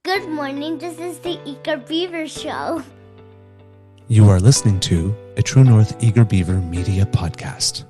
Good morning, this is the Eager Beaver Show. You are listening to a True North Eager Beaver Media Podcast.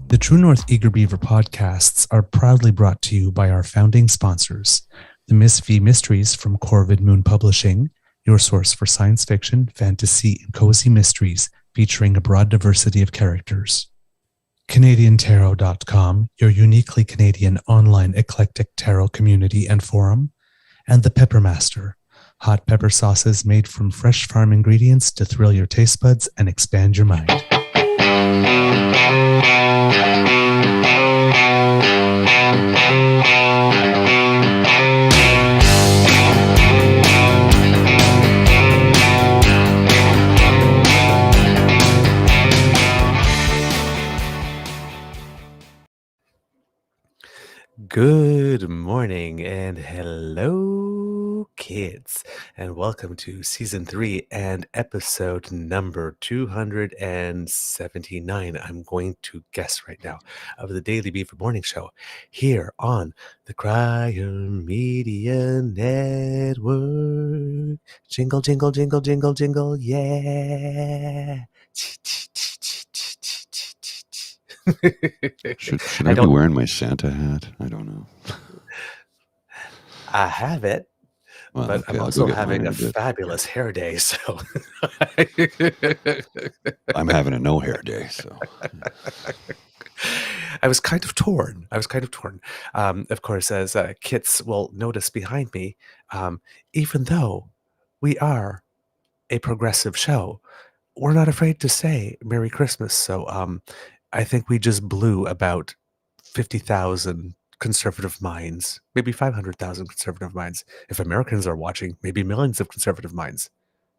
The True North Eager Beaver podcasts are proudly brought to you by our founding sponsors, the Miss V Mysteries from Corvid Moon Publishing, your source for science fiction, fantasy, and cozy mysteries featuring a broad diversity of characters. CanadianTarot.com, your uniquely Canadian online eclectic tarot community and forum, and the Peppermaster, hot pepper sauces made from fresh farm ingredients to thrill your taste buds and expand your mind. Good morning and hello, kids, and welcome to season 3 and episode number 279. I'm going to guess right now of the Daily Beaver Morning Show here on the Media Network. Jingle, jingle, jingle, jingle, jingle, yeah. Should I be wearing my Santa hat? I don't know. I have it, Well, but okay, I'm I'll also go get having mine a in a bit. fabulous hair day, so I'm having a no hair day, so I was kind of torn. Of course, as kits will notice behind me, even though we are a progressive show, we're not afraid to say Merry Christmas. So I think we just blew about 50,000 conservative minds, maybe 500,000 conservative minds. If Americans are watching, maybe millions of conservative minds,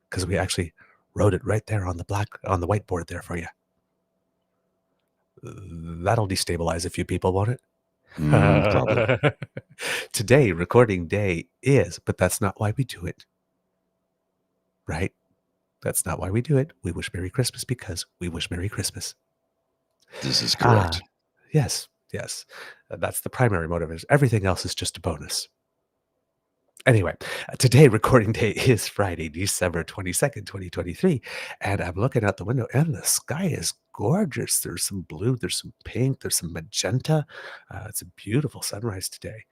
because we actually wrote it right there on the whiteboard there for you. That'll destabilize a few people, won't it? probably. Today, recording day is, but that's not why we do it. Right? That's not why we do it. We wish Merry Christmas because we wish Merry Christmas. This is correct. Yes. That's the primary motive. Everything else is just a bonus. Anyway, today recording day is Friday, December 22nd, 2023, and I'm looking out the window and the sky is gorgeous. There's some blue, there's some pink, there's some magenta. It's a beautiful sunrise today.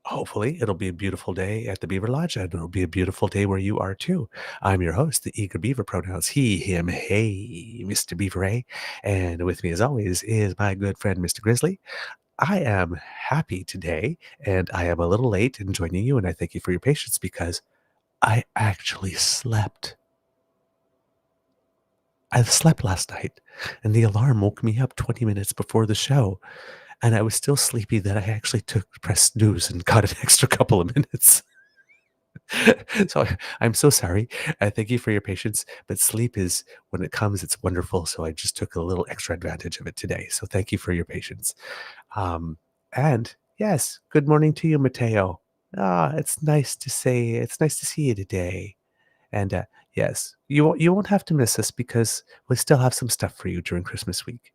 Hopefully it'll be a beautiful day at the Beaver Lodge, and it'll be a beautiful day where you are too. I'm your host, the Eager Beaver, pronouns he, him, hey, Mr. Beaver A. And with me as always is my good friend, Mr. Grizzly. I am happy today, and I am a little late in joining you, and I thank you for your patience because I actually slept. I slept last night, and the alarm woke me up 20 minutes before the show. And I was still sleepy that I actually pressed snooze and got an extra couple of minutes. So I'm so sorry. I thank you for your patience. But sleep is, when it comes, it's wonderful. So I just took a little extra advantage of it today. So thank you for your patience. And yes, good morning to you, Mateo. It's nice to see you today. And yes, you won't have to miss us because we still have some stuff for you during Christmas week.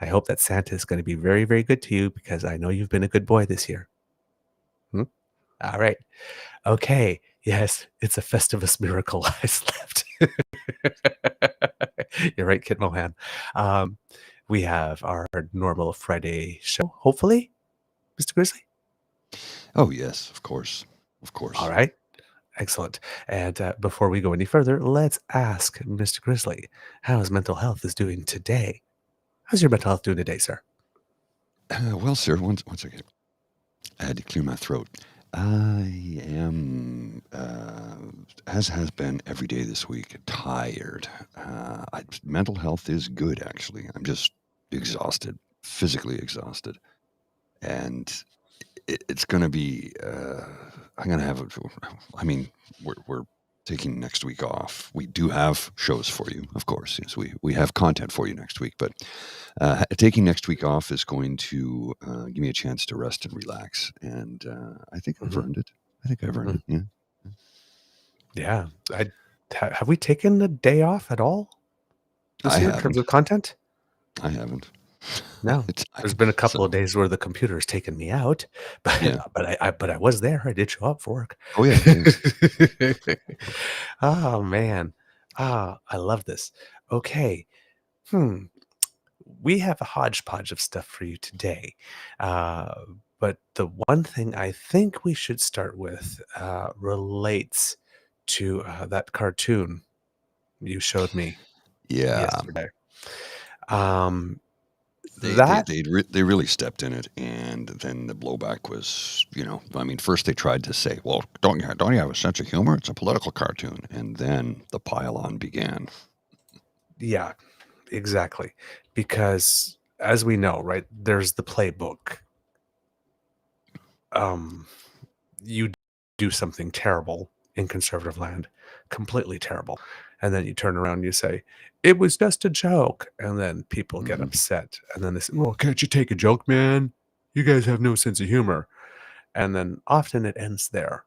I hope that Santa is going to be very, very good to you because I know you've been a good boy this year. All right. Okay. Yes, it's a Festivus miracle. I slept. You're right, Kit Mohan. We have our normal Friday show, hopefully, Mr. Grizzly. Oh, yes, of course. All right. Excellent. And before we go any further, let's ask Mr. Grizzly how his mental health is doing today. How's your mental health doing today, sir? Well, sir, once again, I had to clear my throat. I am, as has been every day this week, tired. Mental health is good, actually. I'm just exhausted, physically exhausted. And it's going to be, I'm going to have, I mean, we're taking next week off. We do have shows for you, of course. Yes, we have content for you next week, but taking next week off is going to give me a chance to rest and relax. And I think I've earned it. I think I've earned it. Yeah. Yeah. Have we taken a day off at all this I year in terms haven't. of content? I haven't. No. It's There's been a couple so of days where the computer has taken me out, but yeah. but I was there. I did show up for work. Oh yeah. Yes. Oh man. I love this. Okay. We have a hodgepodge of stuff for you today. But the one thing I think we should start with relates to that cartoon you showed me Yeah. yesterday. Um, They that they really stepped in it, and then the blowback was, I mean, first they tried to say, "Well, don't you have a sense of humor? It's a political cartoon," and then the pile-on began. Yeah, exactly. Because as we know, right, there's the playbook. You do something terrible in conservative land, completely terrible. And then you turn around and you say, it was just a joke. And then people get Mhm. upset. And then they say, well, can't you take a joke, man? You guys have no sense of humor. And then often it ends there.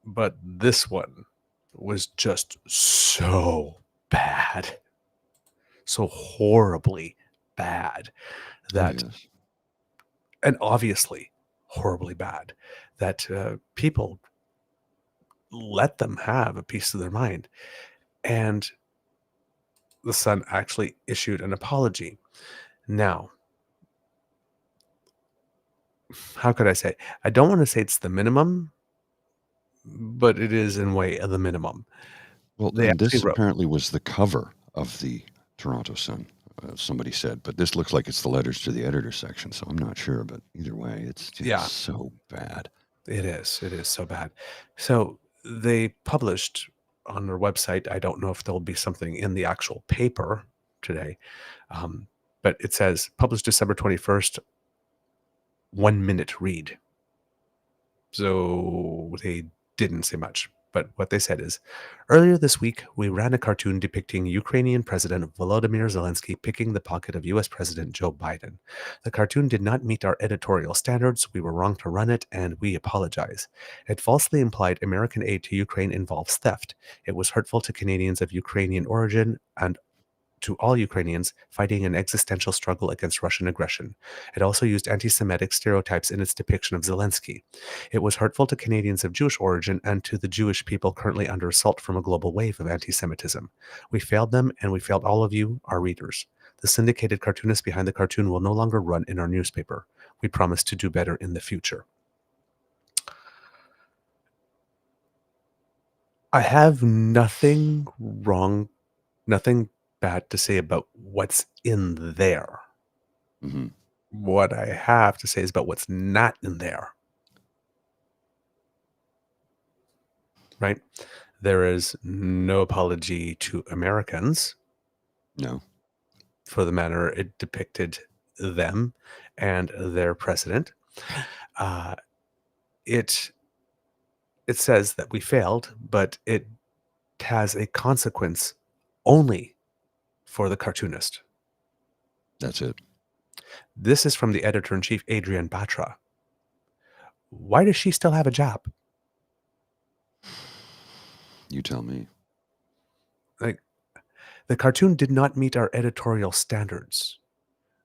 But this one was just so bad, so horribly bad Oh that, yes. and obviously horribly bad, that people let them have a piece of their mind. And the Sun actually issued an apology. Now, how could I say? I don't want to say it's the minimum, but it is in way of the minimum. Well, They and actually this wrote, apparently was the cover of the Toronto Sun. Somebody said, but this looks like it's the letters to the editor section, so I'm not sure. But either way, it's just yeah, so bad. it is. It is so bad. So they published on their website. I don't know if there'll be something in the actual paper today, but it says published December 21st, 1 minute read. So they didn't say much. But what they said is, earlier this week, we ran a cartoon depicting Ukrainian President Volodymyr Zelensky picking the pocket of US President Joe Biden. The cartoon did not meet our editorial standards. We were wrong to run it, and we apologize. It falsely implied American aid to Ukraine involves theft. It was hurtful to Canadians of Ukrainian origin and to all Ukrainians fighting an existential struggle against Russian aggression. It also used anti-Semitic stereotypes in its depiction of Zelensky. It was hurtful to Canadians of Jewish origin and to the Jewish people currently under assault from a global wave of anti-Semitism. We failed them, and we failed all of you, our readers. The syndicated cartoonist behind the cartoon will no longer run in our newspaper. We promise to do better in the future. I have nothing bad to say about what's in there. Hmm. What I have to say is about what's not in there. Right? There is no apology to Americans No. for the manner it depicted them and their president. It says that we failed, but it has a consequence only for the cartoonist. That's it. This is from the editor-in-chief, Adrienne Batra. Why does she still have a job? You tell me. Like, the cartoon did not meet our editorial standards,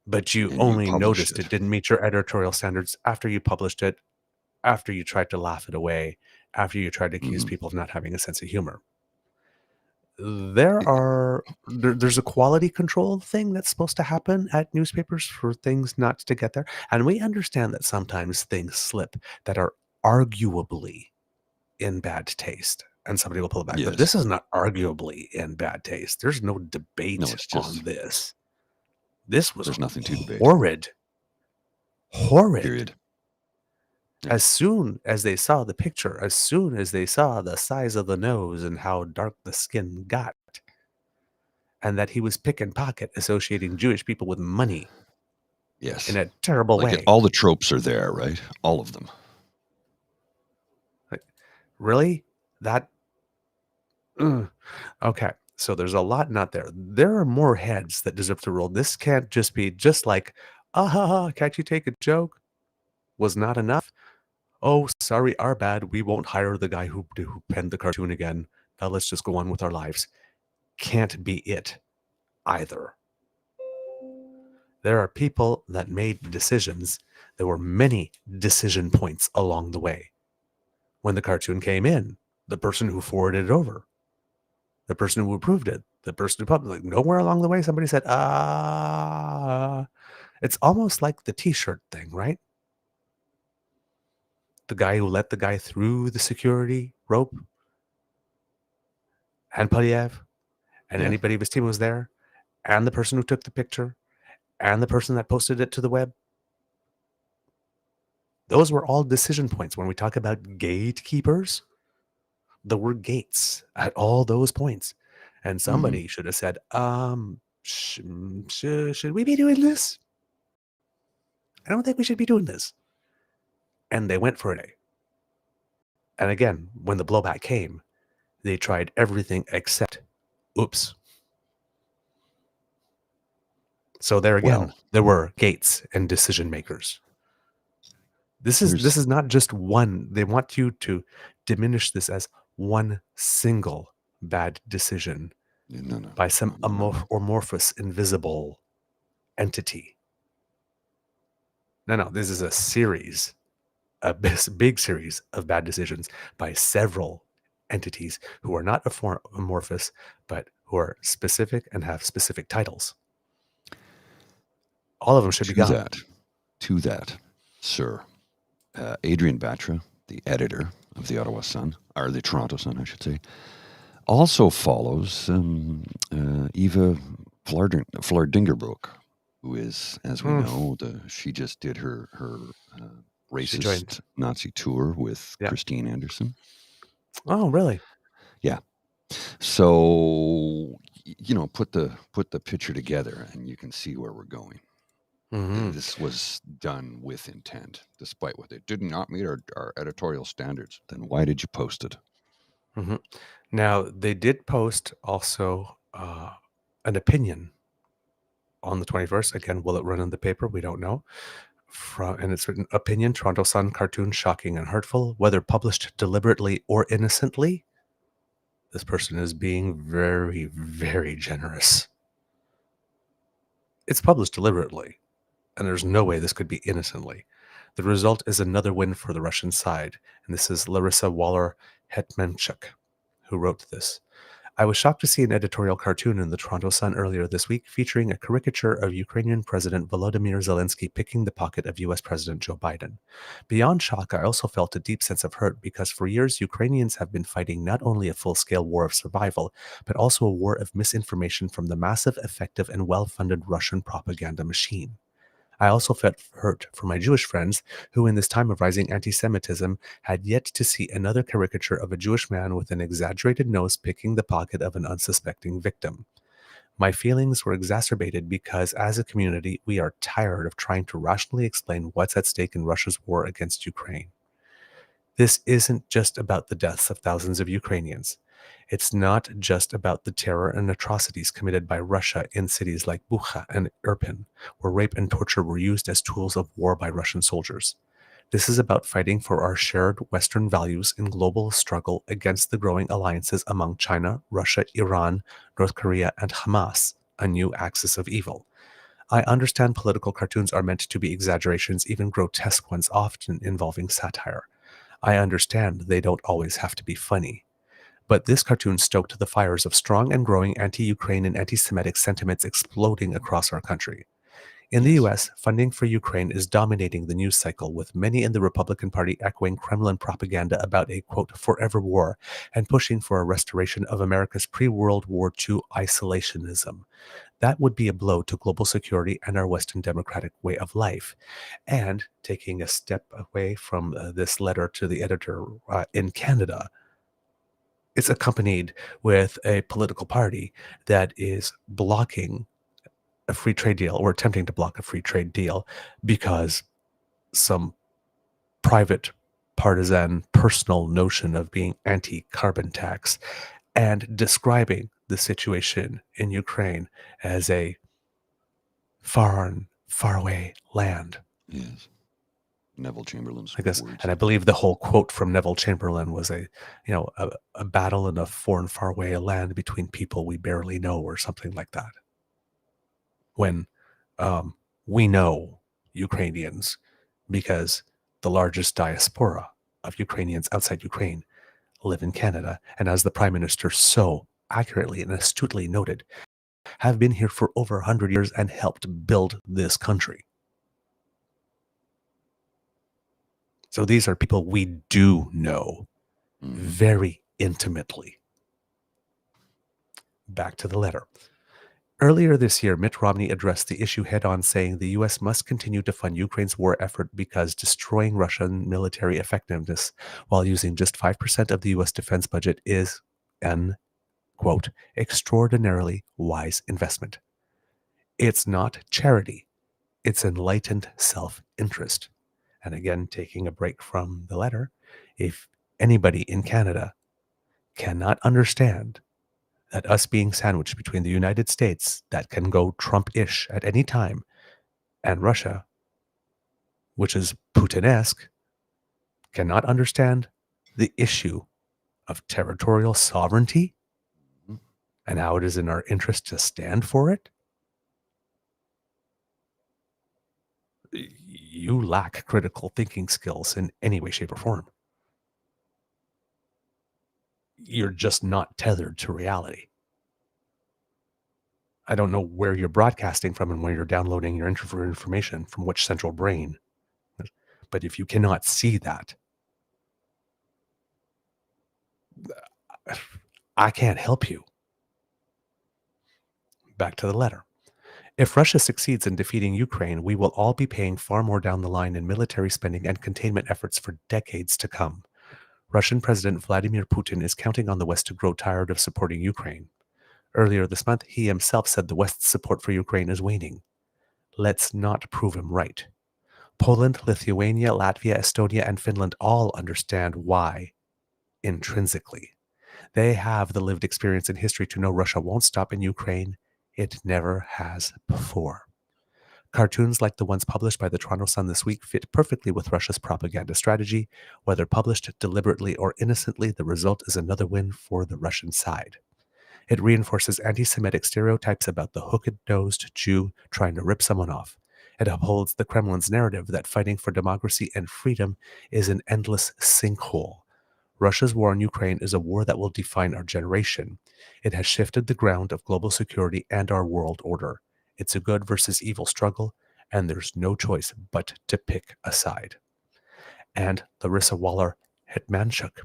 but you And you only published noticed it. it didn't meet your editorial standards after you published it, after you tried to laugh it away, after you tried to accuse Hmm. people of not having a sense of humor. It- There's a quality control thing that's supposed to happen at newspapers for things not to get there. And we understand that sometimes things slip that are arguably in bad taste, and somebody will pull it back. But Yes. this is not arguably in bad taste. There's no No, debate it's on just, this. This was there's nothing to debate. horrid. Horrid. Period. Yeah. As soon as they saw the picture, as soon as they saw the size of the nose and how dark the skin got, and that he was pick and pocket associating Jewish people with money Yes. in a terrible way. All the tropes are there, right? All of them. Really? That? Okay. So there's a lot not there. There are more heads that deserve to roll. This can't just be just like, can't you take a joke? Was not enough. Oh, sorry, our bad. We won't hire the guy who penned the cartoon again. Now let's just go on with our lives. Can't be it either. There are people that made decisions. There were many decision points along the way. When the cartoon came in, the person who forwarded it over, the person who approved it, the person who published it, nowhere along the way somebody said, it's almost like the t-shirt thing, right? The guy who let the guy through the security rope, and Polyev, and anybody of his team was there, and the person who took the picture, and the person that posted it to the web. Those were all decision points. When we talk about gatekeepers, there were gates at all those points. And somebody should have said, should we be doing this? I don't think we should be doing this. And they went for it. And again, when the blowback came, they tried everything except, oops. So there again, there were gates and decision makers. This is not just one. They want you to diminish this as one single bad decision by some amorphous, invisible entity. No, this is a series, a big series of bad decisions by several entities who are not amorphous, but who are specific and have specific titles. All of them should be gone. To that, sir. Adrian Batra, the editor of the Ottawa Sun, or the Toronto Sun, I should say, also follows Eva Flardingerbroek, who is, as we know, she just did her racist Nazi tour with Christine Anderson. Oh, really? Yeah. So, put the picture together and you can see where we're going. This was done with intent, despite what they did not meet our editorial standards. Then why did you post it? Now, they did post also an opinion on the 21st. Again, will it run in the paper? We don't know. And it's written, opinion, Toronto Sun cartoon, shocking and hurtful, whether published deliberately or innocently. This person is being very, very generous. It's published deliberately, and there's no way this could be innocently. The result is another win for the Russian side, and this is Larissa Waller-Hetmanchuk, who wrote this. I was shocked to see an editorial cartoon in the Toronto Sun earlier this week featuring a caricature of Ukrainian President Volodymyr Zelensky picking the pocket of US President Joe Biden. Beyond shock, I also felt a deep sense of hurt because for years Ukrainians have been fighting not only a full-scale war of survival, but also a war of misinformation from the massive, effective, and well-funded Russian propaganda machine. I also felt hurt for my Jewish friends who, in this time of rising anti-Semitism, had yet to see another caricature of a Jewish man with an exaggerated nose picking the pocket of an unsuspecting victim. My feelings were exacerbated because, as a community, we are tired of trying to rationally explain what's at stake in Russia's war against Ukraine. This isn't just about the deaths of thousands of Ukrainians. It's not just about the terror and atrocities committed by Russia in cities like Bucha and Irpin, where rape and torture were used as tools of war by Russian soldiers. This is about fighting for our shared Western values in global struggle against the growing alliances among China, Russia, Iran, North Korea, and Hamas, a new axis of evil. I understand political cartoons are meant to be exaggerations, even grotesque ones, often involving satire. I understand they don't always have to be funny. But this cartoon stoked the fires of strong and growing anti-Ukraine and anti-Semitic sentiments exploding across our country. In the U.S., funding for Ukraine is dominating the news cycle, with many in the Republican Party echoing Kremlin propaganda about a, quote, forever war and pushing for a restoration of America's pre-World War II isolationism. That would be a blow to global security and our Western democratic way of life. And taking a step away from this letter to the editor in Canada, it's accompanied with a political party that is blocking a free trade deal or attempting to block a free trade deal because some private partisan personal notion of being anti-carbon tax and describing the situation in Ukraine as a faraway land. Yes. Neville Chamberlain's I guess, words. and I believe the whole quote from Neville Chamberlain was a battle in a foreign, faraway land between people we barely know, or something like that. When we know Ukrainians, because the largest diaspora of Ukrainians outside Ukraine live in Canada, and as the Prime Minister so accurately and astutely noted, have been here for over 100 years and helped build this country. So these are people we do know very intimately. Back to the letter. Earlier this year, Mitt Romney addressed the issue head-on, saying the U.S. must continue to fund Ukraine's war effort because destroying Russian military effectiveness while using just 5% of the U.S. defense budget is an, quote, extraordinarily wise investment. It's not charity. It's enlightened self-interest. And again, taking a break from the letter, if anybody in Canada cannot understand that us being sandwiched between the United States, that can go Trump-ish at any time, and Russia, which is Putin-esque, cannot understand the issue of territorial sovereignty and how it is in our interest to stand for it, you lack critical thinking skills in any way, shape, or form. You're just not tethered to reality. I don't know where you're broadcasting from and where you're downloading your information from, which central brain. But if you cannot see that, I can't help you. Back to the letter. If Russia succeeds in defeating Ukraine, we will all be paying far more down the line in military spending and containment efforts for decades to come. Russian President Vladimir Putin is counting on the West to grow tired of supporting Ukraine. Earlier this month, he himself said the West's support for Ukraine is waning. Let's not prove him right. Poland, Lithuania, Latvia, Estonia, and Finland all understand why, intrinsically. They have the lived experience and history to know Russia won't stop in Ukraine. It never has before. Cartoons like the ones published by the Toronto Sun this week fit perfectly with Russia's propaganda strategy. Whether published deliberately or innocently, the result is another win for the Russian side. It reinforces anti-Semitic stereotypes about the hooked-nosed Jew trying to rip someone off. It upholds the Kremlin's narrative that fighting for democracy and freedom is an endless sinkhole. Russia's war in Ukraine is a war that will define our generation. It has shifted the ground of global security and our world order. It's a good versus evil struggle, and there's no choice but to pick a side. And Larissa Waller-Hetmanchuk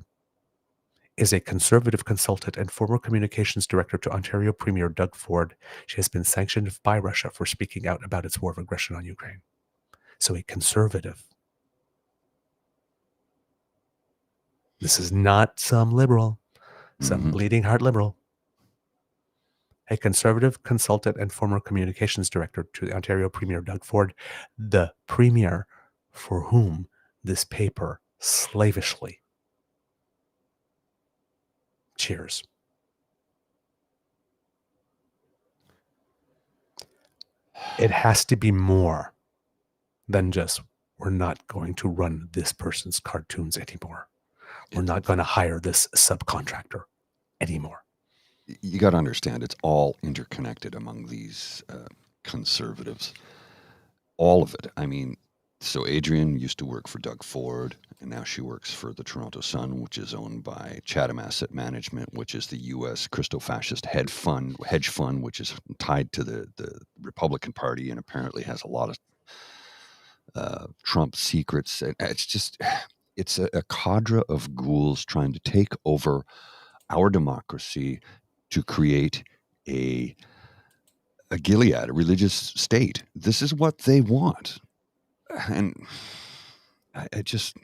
is a conservative consultant and former communications director to Ontario Premier Doug Ford. She has been sanctioned by Russia for speaking out about its war of aggression on Ukraine. So a conservative. This is not some liberal, some bleeding heart liberal. A conservative consultant and former communications director to the Ontario Premier Doug Ford, the Premier for whom this paper slavishly cheers. It has to be more than just, we're not going to run this person's cartoons anymore. We're not going to hire this subcontractor anymore. You got to understand, it's all interconnected among these conservatives. All of it. I mean, so Adrienne used to work for Doug Ford, and now she works for the Toronto Sun, which is owned by Chatham Asset Management, which is the U.S. christo-fascist hedge fund, which is tied to the Republican Party and apparently has a lot of Trump secrets. It's a cadre of ghouls trying to take over our democracy to create a a Gilead, a religious state. This is what they want. And I just,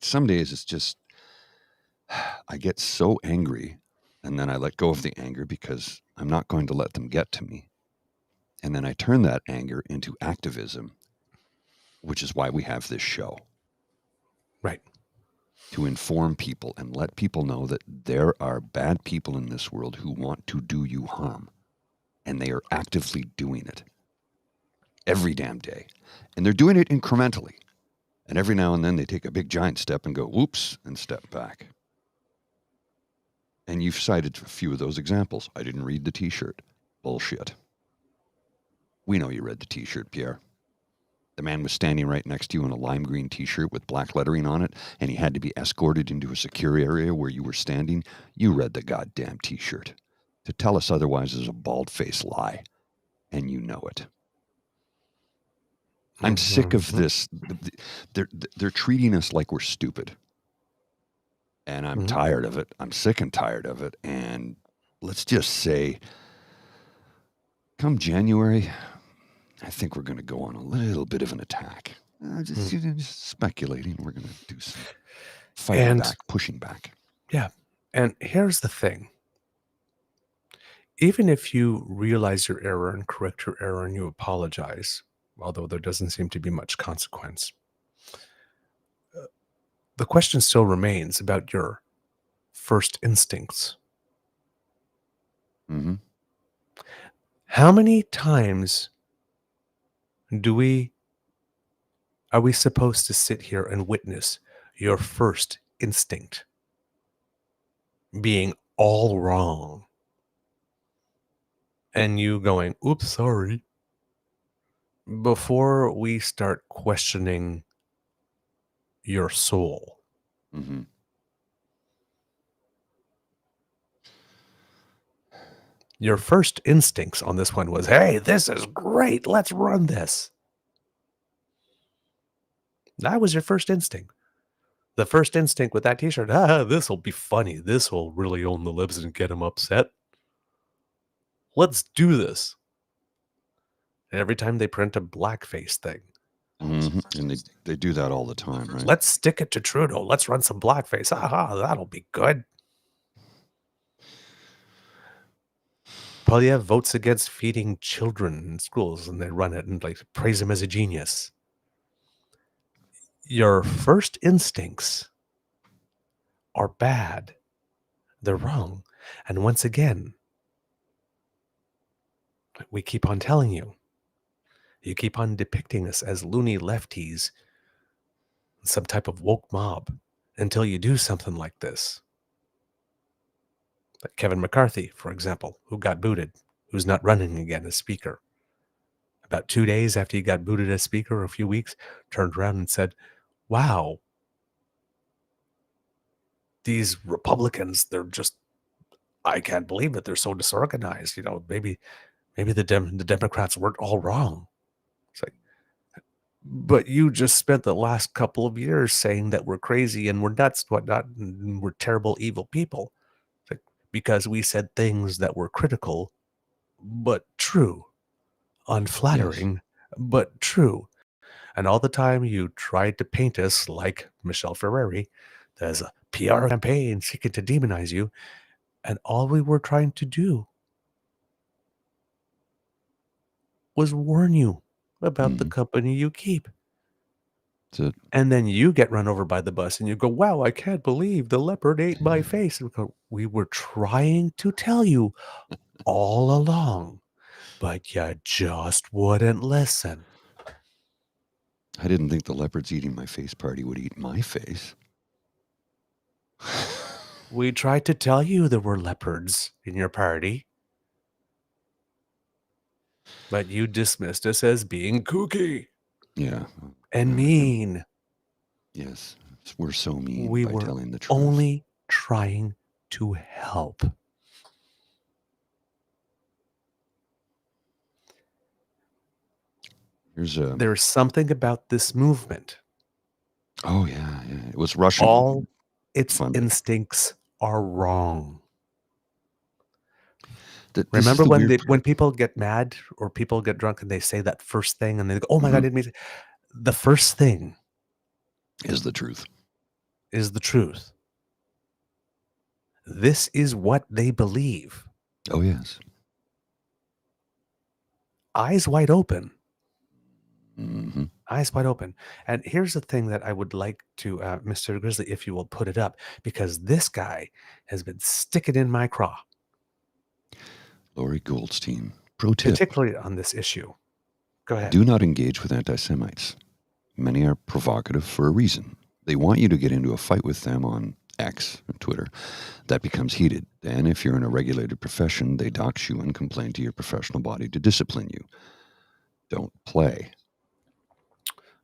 some days it's just, I get so angry and then I let go of the anger because I'm not going to let them get to me. And then I turn that anger into activism, which is why we have this show. Right. To inform people and let people know that there are bad people in this world who want to do you harm. And they are actively doing it every damn day. And they're doing it incrementally. And every now and then they take a big giant step and go, whoops, and step back. And you've cited a few of those examples. I didn't read the t-shirt. Bullshit. We know you read the t-shirt, Pierre. The man was standing right next to you in a lime green t-shirt with black lettering on it, and he had to be escorted into a secure area where you were standing. You read the goddamn t-shirt. To tell us otherwise is a bald-faced lie, and you know it. I'm sick of this. They're treating us like we're stupid. And I'm tired of it. I'm sick and tired of it. And let's just say, come January, I think we're going to go on a little bit of an attack. Just speculating. We're going to do some fighting back, pushing back. Yeah. And here's the thing. Even if you realize your error and correct your error and you apologize, although there doesn't seem to be much consequence, the question still remains about your first instincts. Mm-hmm. How many times are we supposed to sit here and witness your first instinct being all wrong and you going, oops, sorry, before we start questioning your soul? Mm-hmm. Your first instincts on this one was, hey, this is great. Let's run this. That was your first instinct. The first instinct with that t-shirt, this will be funny. This will really own the libs and get them upset. Let's do this. And every time they print a blackface thing. Mm-hmm. And they do that all the time, right? Let's stick it to Trudeau. Let's run some blackface. That'll be good. Probably have votes against feeding children in schools, and they run it and like praise him as a genius. Your first instincts are bad. They're wrong. And once again, we keep on telling you. You keep on depicting us as loony lefties, some type of woke mob, until you do something like this. Like Kevin McCarthy, for example, who got booted, who's not running again as speaker. About 2 days after he got booted as speaker, a few weeks, turned around and said, wow, these Republicans, they're just, I can't believe it. They're so disorganized. You know, maybe the Democrats weren't all wrong. It's like, but you just spent the last couple of years saying that we're crazy and we're nuts, whatnot, and we're terrible, evil people. It's like, because we said things that were critical, but true, unflattering, but true. And all the time you tried to paint us like Michelle Ferrari as a PR campaign seeking to demonize you. And all we were trying to do was warn you about the company you keep. And then you get run over by the bus and you go, wow, I can't believe the leopard ate my face. And we were trying to tell you all along, but you just wouldn't listen. I didn't think the leopards eating my face party would eat my face. We tried to tell you there were leopards in your party, but you dismissed us as being kooky. Yeah. And mean. Yes. We're so mean we by were telling the truth. Only trying to help. There's something about this movement. Oh, yeah. It was Russian. All its instincts are wrong. This is Remember the weird when part. people get mad or people get drunk and they say that first thing and they go, "Oh my God, Mhm. it means the first thing Is the truth. is the truth." This is what they believe. Oh, yes. Eyes wide open. Hmm. Eyes wide open. And here's the thing that I would like to, Mr. Grizzly, if you will put it up, because this guy has been sticking in my craw, Lori Goldstein. Pro tip. particularly on this issue. Go ahead. Do not engage with anti-Semites. Many are provocative for a reason. They want you to get into a fight with them on X, or Twitter. That becomes heated. Then, if you're in a regulated profession, they dox you and complain to your professional body to discipline you. Don't play.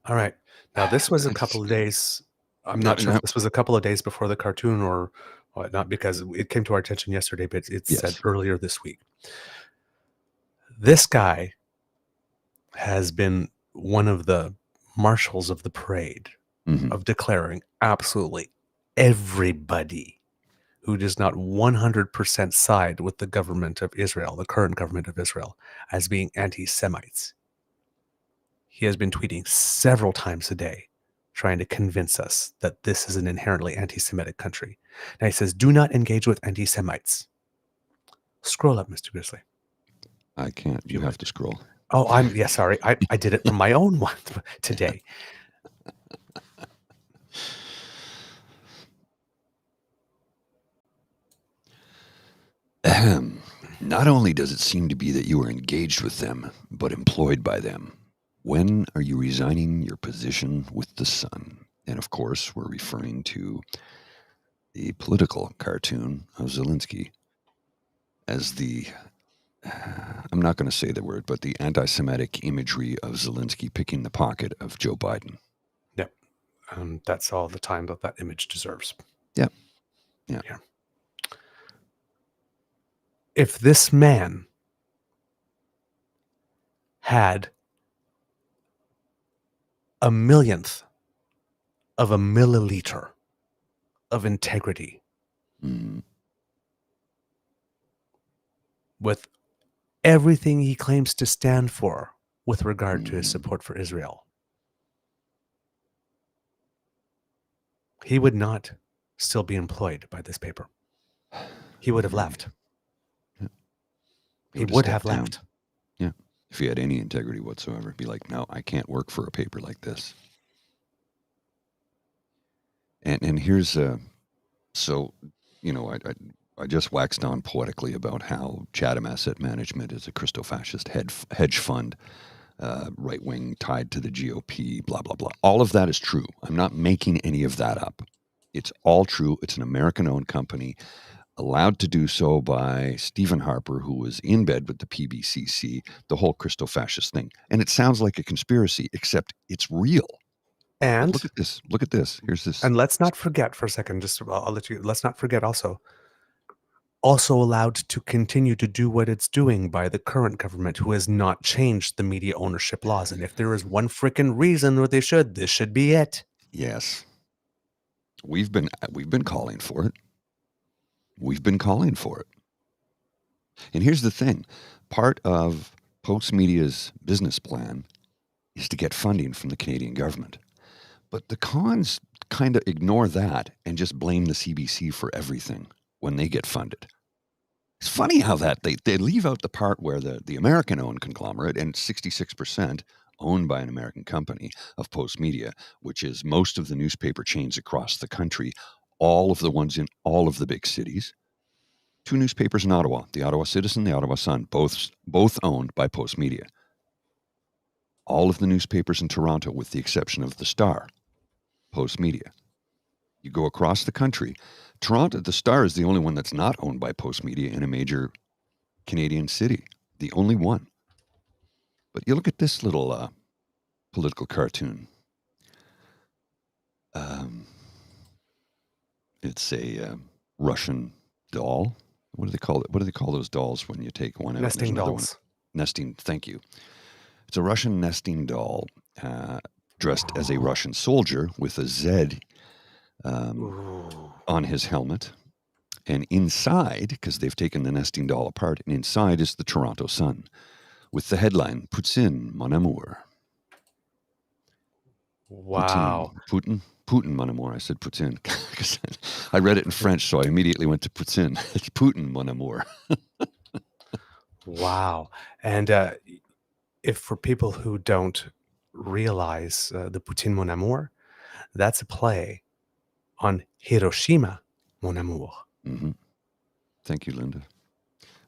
All right. Now, this was a couple of days. I'm not sure if this was a couple of days before the cartoon or whatnot, because it came to our attention yesterday, but it's Yes. said earlier this week. This guy has been one of the marshals of the parade Mhm. of declaring absolutely everybody who does not 100% side with the government of Israel, the current government of Israel, as being anti-Semites. He has been tweeting several times a day trying to convince us that this is an inherently anti-Semitic country. Now he says, do not engage with anti-Semites. Scroll up, Mr. Grizzly. I can't. You have to scroll. Oh, sorry. I did it from my own one today. Ahem. Not only does it seem to be that you are engaged with them, but employed by them. When are you resigning your position with the Sun? And of course, we're referring to the political cartoon of Zelensky as the, I'm not going to say the word, but the anti-Semitic imagery of Zelensky picking the pocket of Joe Biden. Yep. That's all the time that image deserves. Yep. Yeah. If this man had a millionth of a milliliter of integrity with everything he claims to stand for with regard to his support for Israel, he would not still be employed by this paper. He would have left. Yeah. He would have left. Yeah. If he had any integrity whatsoever, be like, no, I can't work for a paper like this. And here's so, you know, I just waxed on poetically about how Chatham Asset Management is a christo-fascist hedge fund, right wing tied to the GOP, blah blah blah. All of that is true. I'm not making any of that up. It's all true. It's an American-owned company, allowed to do so by Stephen Harper, who was in bed with the PBCC. The whole christo-fascist thing, and it sounds like a conspiracy, except it's real. And look at this. Look at this. Here's this. And let's not forget for a second, I'll let you, let's not forget also allowed to continue to do what it's doing by the current government, who has not changed the media ownership laws. And if there is one freaking reason what this should be it. Yes. We've been calling for it. We've been calling for it. And here's the thing. Part of Postmedia's business plan is to get funding from the Canadian government. But the cons kind of ignore that and just blame the CBC for everything when they get funded. It's funny how that they leave out the part where the American-owned conglomerate, and 66% owned by an American company of Postmedia, which is most of the newspaper chains across the country, all of the ones in all of the big cities. 2 newspapers in Ottawa, the Ottawa Citizen, the Ottawa Sun, both owned by Postmedia. All of the newspapers in Toronto, with the exception of the Star, Postmedia. You go across the country, Toronto, the Star is the only one that's not owned by Postmedia in a major Canadian city, the only one. But you look at this little political cartoon. It's a Russian doll. What do they call it? What do they call those dolls when you take one out? Nesting and there's another dolls. One? Nesting. Thank you. It's a Russian nesting doll dressed as a Russian soldier with a Z on his helmet. And inside, because they've taken the nesting doll apart, and inside is the Toronto Sun with the headline, Poutine, mon amour. Wow. Putin, mon amour. I said Poutine because I read it in French, so I immediately went to Poutine. It's Putin, mon amour. Wow. And if for people who don't realize the Poutine Mon Amour, that's a play on Hiroshima Mon Amour, Mm-hmm. Thank you, Linda.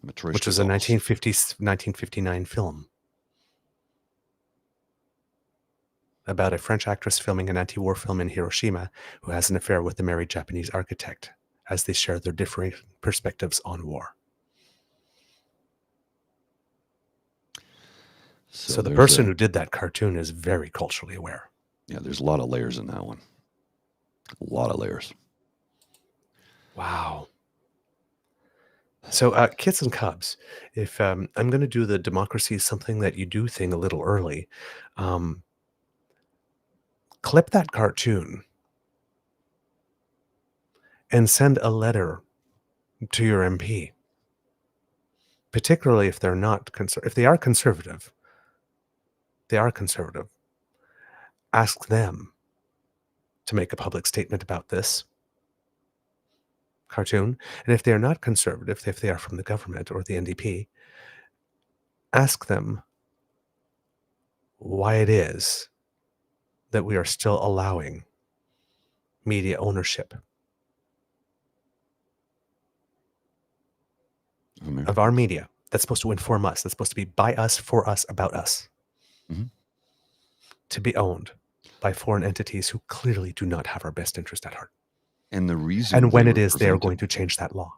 which was a 1959 film about a French actress filming an anti-war film in Hiroshima who has an affair with a married Japanese architect as they share their differing perspectives on war. So the person who did that cartoon is very culturally aware. Yeah, there's a lot of layers in that one. A lot of layers. Wow. So, kids and cubs, if I'm going to do the democracy is something that you do thing a little early, clip that cartoon and send a letter to your MP, particularly if they're not if they are conservative. Ask them to make a public statement about this cartoon. And if they are not conservative, if they are from the government or the NDP, ask them why it is that we are still allowing media ownership of our media that's supposed to inform us, that's supposed to be by us, for us, about us, to be owned by foreign entities who clearly do not have our best interest at heart. And the reason, and when it is, they are going to change that law.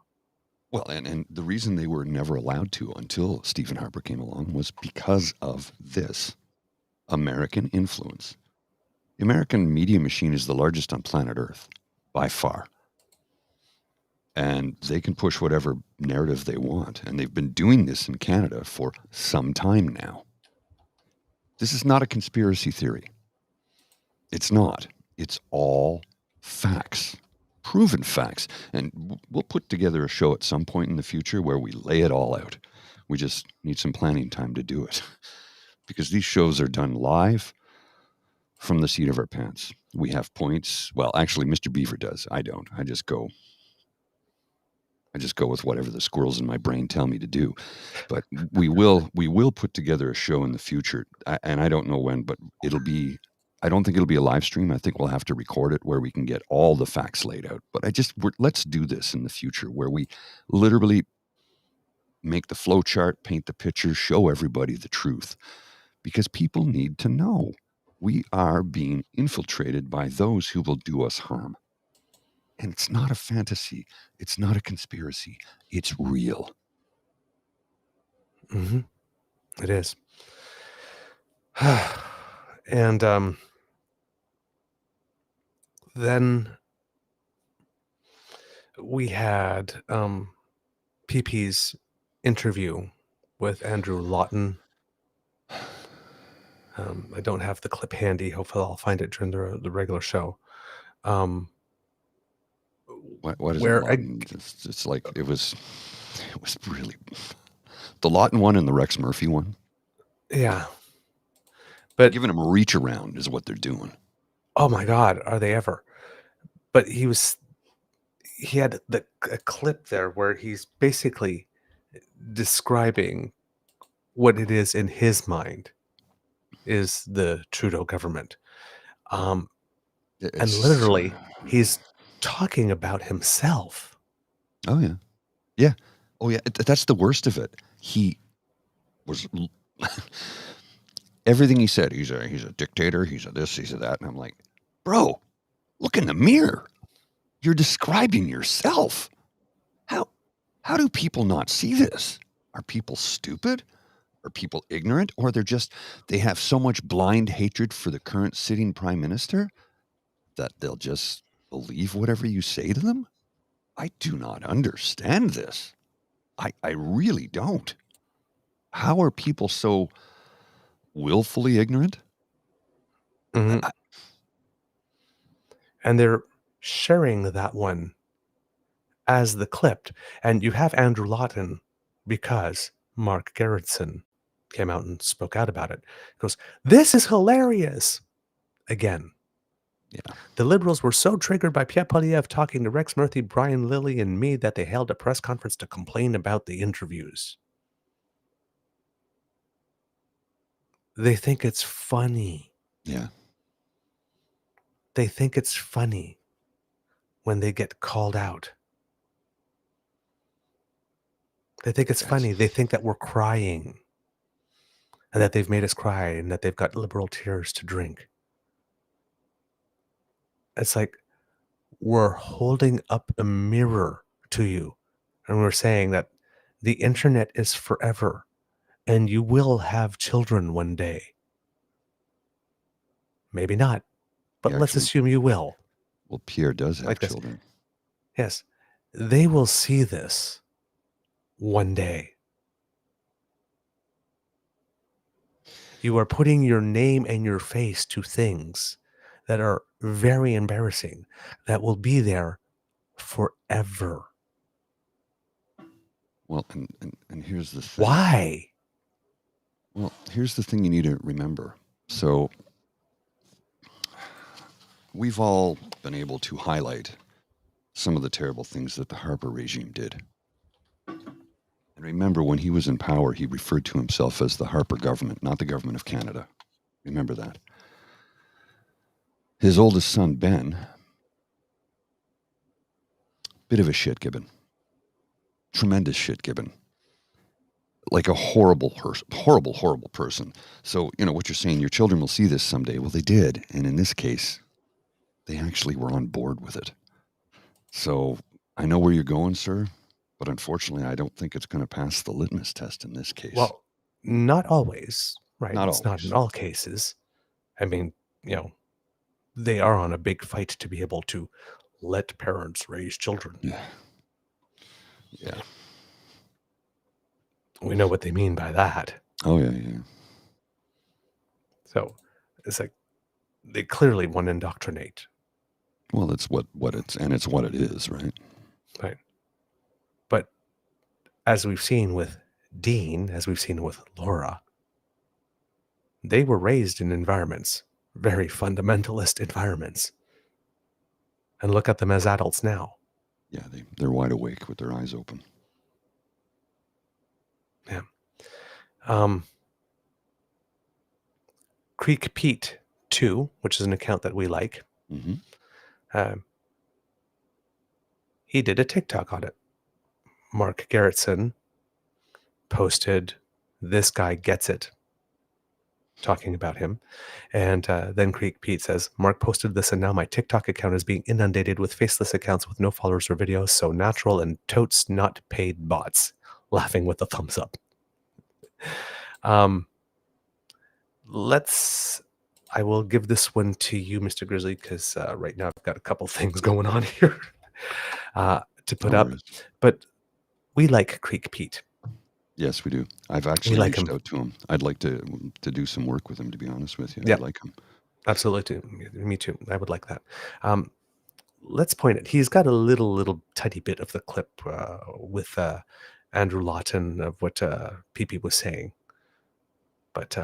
Well, and the reason they were never allowed to until Stephen Harper came along was because of this American influence. The American media machine is the largest on planet Earth, by far. And they can push whatever narrative they want. And they've been doing this in Canada for some time now. This is not a conspiracy theory. It's not. It's all facts. Proven facts. And we'll put together a show at some point in the future where we lay it all out. We just need some planning time to do it. Because these shows are done live from the seat of our pants. We have points. Well, actually, Mr. Beaver does. I don't. I just go with whatever the squirrels in my brain tell me to do. But we will put together a show in the future. And I don't know when, but I don't think it'll be a live stream. I think we'll have to record it where we can get all the facts laid out. But let's do this in the future where we literally make the flow chart, paint the picture, show everybody the truth. Because people need to know we are being infiltrated by those who will do us harm. And it's not a fantasy. It's not a conspiracy. It's real. Mm-hmm. It is. And then we had PP's interview with Andrew Lawton. I don't have the clip handy. Hopefully I'll find it during the regular show. What is it? It's like it was really the Lawton one and the Rex Murphy one. Yeah, but giving them a reach around is what they're doing. Oh my God, are they ever? But he had a clip there where he's basically describing what it is in his mind is the Trudeau government. And literally, he's talking about himself. Oh, yeah. Yeah. Oh, yeah. That's the worst of it. He was... everything he said, he's a dictator, he's a this, he's a that. And I'm like, bro, look in the mirror. You're describing yourself. How do people not see this? Are people stupid? Are people ignorant? Or they have so much blind hatred for the current sitting prime minister that they'll just believe whatever you say to them? I do not understand this. I really don't. How are people so willfully ignorant? Mm-hmm. And they're sharing that one as the clip. And you have Andrew Lawton because Mark Gerritsen came out and spoke out about it. He goes, "This is hilarious." Again. Yeah. The Liberals were so triggered by Pierre Poilievre talking to Rex Murphy, Brian Lilly, and me that they held a press conference to complain about the interviews. They think it's funny. Yeah. They think it's funny when they get called out. They think it's funny. They think that we're crying and that they've made us cry and that they've got liberal tears to drink. It's like we're holding up a mirror to you and we're saying that the internet is forever and you will have children one day. Maybe not, but let's assume you will. Well, Pierre does have Like this. children. Yes. They will see this one day. You are putting your name and your face to things that are very embarrassing, that will be there forever. Well, and here's the thing. Why? Well, here's the thing you need to remember. So we've all been able to highlight some of the terrible things that the Harper regime did. And remember, when he was in power, he referred to himself as the Harper government, not the government of Canada. Remember that. His oldest son, Ben, bit of a shit-gibbon. Tremendous shit-gibbon. Like a horrible person. So, what you're saying, your children will see this someday. Well, they did. And in this case, they actually were on board with it. So I know where you're going, sir, but unfortunately, I don't think it's going to pass the litmus test in this case. Well, not always, right? Not It's always. not in all cases. I mean, they are on a big fight to be able to let parents raise children. Yeah. We know what they mean by that. Oh, yeah. So it's like they clearly want to indoctrinate. Well, it's what it is, right? Right. But as we've seen with Dean, as we've seen with Laura, they were raised in environments, very fundamentalist environments. And look at them as adults now. Yeah, they're wide awake with their eyes open. Yeah. Creek Pete 2, which is an account that we like. Mm-hmm. He did a TikTok on it. Mark Gerritsen posted, "This guy gets it," talking about him. And then Creek Pete says, "Mark posted this and now my TikTok account is being inundated with faceless accounts with no followers or videos, so natural and totes not paid bots." Laughing with a thumbs up. I will give this one to you, Mr. Grizzly, because right now I've got a couple things going on here to put up. But we like Creek Pete. Yes, we do. I've actually reached out to him. I'd like to do some work with him, to be honest with you. Yeah. I like him. Absolutely. Me too. I would like that. Let's point it. He's got a little tiny bit of the clip with Andrew Lawton of what PP was saying. But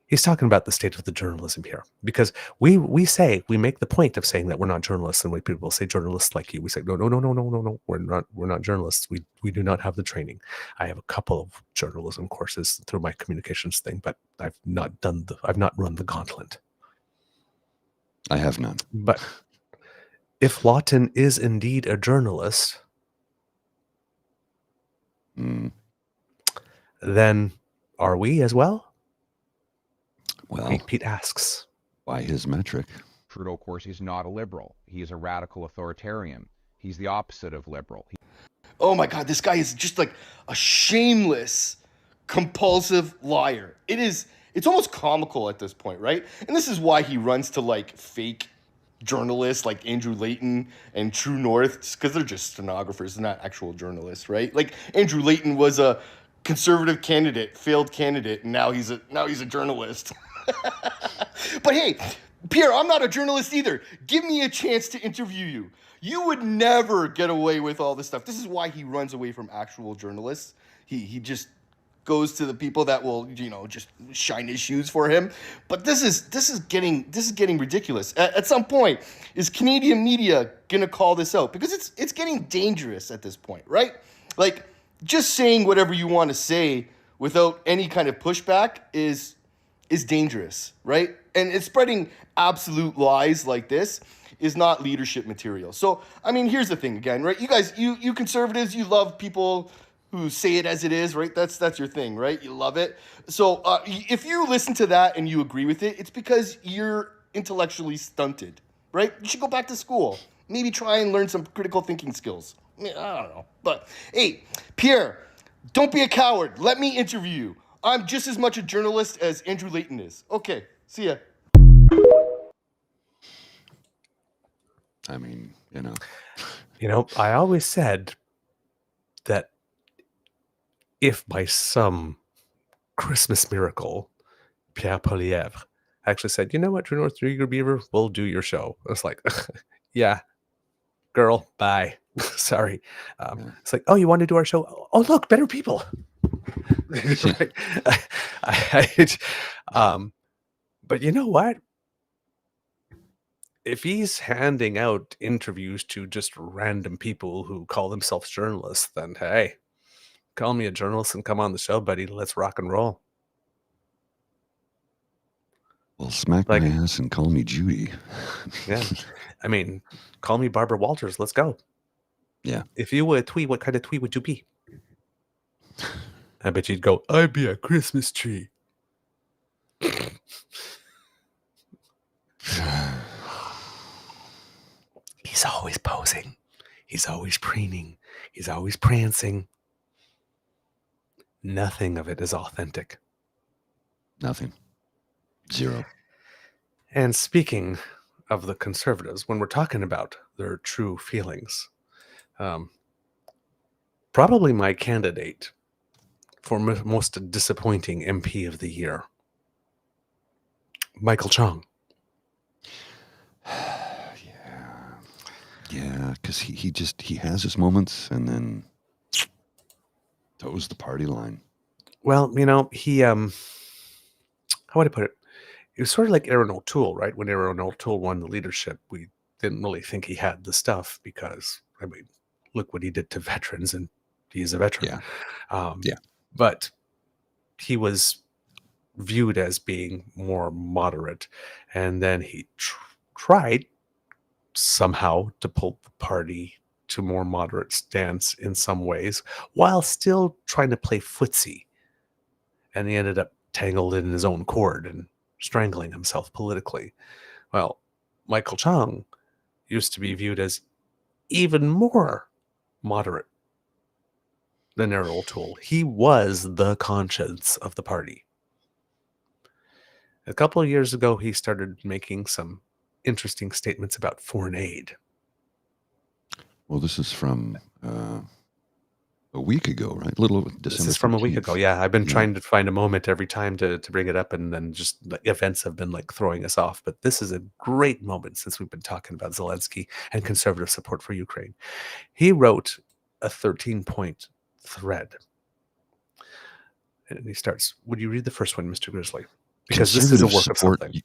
he's talking about the state of the journalism here, because we make the point of saying that we're not journalists, and when people say journalists like you, we say no, we're not journalists. We do not have the training. I have a couple of journalism courses through my communications thing, but I've not run the gauntlet. I have none. But if Lawton is indeed a journalist, then are we as well? Well, Pete asks. By his metric. Trudeau, of course, is not a liberal. He is a radical authoritarian. He's the opposite of liberal. Oh my God, this guy is just like a shameless, compulsive liar. It's almost comical at this point, right? And this is why he runs to like fake journalists like Andrew Layton and True North, because they're just stenographers, they're not actual journalists, right? Like Andrew Layton was a conservative candidate, failed candidate, and now he's a journalist. But hey, Pierre, I'm not a journalist either. Give me a chance to interview you. You would never get away with all this stuff. This is why he runs away from actual journalists. He just goes to the people that will, just shine his shoes for him. But this is getting ridiculous. At some point, is Canadian media gonna call this out? Because it's getting dangerous at this point, right? Like, just saying whatever you want to say without any kind of pushback is dangerous, right? And it's spreading absolute lies like this is not leadership material. So, I mean, here's the thing again, right? You guys, you conservatives, you love people who say it as it is, right? That's your thing, right? You love it. So if you listen to that and you agree with it, it's because you're intellectually stunted, right? You should go back to school. Maybe try and learn some critical thinking skills. I don't know. But, hey, Pierre, don't be a coward. Let me interview you. I'm just as much a journalist as Andrew Layton is. Okay, see ya. I mean, I always said that if by some Christmas miracle, Pierre Poilievre actually said, you know what, True North Eager Beaver, we'll do your show. I was like, yeah, girl, bye. Sorry. It's like, oh, you want to do our show? Oh, look, better people. Right. But you know what? If he's handing out interviews to just random people who call themselves journalists, then hey, call me a journalist and come on the show, buddy. Let's rock and roll. Well, smack my ass and call me Judy. Yeah. I mean, call me Barbara Walters. Let's go. Yeah. If you were a tweet, what kind of tweet would you be? I bet you'd go, I'd be a Christmas tree. He's always posing. He's always preening. He's always prancing. Nothing of it is authentic. Nothing. Zero. And speaking of the conservatives, when we're talking about their true feelings, probably my candidate for most disappointing MP of the year, Michael Chong. Yeah, because he has his moments and then toes the party line. Well, he how would I put it? It was sort of like Aaron O'Toole, right? When Aaron O'Toole won the leadership, we didn't really think he had the stuff because, I mean, look what he did to veterans, and he's a veteran. Yeah. But he was viewed as being more moderate, and then he tried somehow to pull the party to more moderate stance in some ways, while still trying to play footsie. And he ended up tangled in his own cord and strangling himself politically. Well, Michael Chong used to be viewed as even more moderate than Aaron O'Toole. He was the conscience of the party. A couple of years ago, he started making some interesting statements about foreign aid. Well, this is from a week ago, right? December. This is from 15th. a week ago. Yeah, I've been trying to find a moment every time to bring it up, and then just the events have been like throwing us off. But this is a great moment since we've been talking about Zelensky and conservative support for Ukraine. He wrote a 13-point thread. And he starts, would you read the first one, Mr. Grizzly? Because this is a work of something.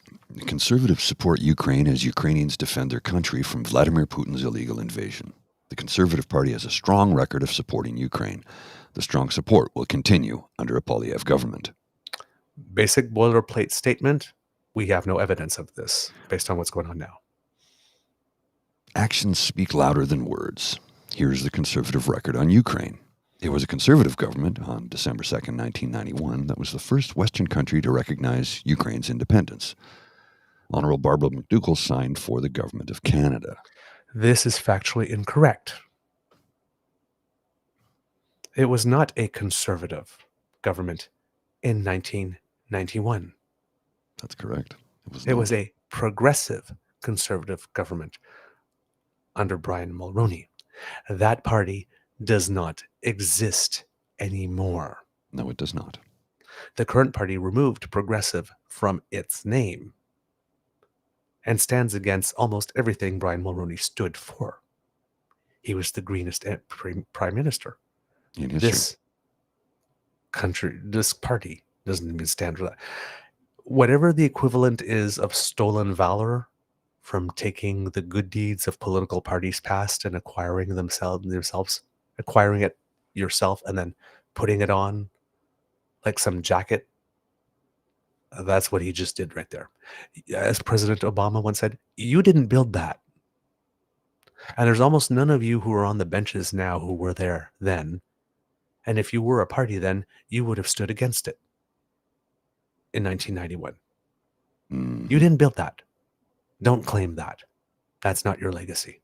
Conservatives support Ukraine as Ukrainians defend their country from Vladimir Putin's illegal invasion. The Conservative Party has a strong record of supporting Ukraine. The strong support will continue under a Poilievre government. Basic boilerplate statement. We have no evidence of this based on what's going on now. Actions speak louder than words. Here's the Conservative record on Ukraine. It was a Conservative government on December 2nd, 1991, that was the first Western country to recognize Ukraine's independence. Honorable Barbara McDougall signed for the Government of Canada. This is factually incorrect. It was not a conservative government in 1991. That's correct. It was a progressive conservative government under Brian Mulroney. That party does not exist anymore. No, it does not. The current party removed progressive from its name. and stands against almost everything Brian Mulroney stood for. He was the greenest prime minister. In history. This country, this party doesn't even stand for that. Whatever the equivalent is of stolen valor from taking the good deeds of political parties past and acquiring themselves, acquiring it yourself and then putting it on like some jacket. That's what he just did right there. As President Obama once said, you didn't build that. And there's almost none of you who are on the benches now who were there then. And if you were a party then, you would have stood against it in 1991. You didn't build that. Don't claim that. That's not your legacy.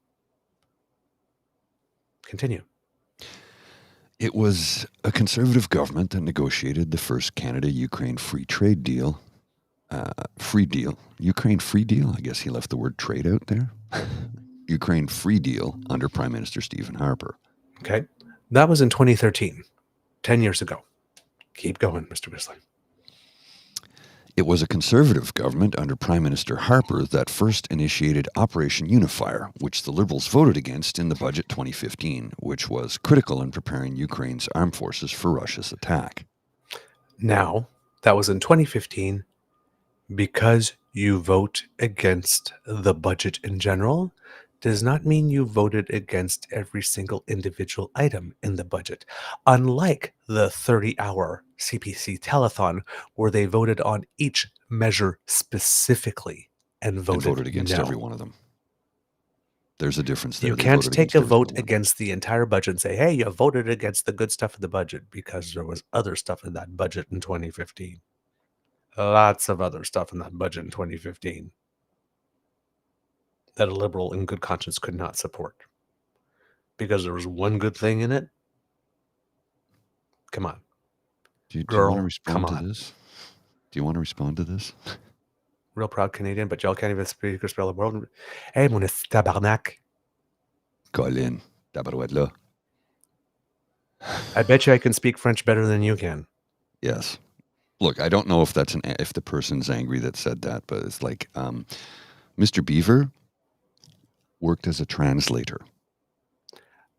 Continue. It was a conservative government that negotiated the first Canada-Ukraine free trade deal. Ukraine free deal? I guess he left the word trade out there. Ukraine free deal under Prime Minister Stephen Harper. Okay. That was in 2013, 10 years ago. Keep going, Mr. Bisley. It was a conservative government under Prime Minister Harper that first initiated Operation Unifier, which the Liberals voted against in the budget 2015, which was critical in preparing Ukraine's armed forces for Russia's attack. Now, that was in 2015. Because you vote against the budget in general does not mean you voted against every single individual item in the budget. Unlike the 30-hour CPC telethon, where they voted on each measure specifically and voted against no. every one of them. There's a difference there. You They can't voted take against a every vote one. against the entire budget and say, hey, you voted against the good stuff in the budget, because there was other stuff in that budget in 2015. Lots of other stuff in that budget in 2015 that a liberal in good conscience could not support because there was one good thing in it. Come on. Do you Girl, want to respond come to on. this? Do you want to respond to this? Real proud Canadian, but y'all can't even speak or spell the world. Hey, mon esti tabarnak. Colin, tabarouette là. I bet you I can speak French better than you can. Yes. Look, I don't know if that's if the person's angry that said that, but it's like Mr. Beaver worked as a translator.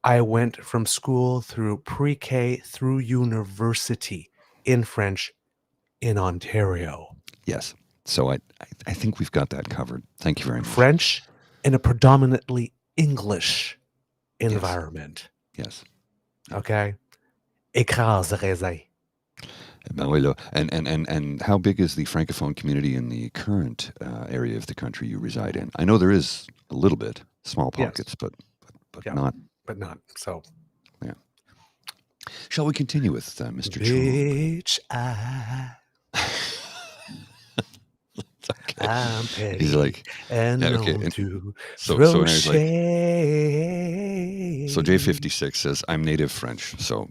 I went from school through pre-K through university in French in Ontario. Yes. So I think we've got that covered. Thank you very much. French in a predominantly English environment. Yes. Okay? Écrase raisin. Ben oui, là. And how big is the Francophone community in the current area of the country you reside in? I know there is a little bit, small pockets, Yes. but Yeah. not. But not so. Yeah. Shall we continue with Mr. Chong? Bitch, I'm petty. He's like, and yeah, okay. known And to so throw anyways, like, shade. so J56 says I'm native French. So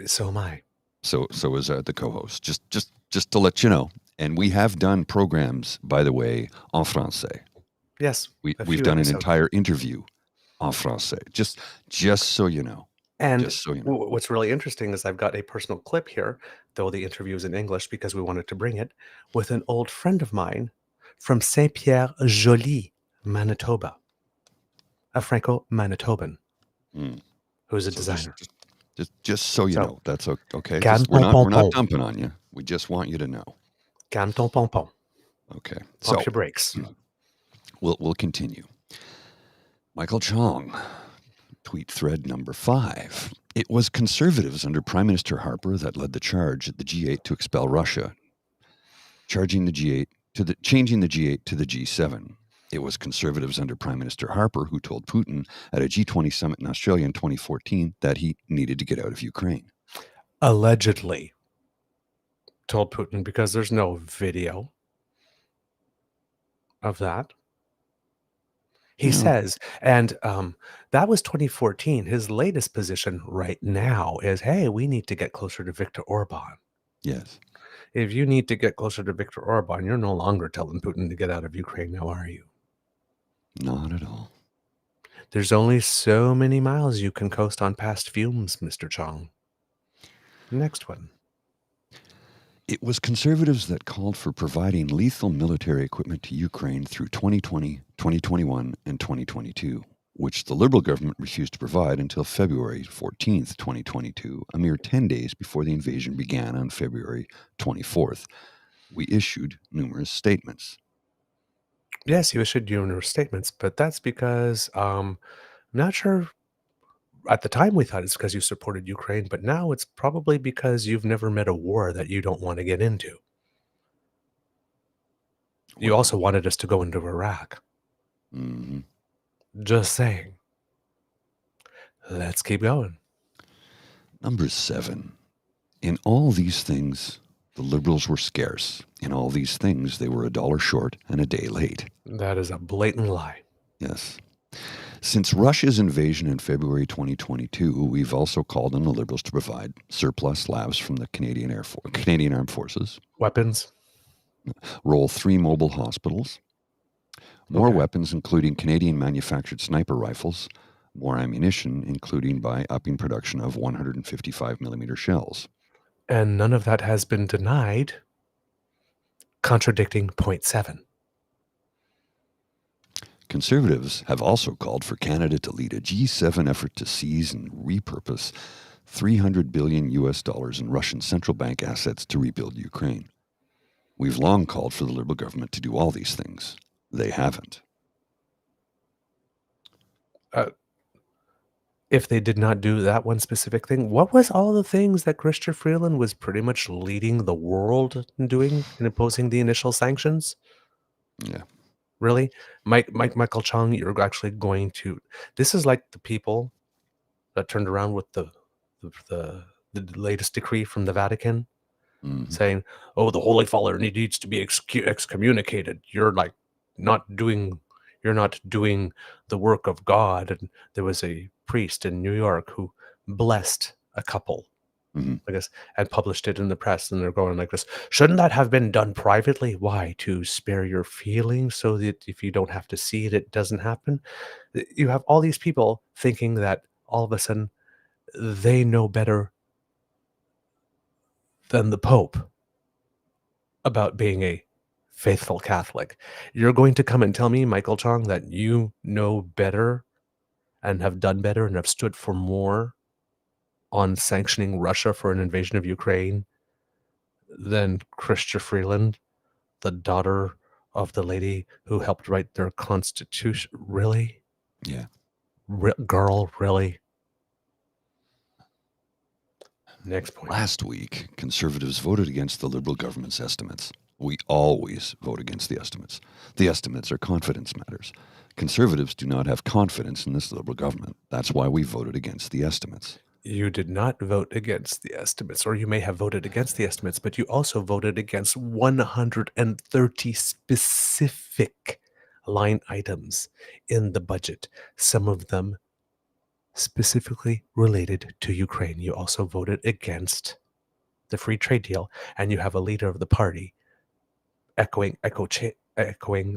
So am I. So is the co-host. Just to let you know. And we have done programs, by the way, en français. Yes. We've done an entire interview en français. Just so you know. And Just so you know. what's really interesting is I've got a personal clip here, though the interview is in English because we wanted to bring it, with an old friend of mine from Saint-Pierre-Joli, Manitoba, a Franco-Manitoban, who's a designer. Just so you know, that's okay. Canton We're not pompon. dumping on you. We just want you to know. Canton pompon. Okay. Pump So your brakes. we'll continue. Michael Chong, tweet thread number 5. It was conservatives under Prime Minister Harper that led the charge at the G8 to expel Russia, changing the G8 to the G7. It was conservatives under Prime Minister Harper who told Putin at a G20 summit in Australia in 2014 that he needed to get out of Ukraine. Allegedly told Putin, because there's no video of that. He says, and that was 2014. His latest position right now is, hey, we need to get closer to Viktor Orban. Yes. If you need to get closer to Viktor Orban, you're no longer telling Putin to get out of Ukraine now, are you? Not at all. There's only so many miles you can coast on past fumes, Mr. Chong. Next one. It was conservatives that called for providing lethal military equipment to Ukraine through 2020, 2021, and 2022, which the Liberal government refused to provide until February 14th, 2022, a mere 10 days before the invasion began on February 24th. We issued numerous statements. Yes, you issued numerous statements, but that's because I'm not sure. At the time, we thought it's because you supported Ukraine, but now it's probably because you've never met a war that you don't want to get into. You also wanted us to go into Iraq. Mhm. Just saying. Let's keep going. Number 7. In all these things, the Liberals were scarce. In all these things, they were $1 short and a day late. That is a blatant lie. Yes. Since Russia's invasion in February 2022, we've also called on the Liberals to provide surplus labs from the Canadian Armed Forces, Weapons. roll 3 mobile hospitals, more weapons, including Canadian-manufactured sniper rifles, more ammunition, including by upping production of 155mm shells. And none of that has been denied, contradicting point 7. Conservatives have also called for Canada to lead a G7 effort to seize and repurpose $300 billion in Russian central bank assets to rebuild Ukraine. We've long called for the Liberal government to do all these things. They haven't. If they did not do that one specific thing, what was all the things that Chrystia Freeland was pretty much leading the world in doing in imposing the initial sanctions? Yeah. Really? Michael Chung, you're actually going to... This is like the people that turned around with the latest decree from the Vatican saying, oh, the Holy Father needs to be excommunicated. You're not doing the work of God. And there was a priest in New York who blessed a couple, I guess, and published it in the press, and they're going like this, shouldn't that have been done privately? Why? To spare your feelings so that if you don't have to see it, it doesn't happen? You have all these people thinking that all of a sudden they know better than the Pope about being a faithful Catholic. You're going to come and tell me, Michael Chong, that you know better and have done better and have stood for more on sanctioning Russia for an invasion of Ukraine than Chrystia Freeland, the daughter of the lady who helped write their constitution? Really? Yeah. Girl, really? Next point. Last week, Conservatives voted against the Liberal government's estimates. We always vote against the estimates. The estimates are confidence matters. Conservatives do not have confidence in this Liberal government. That's why we voted against the estimates. You did not vote against the estimates, or you may have voted against the estimates, but you also voted against 130 specific line items in the budget, some of them specifically related to Ukraine. You also voted against the free trade deal, and you have a leader of the party echoing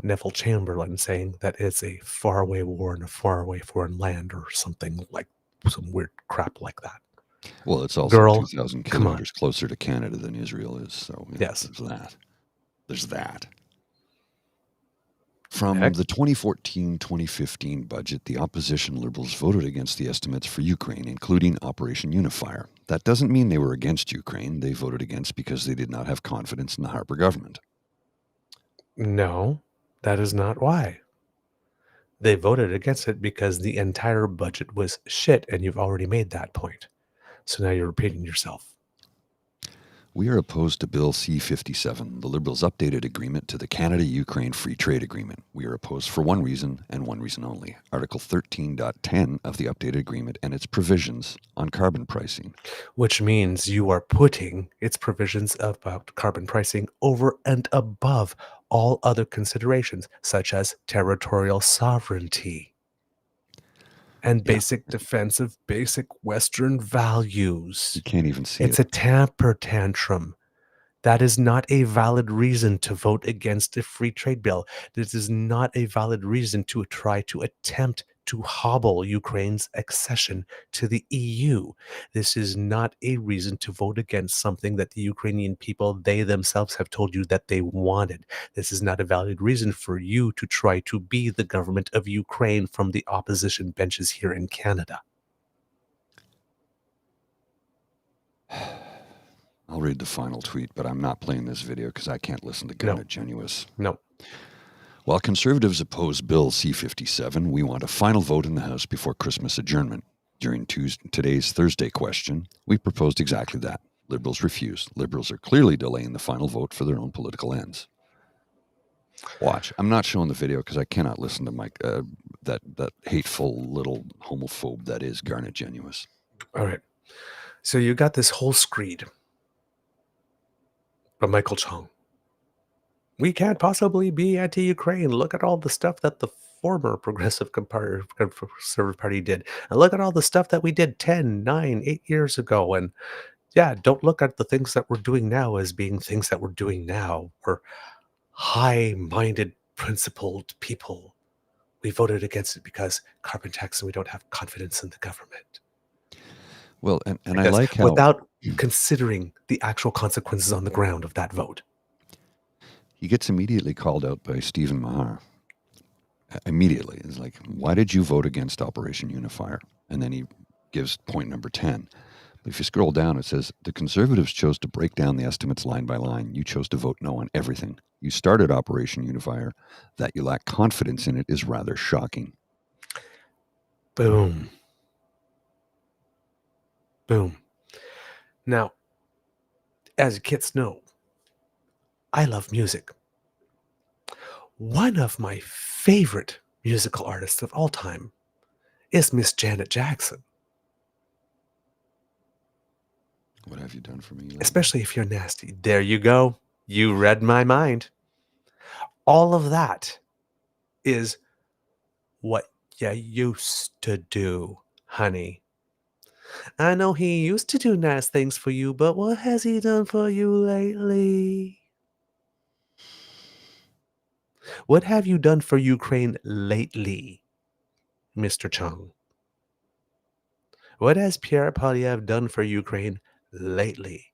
Neville Chamberlain saying that it's a faraway war in a faraway foreign land or something like some weird crap like that. Well, it's also Girl, 2,000 come on. kilometers closer to Canada than Israel is. So Yes. there's that. There's that. From Heck. the 2014-2015 budget, the opposition Liberals voted against the estimates for Ukraine, including Operation Unifier. That doesn't mean they were against Ukraine. They voted against because they did not have confidence in the Harper government. No, that is not why. They voted against it because the entire budget was shit, and you've already made that point. So now you're repeating yourself. We are opposed to Bill C-57, the Liberals' updated agreement to the Canada-Ukraine Free Trade Agreement. We are opposed for one reason and one reason only. Article 13.10 of the updated agreement and its provisions on carbon pricing. Which means you are putting its provisions about carbon pricing over and above all other considerations, such as territorial sovereignty and basic defense of basic Western values. You can't even see It's it. a temper tantrum. That is not a valid reason to vote against a free trade bill. This is not a valid reason to try to attempt to hobble Ukraine's accession to the EU. This is not a reason to vote against something that the Ukrainian people, they themselves have told you that they wanted. This is not a valid reason for you to try to be the government of Ukraine from the opposition benches here in Canada. I'll read the final tweet, but I'm not playing this video because I can't listen to Garnet Genuous. No. While Conservatives oppose Bill C-57, we want a final vote in the House before Christmas adjournment. During today's Thursday question, we proposed exactly that. Liberals refused. Liberals are clearly delaying the final vote for their own political ends. Watch. I'm not showing the video because I cannot listen to Mike, that hateful little homophobe that is Garnet Genuous. All right. So you got this whole screed by Michael Chong. We can't possibly be anti-Ukraine. Look at all the stuff that the former Conservative Party did. And look at all the stuff that we did 10, 9, 8 years ago. And yeah, don't look at the things that we're doing now as being things that we're doing now. We're high-minded, principled people. We voted against it because carbon tax and we don't have confidence in the government. Well, and I like how... Without considering the actual consequences on the ground of that vote. He gets immediately called out by Stephen Maher. Immediately. It's like, why did you vote against Operation Unifier? And then he gives point number 10. But if you scroll down, it says, the Conservatives chose to break down the estimates line by line. You chose to vote no on everything. You started Operation Unifier. That you lack confidence in it is rather shocking. Boom. Boom. Now, as kids know, I love music. One of my favorite musical artists of all time is Miss Janet Jackson. What have you done for me? Lately? Especially if you're nasty. There you go. You read my mind. All of that is what you used to do, honey. I know he used to do nice things for you, but what has he done for you lately? What have you done for Ukraine lately, Mr. Chung? What has Pierre Poilievre done for Ukraine lately,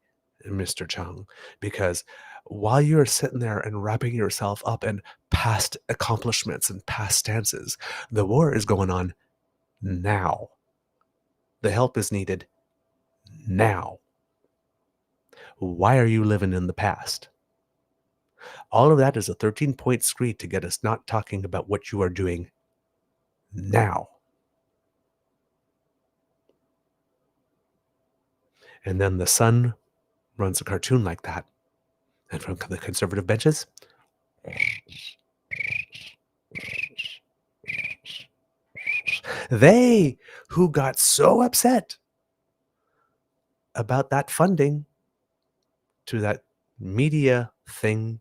Mr. Chung? Because while you're sitting there and wrapping yourself up in past accomplishments and past stances, the war is going on now. The help is needed now. Why are you living in the past? All of that is a 13-point screed to get us not talking about what you are doing now. And then the Sun runs a cartoon like that. And from the conservative benches, they who got so upset about that funding to that media thing,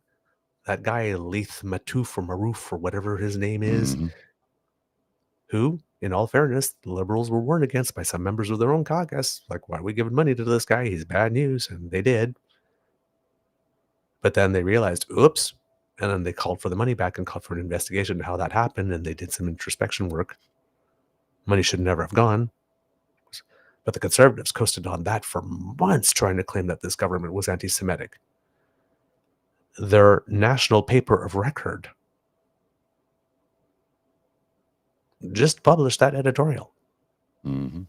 that guy Leith Matouf or Marouf or whatever his name is, who, in all fairness, the Liberals were warned against by some members of their own caucus. Like, why are we giving money to this guy? He's bad news. And they did. But then they realized, oops. And then they called for the money back and called for an investigation into how that happened. And they did some introspection work. Money should never have gone. But the Conservatives coasted on that for months, trying to claim that this government was anti-Semitic. Their national paper of record just published that editorial. Mm-hmm.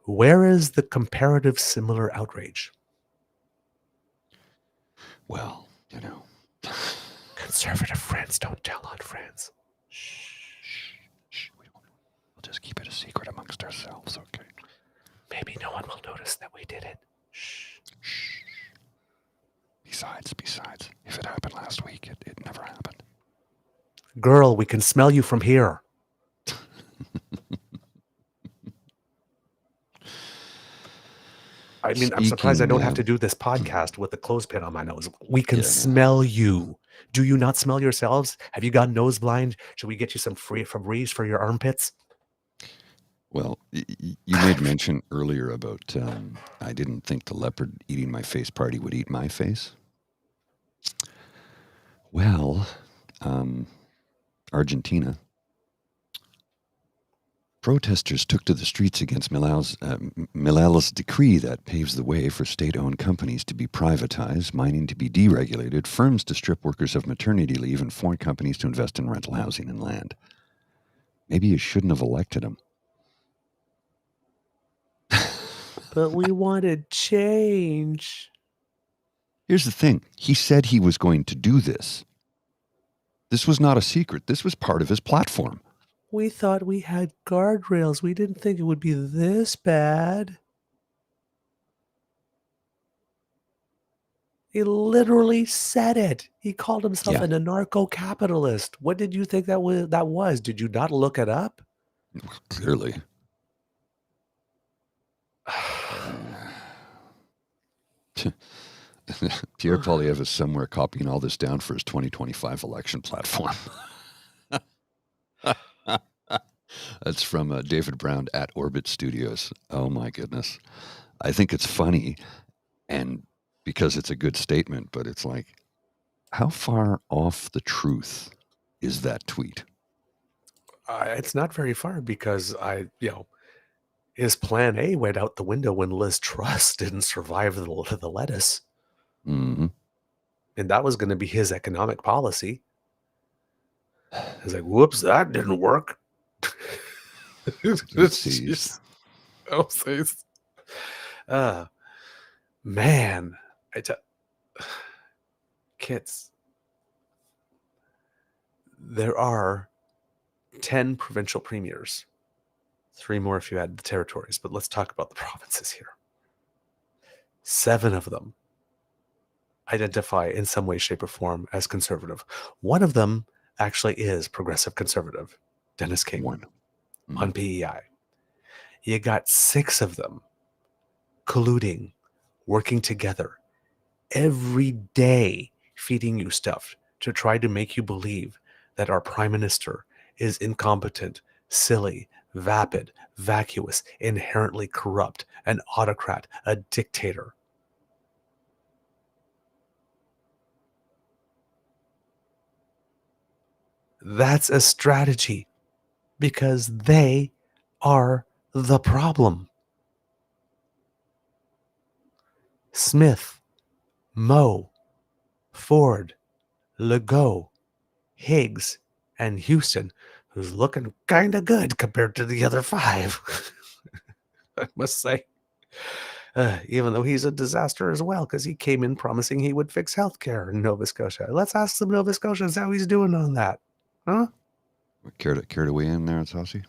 Where is the comparative similar outrage? Well, you know. Conservative friends don't tell on friends. Shh. We'll just keep it a secret amongst ourselves, okay? Maybe no one will notice that we did it. Shh. Besides, if it happened last week, it never happened. Girl, we can smell you from here. I mean, I'm surprised I don't have to do this podcast with a clothespin on my nose. We can smell you. Do you not smell yourselves? Have you gone nose blind? Should we get you some free Febreze for your armpits? Well, you made mention earlier about I didn't think the leopard eating my face party would eat my face. Well, Argentina Protesters took to the streets against Milal's decree that paves the way for state-owned companies to be privatized, mining to be deregulated, firms to strip workers of maternity leave, and foreign companies to invest in rental housing and land. Maybe you shouldn't have elected him. But we wanted change. Here's the thing. He said he was going to do this. This was not a secret. This was part of his platform. We thought we had guardrails. We didn't think it would be this bad. He literally said it. He called himself Yeah. an anarcho-capitalist. What did you think that was? Did you not look it up? Clearly. Pierre Poilievre is somewhere copying all this down for his 2025 election platform. That's from David Brown at Orbit Studios. Oh my goodness. I think it's funny, and because it's a good statement, but it's like, how far off the truth is that tweet? It's not very far because his plan A went out the window when Liz Truss didn't survive the lettuce. Mm-hmm. And that was going to be his economic policy. It's like, whoops, that didn't work. Oopsies. Oopsies. Man, kids, there are 10 provincial premiers. 3 more if you add the territories, but let's talk about the provinces here. 7 of them identify in some way, shape, or form as conservative. One of them actually is progressive conservative, Dennis King. One. Mm-hmm. On PEI. You got 6 of them colluding, working together every day, feeding you stuff to try to make you believe that our prime minister is incompetent, silly, vapid, vacuous, inherently corrupt, an autocrat, a dictator. That's a strategy because they are the problem. Smith, Moe, Ford, Legault, Higgs, and Houston, who's looking kind of good compared to the other 5, I must say. Even though he's a disaster as well, because he came in promising he would fix healthcare in Nova Scotia. Let's ask some Nova Scotians how he's doing on that. Huh? Care to weigh in there, Saucy?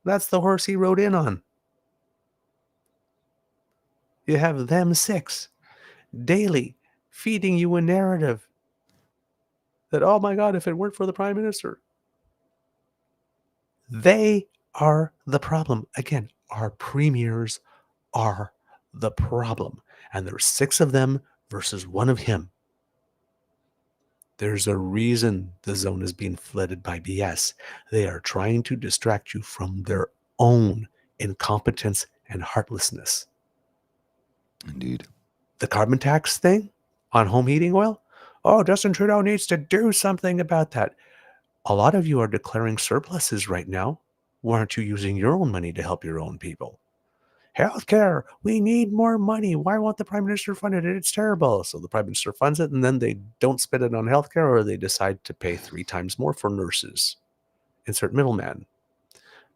That's the horse he rode in on. You have them 6 daily feeding you a narrative that, oh my God, if it weren't for the prime minister. They are the problem. Again, our premiers are the problem. And there's 6 of them versus 1 of him. There's a reason the zone is being flooded by BS. They are trying to distract you from their own incompetence and heartlessness. Indeed. The carbon tax thing on home heating oil? Oh, Justin Trudeau needs to do something about that. A lot of you are declaring surpluses right now. Why aren't you using your own money to help your own people? Healthcare, we need more money. Why won't the prime minister fund it? It's terrible. So the prime minister funds it, and then they don't spend it on healthcare, or they decide to pay 3 times more for nurses. Insert middleman.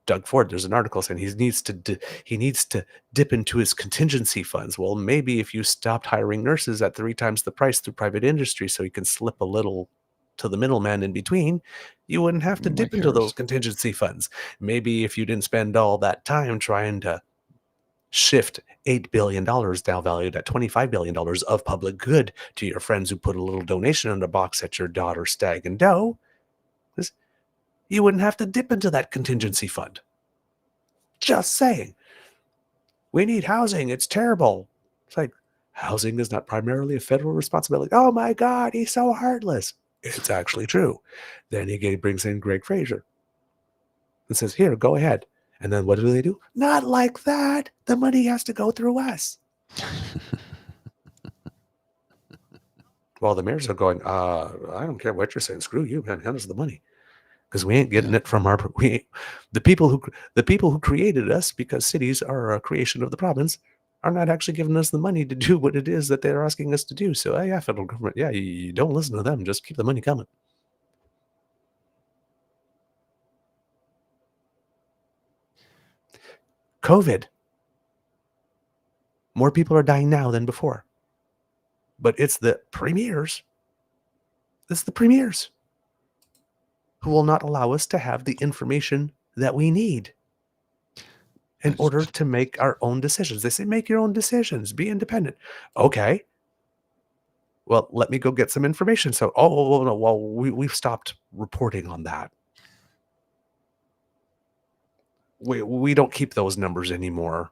Doug Ford, there's an article saying he needs to dip into his contingency funds. Well, maybe if you stopped hiring nurses at 3 times the price through private industry, so he can slip a little to the middleman in between, you wouldn't have to dip into those contingency funds. Maybe if you didn't spend all that time trying to shift $8 billion, now valued at $25 billion of public good, to your friends who put a little donation in a box at your daughter's stag and dough, you wouldn't have to dip into that contingency fund. Just saying. We need housing. It's terrible. It's like, housing is not primarily a federal responsibility. Oh my God, he's so heartless. It's actually true. Then he brings in Greg Fraser and says, here, go ahead. And then what do? Not like that. The money has to go through us. Well, the mayors are going, I don't care what you're saying. Screw you, man. Hand us the money. because we ain't getting it from the people who created us, because cities are a creation of the province, are not actually giving us the money to do what it is that they're asking us to do. So yeah, federal government, yeah, you don't listen to them. Just keep the money coming. COVID. More people are dying now than before. But it's the premiers. It's the premiers who will not allow us to have the information that we need in order to make our own decisions. They say, make your own decisions, be independent. Okay. Well, let me go get some information. So, no, well, we've stopped reporting on that. We don't keep those numbers anymore.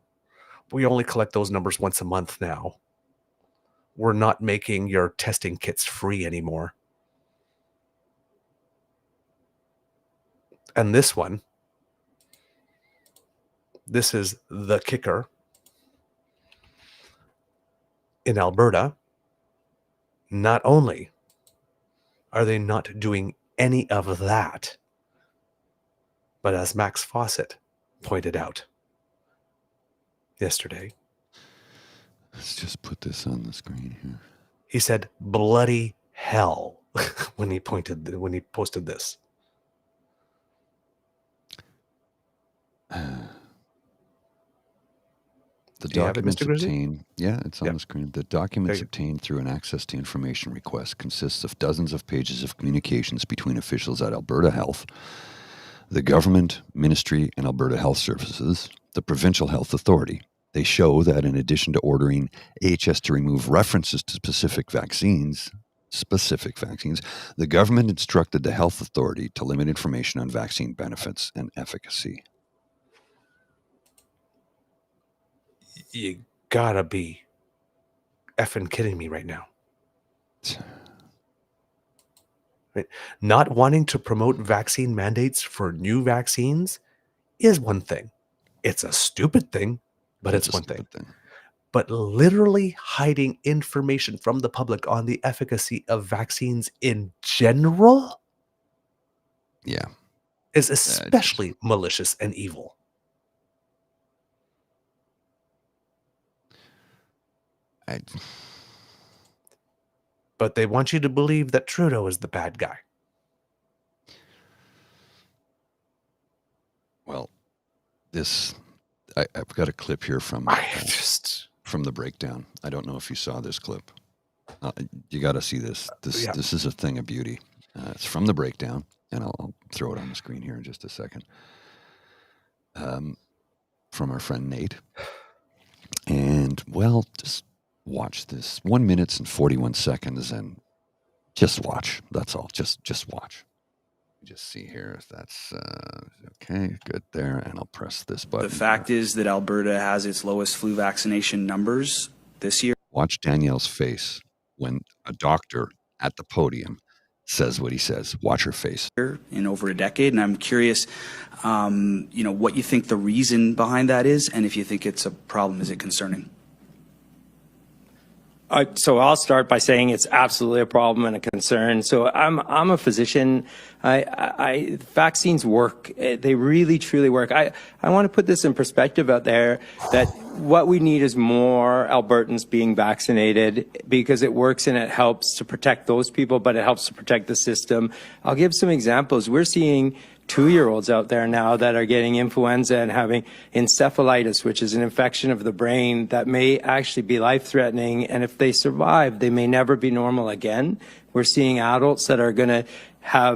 We only collect those numbers once a month now. We're not making your testing kits free anymore. And this one, this is the kicker. In Alberta, not only are they not doing any of that, but as Max Fawcett pointed out yesterday, let's just put this on the screen here. He said bloody hell when he posted this. The Do you have it, documents Mr. Grizzly? obtained, yeah, it's on Yep. the screen. The documents There you go. obtained through an access to information request consists of dozens of pages of communications between officials at Alberta Health, the government, ministry, and Alberta Health Services, the provincial health authority. They show that in addition to ordering AHS to remove references to specific vaccines, the government instructed the health authority to limit information on vaccine benefits and efficacy. You gotta be effing kidding me right now. Right? Not wanting to promote vaccine mandates for new vaccines is one thing. It's a stupid thing, but it's a one thing. stupid thing. But literally hiding information from the public on the efficacy of vaccines in general Yeah. is especially malicious and evil. But they want you to believe that Trudeau is the bad guy. Well, I've got a clip here from the breakdown. I don't know if you saw this clip. You got to see this. This is a thing of beauty. It's from the breakdown, and I'll throw it on the screen here in just a second. From our friend Nate. And, well, just watch this. 1 minute and 41 seconds, and just watch. That's all. Just watch. Just see here if that's okay. Good there, and I'll press this button. The fact is that Alberta has its lowest flu vaccination numbers this year. Watch Danielle's face when a doctor at the podium says what he says. Watch her face. In over a decade, and I'm curious, what you think the reason behind that is, and if you think it's a problem. Is it concerning? So I'll start by saying it's absolutely a problem and a concern. So I'm a physician. Vaccines work. They really, truly work. I want to put this in perspective out there that what we need is more Albertans being vaccinated because it works and it helps to protect those people, but it helps to protect the system. I'll give some examples. We're seeing 2-year-olds out there now that are getting influenza and having encephalitis, which is an infection of the brain that may actually be life-threatening. And if they survive, they may never be normal again. We're seeing adults that are going to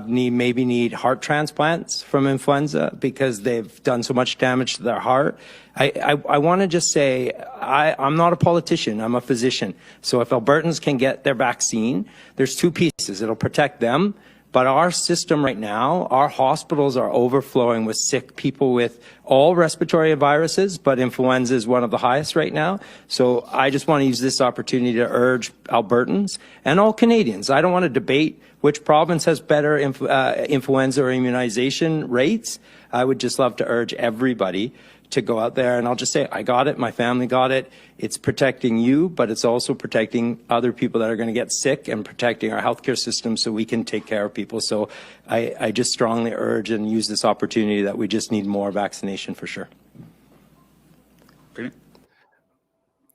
maybe need heart transplants from influenza because they've done so much damage to their heart. I want to just say, I'm not a politician, I'm a physician. So if Albertans can get their vaccine, there's two pieces. It'll protect them. But our system right now, our hospitals are overflowing with sick people with all respiratory viruses, but influenza is one of the highest right now. So I just want to use this opportunity to urge Albertans and all Canadians. I don't want to debate which province has better influenza or immunization rates. I would just love to urge everybody to go out there. And I'll just say, I got it. My family got it. It's protecting you, but it's also protecting other people that are going to get sick and protecting our healthcare system so we can take care of people. So I just strongly urge and use this opportunity that we just need more vaccination for sure.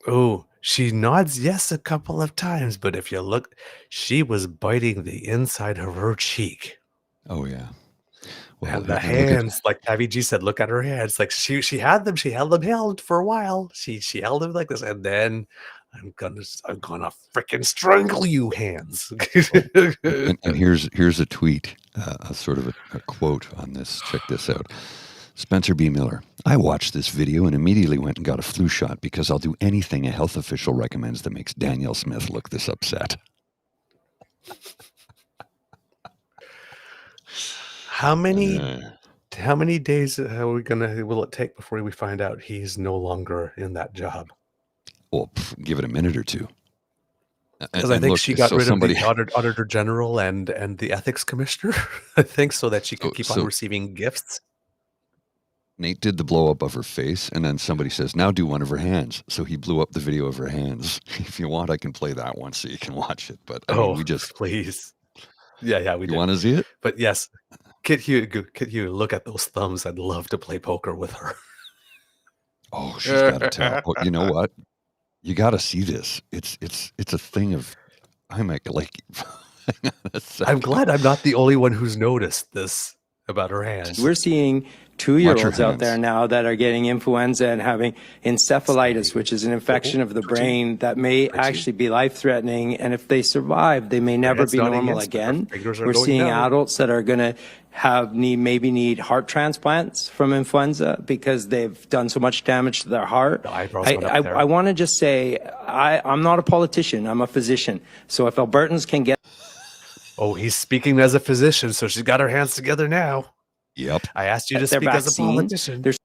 Oh, she nods yes a couple of times, but if you look, she was biting the inside of her cheek. Oh yeah. And the hands, like Abby G said, look at her hands. Like she had them, she held them held for a while. She held them like this, and then I'm gonna freaking strangle you, hands. and here's a tweet, a sort of a quote on this. Check this out. Spencer B. Miller. I watched this video and immediately went and got a flu shot because I'll do anything a health official recommends that makes Danielle Smith look this upset. How many days will it take before we find out he's no longer in that job? Well, give it a minute or two. Because I think she got rid of the Auditor General and the Ethics Commissioner, I think, so that she could keep on receiving gifts. Nate did the blow up of her face, and then somebody says, now do one of her hands. So he blew up the video of her hands. If you want, I can play that one so you can watch it. But I mean, we just... please. Yeah, we do. You want to see it? But yes, Kit Hugh, look at those thumbs. I'd love to play poker with her. Oh, she's got to tell. Oh, you know what? You got to see this. It's a thing of... I'm like... I'm glad I'm not the only one who's noticed this about her hands. We're seeing 2-year-olds out there now that are getting influenza and having encephalitis, which is an infection of the brain that may actually be life-threatening. And if they survive, they may never be normal again. We're seeing adults that are going to maybe need heart transplants from influenza because they've done so much damage to their heart. I want to just say, I'm not a politician. I'm a physician. So if Albertans can get... Oh, he's speaking as a physician, so she's got her hands together now. Yep. I asked you to speak as a politician. There's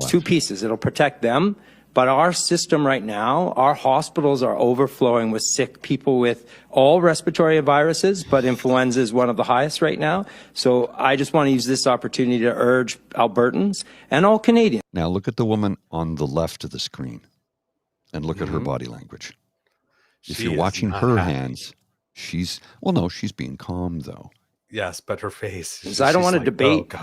two pieces. It'll protect them, but our system right now, our hospitals are overflowing with sick people with all respiratory viruses, but influenza is one of the highest right now. So I just want to use this opportunity to urge Albertans and all Canadians. Now look at the woman on the left of the screen and look at her body language. If you're watching her hands, she's being calm though. Yes, but her face. I don't want to debate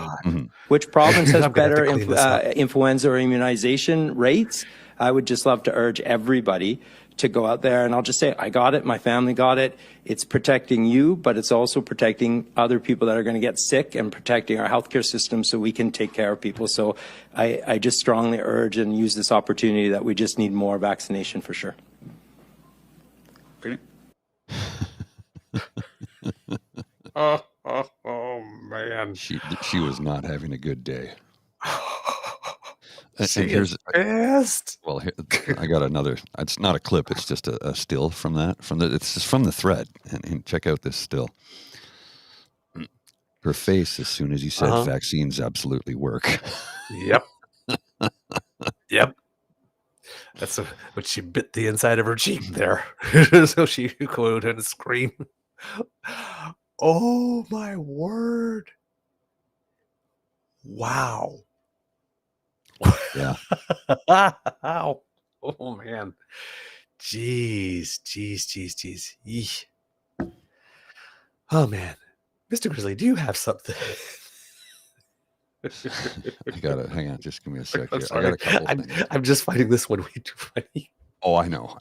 which province has better influenza or immunization rates. I would just love to urge everybody to go out there. And I'll just say, I got it. My family got it. It's protecting you, but it's also protecting other people that are going to get sick and protecting our healthcare system so we can take care of people. So I just strongly urge and use this opportunity that we just need more vaccination for sure. Oh man, she was not having a good day. Here's fast. Well, I got another. It's not a clip. It's just a still from that. It's just from the thread. And check out this still. Her face as soon as you said vaccines absolutely work. Yep. Yep. That's what she bit the inside of her cheek there, so she could go out and scream. Oh my word! Wow. Yeah. Wow. Oh man. Jeez. Eesh. Oh man. Mr. Grizzly, do you have something? I gotta hang on, just give me a sec here. I got a couple things. I'm just finding this one way too funny. Oh, I know.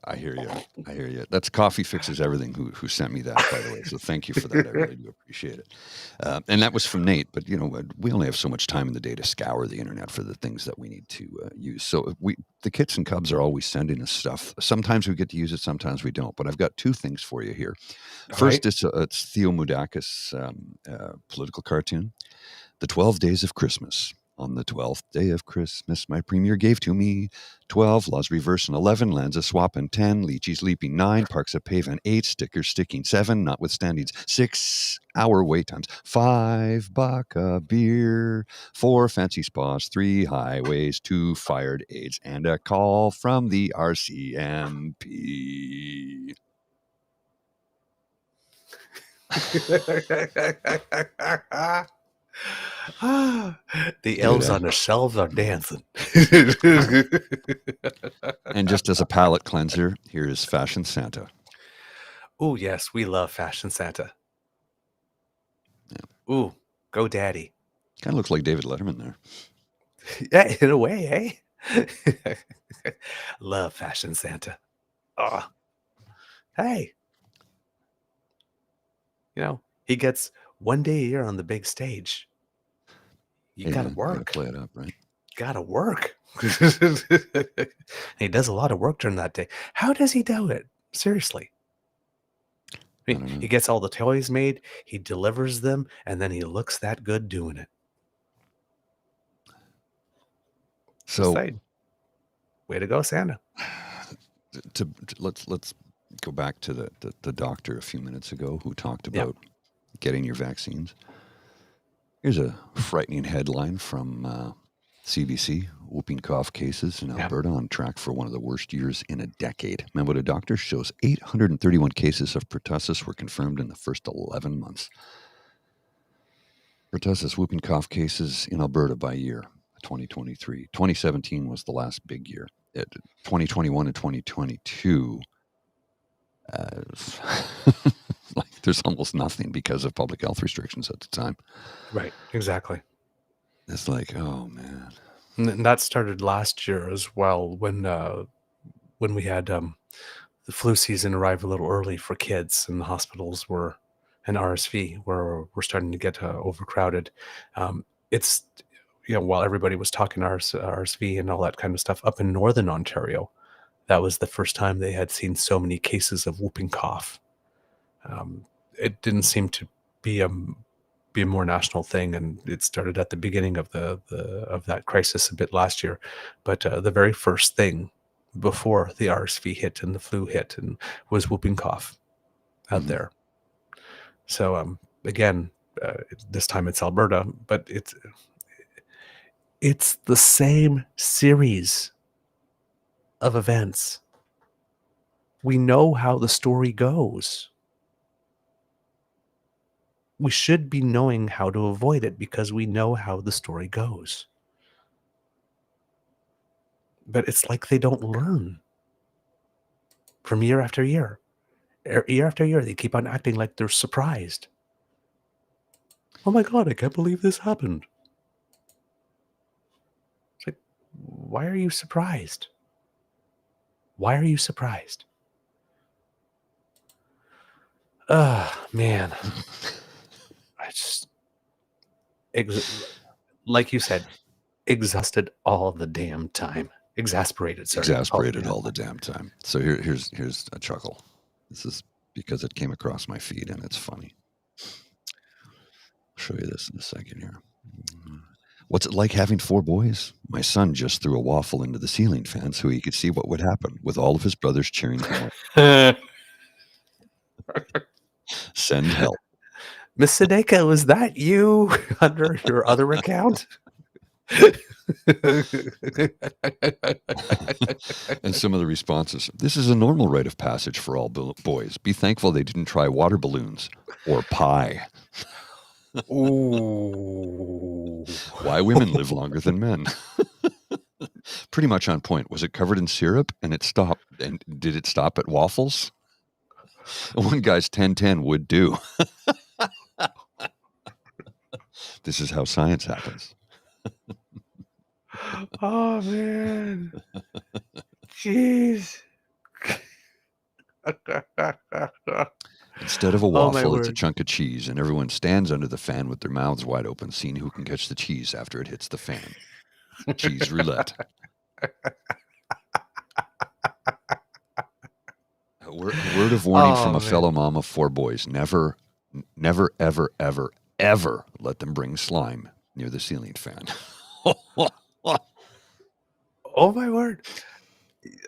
I hear you. That's Coffee Fixes Everything who sent me that, by the way. So thank you for that. I really do appreciate it. And that was from Nate. But you know, we only have so much time in the day to scour the internet for the things that we need to use. So the Kits and Cubs are always sending us stuff. Sometimes we get to use it, sometimes we don't. But I've got two things for you here. First, it's Theo Moudakis political cartoon, The 12 Days of Christmas. On the 12th day of Christmas, my premier gave to me 12, laws reversing 11, lands a swapping 10, lychees leaping 9, parks a paving 8, stickers sticking 7, notwithstandings 6, hour wait times 5, buck a beer, 4 fancy spas, 3 highways, 2 fired aids, and a call from the RCMP. The elves on the shelves are dancing. And just as a palate cleanser, here is Fashion Santa. Oh, yes, we love Fashion Santa. Ooh, go daddy. Kind of looks like David Letterman there. Yeah, in a way, eh? Love Fashion Santa. Oh, hey. You know, he gets one day a year on the big stage. You Hey, gotta man, you gotta work. play it up, right? Gotta work. He does a lot of work during that day. How does he do it? Seriously. I don't know. He gets all the toys made, he delivers them, and then he looks that good doing it. So way to go, Santa. Let's go back to the doctor a few minutes ago who talked about getting your vaccines. Here's a frightening headline from CBC. Whooping cough cases in Alberta on track for one of the worst years in a decade. Manitoba doctor shows 831 cases of pertussis were confirmed in the first 11 months. Pertussis whooping cough cases in Alberta by year, 2023. 2017 was the last big year. 2021 and 2022, like there's almost nothing because of public health restrictions at the time. Right, exactly. It's like, oh man. And that started last year as well when we had the flu season arrive a little early for kids, and the hospitals were, and RSV were starting to get overcrowded. It's, you know, while everybody was talking RSV and all that kind of stuff up in Northern Ontario, that was the first time they had seen so many cases of whooping cough. It didn't seem to be a more national thing, and it started at the beginning of of that crisis a bit last year. But the very first thing before the RSV hit and the flu hit and was whooping cough out there. So again, this time it's Alberta, but it's the same series of events. We know how the story goes. We should be knowing how to avoid it because we know how the story goes. But it's like they don't learn from year after year. Year after year, they keep on acting like they're surprised. Oh my God, I can't believe this happened. It's like, why are you surprised? Why are you surprised? Man. I just, like you said, exhausted all the damn time. Exasperated, sorry. Exasperated all the damn time. So here's a chuckle. This is because it came across my feed and it's funny. I'll show you this in a second here. What's it like having 4 boys? My son just threw a waffle into the ceiling fan so he could see what would happen, with all of his brothers cheering him on. Send help. Miss Sadeka, was that you under your other account? And some of the responses. This is a normal rite of passage for all boys. Be thankful they didn't try water balloons or pie. Ooh. Why women live longer than men. Pretty much on point. Was it covered in syrup and it stopped? And did it stop at waffles? One guy's 10-10 would do. This is how science happens. Oh, man. Jeez. Instead of a waffle, it's a word. chunk of cheese, and everyone stands under the fan with their mouths wide open, seeing who can catch the cheese after it hits the fan. Cheese roulette. A word of warning from a fellow mom of 4 boys. Never, ever, ever, ever let them bring slime near the ceiling fan. Oh, my word.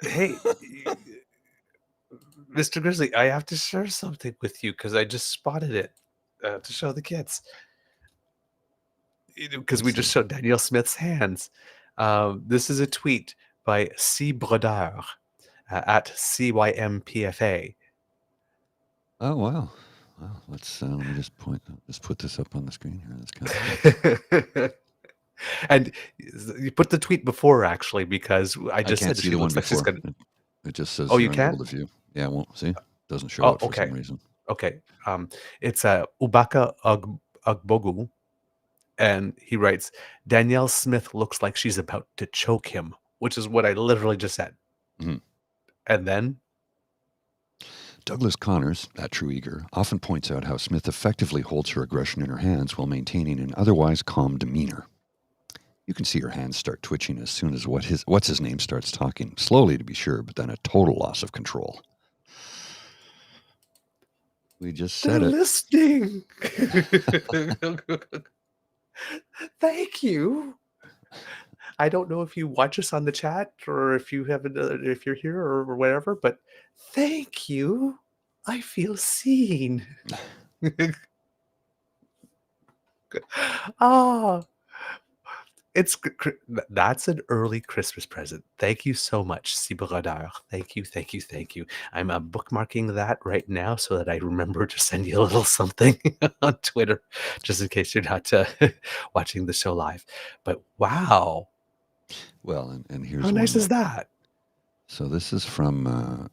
Hey, Mr. Grizzly, I have to share something with you because I just spotted it to show the kids. Because we just showed Danielle Smith's hands. This is a tweet by C. Brodeur at CYMPFA. Oh, wow. Well, let me just put this up on the screen here. That's kind of And you put the tweet before, actually, because I just can't said see she the one looks like she's before. gonna. It just says Oh, you you're unable can't? to view. Yeah, it won't see. Doesn't show Oh, it for some okay. reason. Okay. It's Ubaka Ugbogu, and he writes, Danielle Smith looks like she's about to choke him, which is what I literally just said. Mhm. And then Douglas Connors, at True Eager, often points out how Smith effectively holds her aggression in her hands while maintaining an otherwise calm demeanor. You can see her hands start twitching as soon as what's his name starts talking, slowly to be sure, but then a total loss of control. We just they're said it. listening. Thank you. I don't know if you watch us on the chat or if you have if you're here or whatever, but thank you. I feel seen. Ah, that's an early Christmas present. Thank you so much, Ciboradar. Thank you, thank you, thank you. I'm bookmarking that right now so that I remember to send you a little something on Twitter, just in case you're not watching the show live. But wow, Well, and here's how nice one. is that? So this is from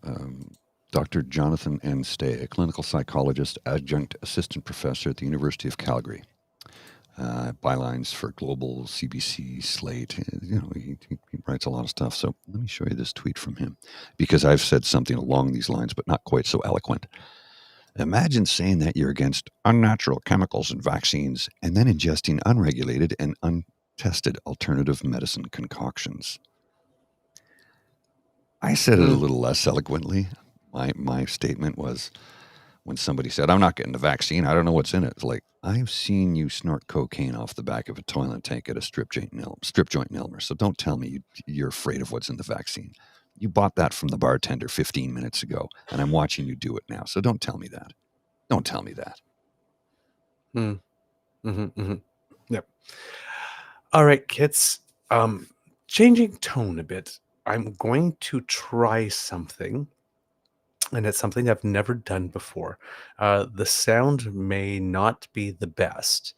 Dr. Jonathan N. Stay, a clinical psychologist, adjunct assistant professor at the University of Calgary. Bylines for Global, CBC, Slate. He writes a lot of stuff. So let me show you this tweet from him, because I've said something along these lines, but not quite so eloquent. Imagine saying that you're against unnatural chemicals and vaccines and then ingesting unregulated and untested alternative medicine concoctions. I said it a little less eloquently. My statement was, when somebody said, I'm not getting the vaccine, I don't know what's in it. It's like, I've seen you snort cocaine off the back of a toilet tank at a strip joint in Elmer. So don't tell me you're afraid of what's in the vaccine. You bought that from the bartender 15 minutes ago, and I'm watching you do it now. So don't tell me that. Don't tell me that. Yep. All right, kids. Changing tone a bit. I'm going to try something, and it's something I've never done before. The sound may not be the best,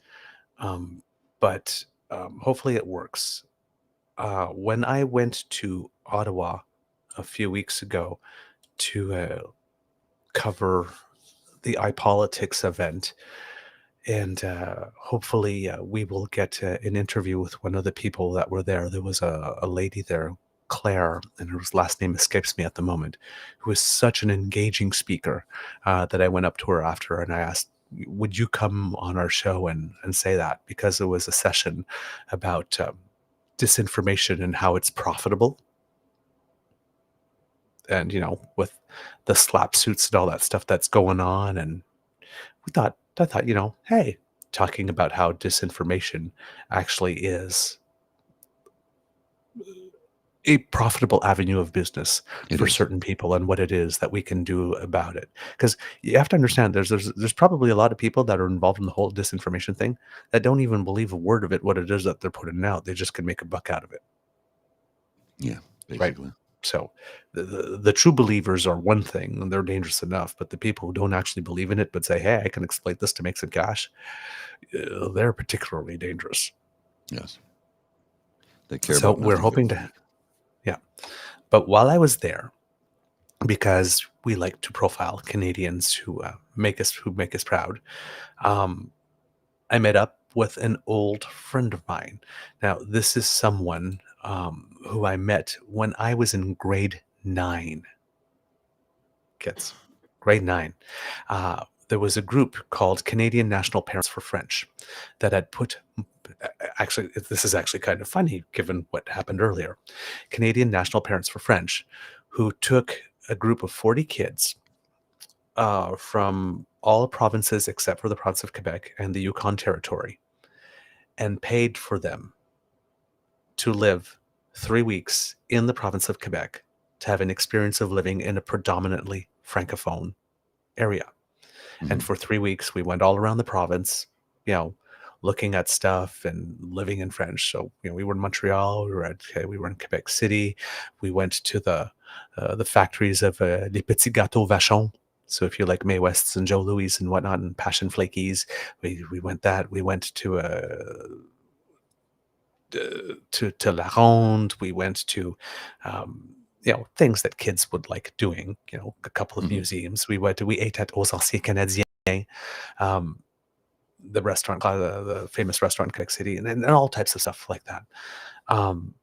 but hopefully it works. When I went to Ottawa a few weeks ago to cover the iPolitics event, and hopefully we will get an interview with one of the people that were there. There was a lady there, Claire, and her last name escapes me at the moment, who was such an engaging speaker that I went up to her after and I asked, would you come on our show and say that? Because it was a session about disinformation and how it's profitable. And, with the slap suits and all that stuff that's going on. And I thought, hey, talking about how disinformation actually is a profitable avenue of business for certain people and what it is that we can do about it. Because you have to understand, there's probably a lot of people that are involved in the whole disinformation thing that don't even believe a word of it, what it is that they're putting out. They just can make a buck out of it. Yeah, basically. Right? So the true believers are one thing, and they're dangerous enough, but the people who don't actually believe in it but say, hey, I can exploit this to make some cash, they're particularly dangerous. Yes. They care So about we're nothing hoping but to, yeah. But while I was there, because we like to profile Canadians who make us proud, I met up with an old friend of mine. Now, this is someone who I met when I was in grade 9. Kids, grade 9. There was a group called Canadian National Parents for French that had put, actually, this is actually kind of funny given what happened earlier. Canadian National Parents for French, who took a group of 40 kids from all provinces except for the province of Quebec and the Yukon Territory, and paid for them to live 3 weeks in the province of Quebec to have an experience of living in a predominantly Francophone area. Mm-hmm. And for 3 weeks, we went all around the province, looking at stuff and living in French. So, we were in Montreal, we were in Quebec City. We went to the factories of Les Petits Gâteaux Vachon. So if you like Mae Wests and Joe Louis and whatnot and Passion Flakies, we went that. We went to La Ronde. We went to things that kids would like doing. A couple of museums. We ate at Aux Anciens Canadiens, the restaurant, the famous restaurant in Quebec City, and all types of stuff like that. And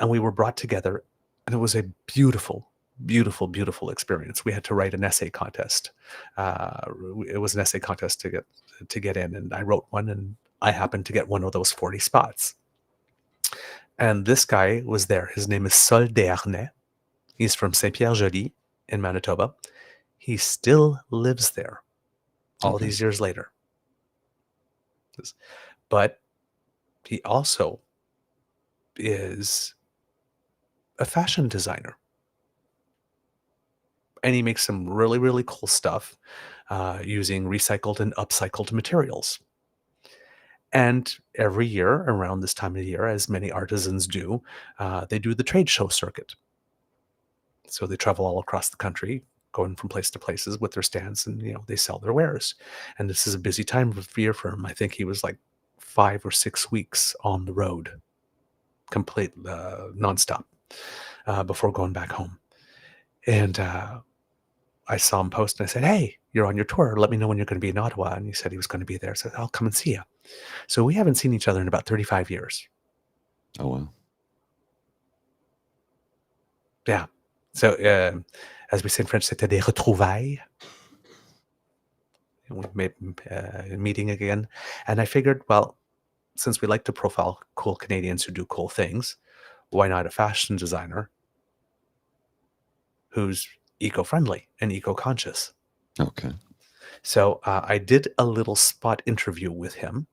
we were brought together, and it was a beautiful, beautiful, beautiful experience. We had to write an essay contest. It was an essay contest to get in, and I wrote one, and I happened to get one of those 40 spots. And this guy was there. His name is Sol Desharnais. He's from Saint-Pierre-Joli in Manitoba. He still lives there all these years later. But he also is a fashion designer. And he makes some really, really cool stuff using recycled and upcycled materials. And every year, around this time of the year, as many artisans do, they do the trade show circuit. So they travel all across the country, going from place to places with their stands, and they sell their wares. And this is a busy time of year for him. I think he was like 5 or 6 weeks on the road, complete nonstop, before going back home. And I saw him post, and I said, "Hey, you're on your tour. Let me know when you're going to be in Ottawa." And he said he was going to be there. So I'll come and see you. So we haven't seen each other in about 35 years. Oh, wow. Yeah. So as we say in French, c'était des retrouvailles. We made a meeting again. And I figured, well, since we like to profile cool Canadians who do cool things, why not a fashion designer who's eco-friendly and eco-conscious? Okay. So I did a little spot interview with him.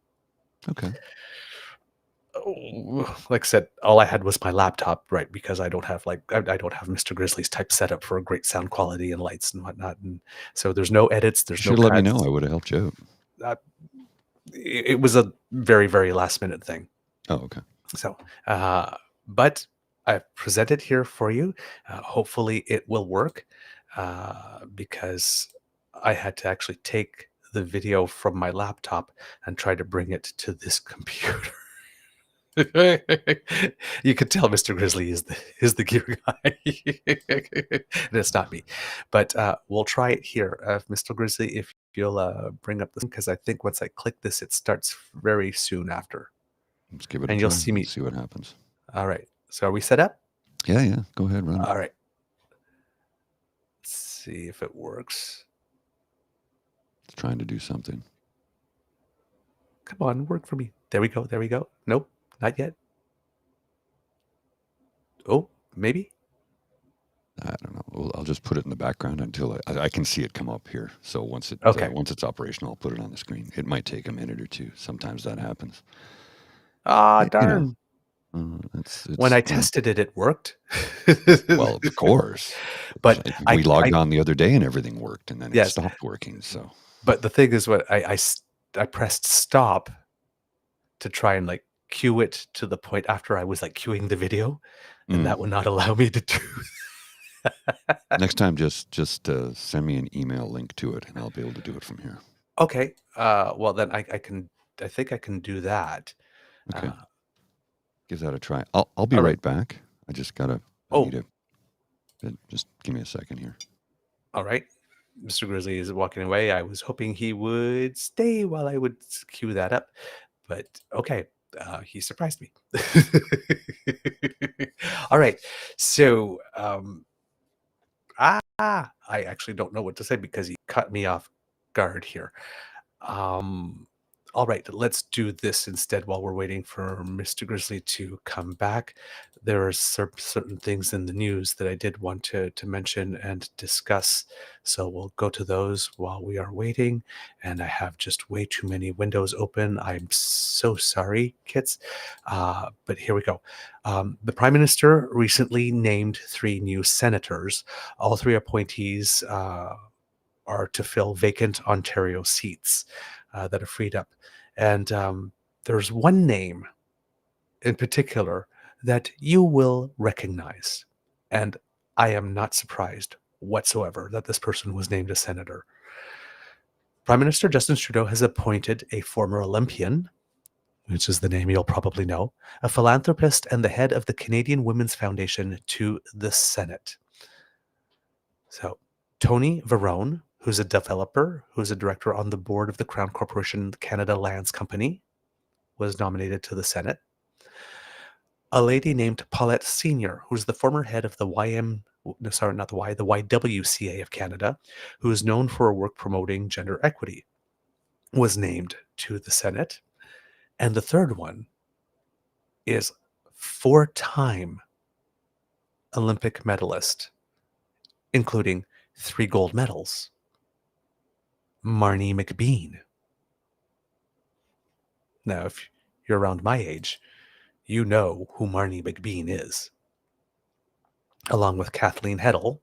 Okay. Like I said, all I had was my laptop, right? Because I don't have I don't have Mr. Grizzly's type setup for a great sound quality and lights and whatnot, and so there's no edits. There's You should no let me cuts. know. I would have helped you out. It was a very, very last minute thing. Oh, okay. So, but I present it here for you. Hopefully, it will work because I had to actually take the video from my laptop and try to bring it to this computer. You could tell Mr. Grizzly is the gear guy. And it's not me. But we'll try it here. Mr. Grizzly, if you'll bring up this, because I think once I click this, it starts very soon after. Let's give it a And try. you'll see me. See what happens. All right. So are we set up? Yeah. Go ahead, run it. All right. Let's see if it works. It's trying to do something. Come on, work for me. There we go. Nope, not yet. Oh, maybe. I don't know. Well, I'll just put it in the background until I can see it come up here. So once it's operational, I'll put it on the screen. It might take a minute or two. Sometimes that happens. Ah, darn. It's When I tested it, it worked. well, of course. But we logged on the other day and everything worked, and then it Yes. stopped working. So, But the thing is, what I pressed stop to try and cue it to the point after I was queuing the video, and that would not allow me to do. Next time, just send me an email link to it, and I'll be able to do it from here. Okay. Well, then I can. I think I can do that. Okay. Give that a try. I'll be all right back. I just gotta. Just give me a second here. All right. Mr. Grizzly is walking away. I was hoping he would stay while I would cue that up, but okay. He surprised me. All right. So, I actually don't know what to say because he caught me off guard here. All right, let's do this instead while we're waiting for Mr. Grizzly to come back. There are certain things in the news that I did want to mention and discuss. So we'll go to those while we are waiting. And I have just way too many windows open. I'm so sorry, kids. But here we go. The Prime Minister recently named 3 new senators. All 3 appointees are to fill vacant Ontario seats that are freed up. And there's one name in particular that you will recognize. And I am not surprised whatsoever that this person was named a senator. Prime Minister Justin Trudeau has appointed a former Olympian, which is the name you'll probably know, a philanthropist and the head of the Canadian Women's Foundation to the Senate. So Tony Varone, who's a developer, who's a director on the board of the Crown Corporation Canada Lands Company, was nominated to the Senate. A lady named Paulette Senior, who's the former head of the YWCA of Canada, who is known for her work promoting gender equity, was named to the Senate. And the third one is 4-time Olympic medalist, including 3 gold medals, Marnie McBean. Now, if you're around my age, you know who Marnie McBean is. Along with Kathleen Heddle,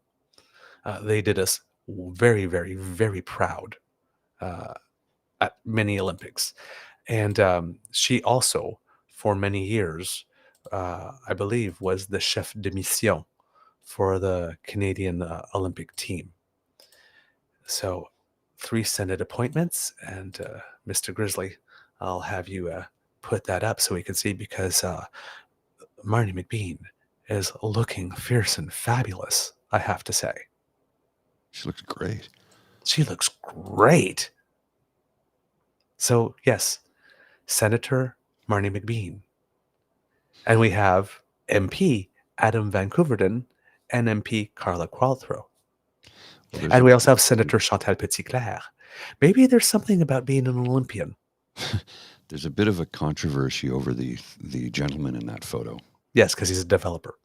they did us very, very, very proud at many Olympics. And she also, for many years, I believe, was the chef de mission for the Canadian Olympic team. So 3 Senate appointments, and Mr. Grizzly, I'll have you put that up so we can see, because Marnie McBean is looking fierce and fabulous, I have to say. She looks great. She looks great. So, yes, Senator Marnie McBean. And we have MP Adam Van Couverden and MP Carla Qualtrough. Well, And we also have Senator Chantal Petitclerc. Maybe there's something about being an Olympian. there's a bit of a controversy over the gentleman in that photo. Yes, because he's a developer.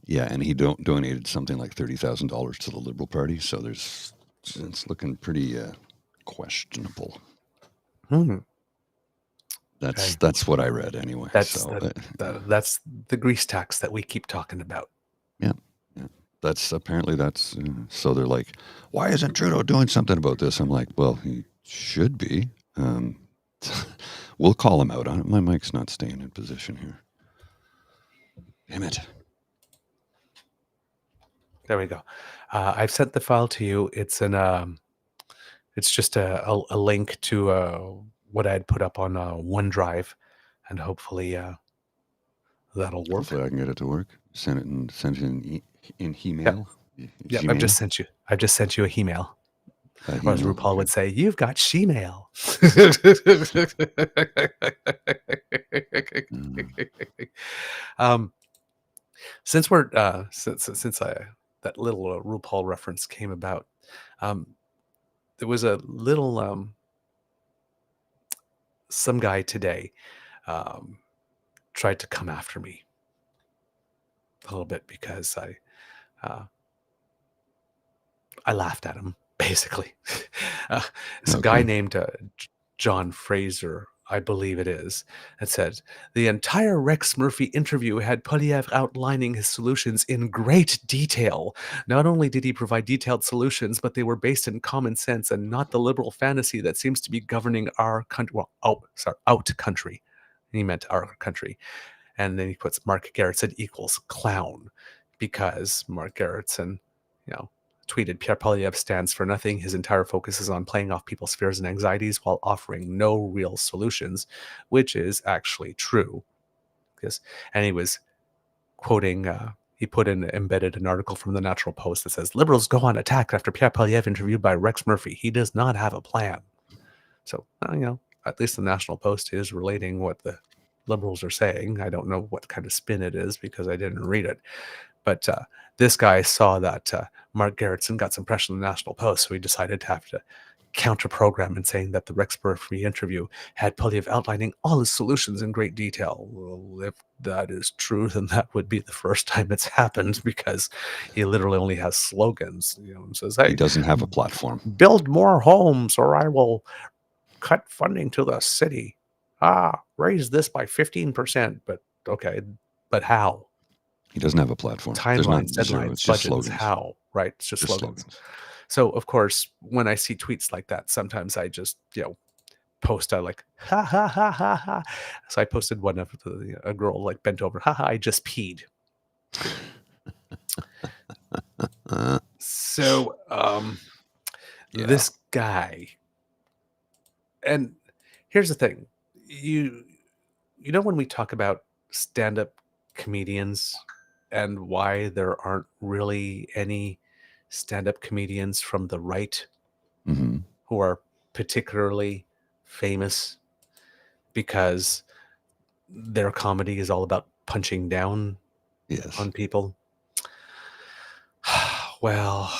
Yeah, and he donated something like $30,000 to the Liberal Party, so it's looking pretty questionable. That's what I read anyway. That's the grease tax that we keep talking about. Yeah. That's apparently so they're like, why isn't Trudeau doing something about this? I'm like, well, he should be. We'll call him out on it. My mic's not staying in position here. Damn it. There we go. I've sent the file to you. It's it's just a link to what I had put up on OneDrive, and hopefully that'll work. Hopefully I can get it to work. Send it in email. Yep, I've just sent you a email. Or as RuPaul would say, you've got she-mail. Since that little RuPaul reference came about, there was a little some guy today tried to come after me a little bit because I laughed at him, basically. It's a guy named John Fraser, I believe it is, that said, the entire Rex Murphy interview had Poilievre outlining his solutions in great detail. Not only did he provide detailed solutions, but they were based in common sense and not the liberal fantasy that seems to be governing our country. Well, out country. He meant our country. And then he puts Mark Gerritsen equals clown, because Mark Gerritsen, tweeted, Pierre Poilievre stands for nothing. His entire focus is on playing off people's fears and anxieties while offering no real solutions, which is actually true. And he was quoting, he embedded an article from the Natural Post that says, Liberals go on attack after Pierre Poilievre interviewed by Rex Murphy. He does not have a plan. So, at least the National Post is relating what the Liberals are saying. I don't know what kind of spin it is because I didn't read it. But this guy saw that Mark Gerritsen got some pressure in the National Post, so he decided to have to counter-program and saying that the Rex Murphy interview had Poilievre outlining all his solutions in great detail. Well, if that is true, then that would be the first time it's happened, because he literally only has slogans. And says, hey, he doesn't have a platform. Build more homes or I will cut funding to the city. Raise this by 15%. But okay, but how? He doesn't have a platform. Timelines, deadlines, it's budgets, slogans. how, right? It's just slogans. So, of course, when I see tweets like that, sometimes I just, post, ha, ha, ha, ha, ha. So I posted one of a girl, bent over, ha, ha, I just peed. So, this guy, and here's the thing, you know when we talk about stand-up comedians and why there aren't really any stand-up comedians from the right Hmm. who are particularly famous because their comedy is all about punching down Yes. on people. Well,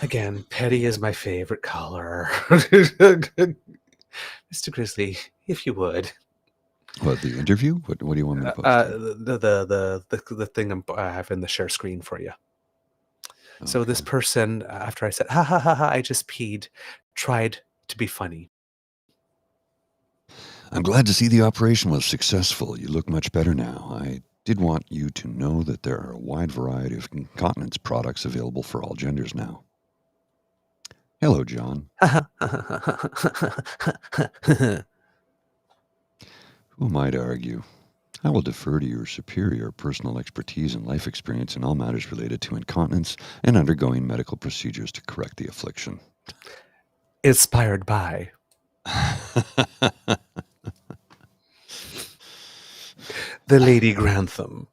again, petty is my favorite color. Mr. Grizzly, if you would. What, the interview? What do you want me to post? The thing I have in the share screen for you. So this Okay. person, after I said, ha ha ha ha, I just peed, tried to be funny. I'm glad to see the operation was successful. You look much better now. I did want you to know that there are a wide variety of incontinence products available for all genders now. Hello, John. Who am I to argue? I will defer to your superior personal expertise and life experience in all matters related to incontinence and undergoing medical procedures to correct the affliction. Inspired by the Lady Grantham.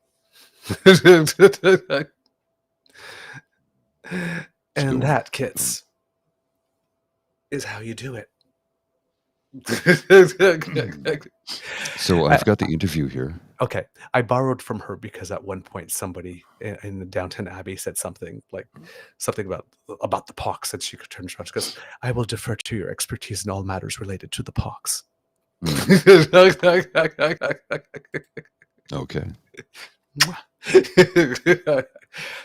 And that, kids, is how you do it. So I've got the interview here. Okay, I borrowed from her because at one point somebody in the Downton Abbey said something about the pox, and she turns around. She goes, "I will defer to your expertise in all matters related to the pox." Okay.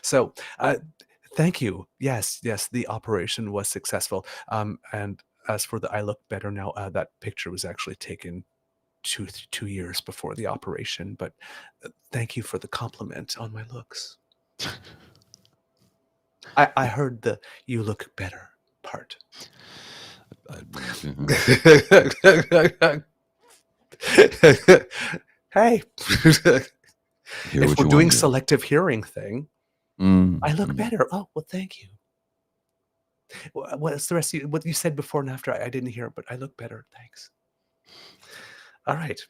So, thank you. Yes, the operation was successful. And as for the "I look better now," that picture was actually taken 2 years before the operation. But thank you for the compliment on my looks. I heard the "you look better" part. Hey, if we're doing selective hearing thing, I look better. Oh, well, thank you. What's the rest of you? What you said before and after? I didn't hear, but I look better. Thanks. All right.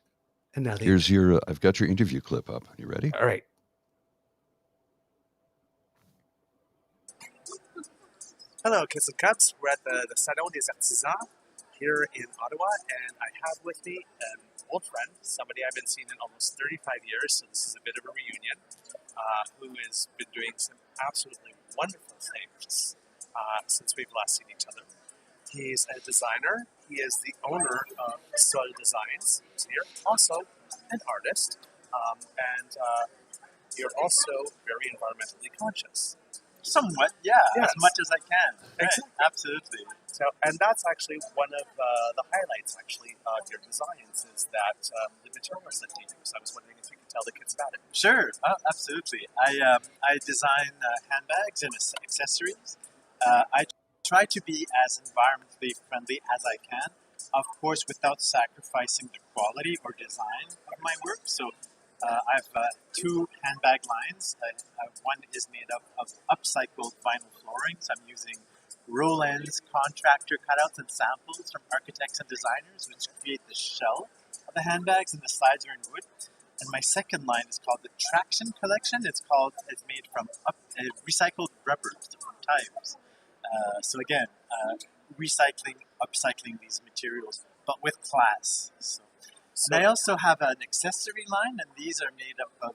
And now here's your. I've got your interview clip up. You ready? All right. Hello, kids and cats. We're at the Salon des Artisans here in Ottawa, and I have with me an old friend, somebody I've been seeing in almost 35 years, so this is a bit of a reunion, who has been doing some absolutely wonderful things since we've last seen each other. He's a designer. He is the owner of Sol Designs here, also an artist, and you're also very environmentally conscious. Somewhat, yeah, as much as I can. Right, absolutely. So, and that's actually one of the highlights, actually, of your designs is that the materials that you use. I was wondering if you could tell the kids about it. Sure, absolutely. I design handbags and accessories. I try to be as environmentally friendly as I can, of course, without sacrificing the quality or design of my work. So I have two handbag lines. One is made up of upcycled vinyl flooring. So I'm using roll-ends, contractor cutouts, and samples from architects and designers, which create the shell of the handbags, and the sides are in wood. And my second line is called the Traction Collection. It's made from recycled rubber from tires. So again, upcycling these materials, but with class. And I also have an accessory line, and these are made up of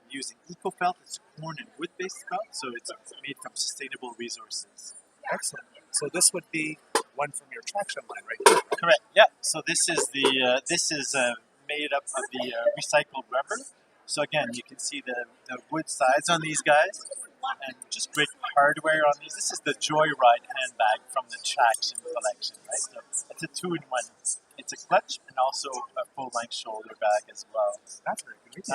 using eco-felt. It's corn and wood-based felt, so it's made from sustainable resources. Excellent. So this would be one from your Traction line, right? Correct. Yeah. So this is made up of the recycled rubber. So again, you can see the wood sides on these guys, and just great hardware on these. This is the Joyride handbag from the Traction collection, right? So it's a 2-in-1. It's a clutch and also a full-length shoulder bag as well. That's very good.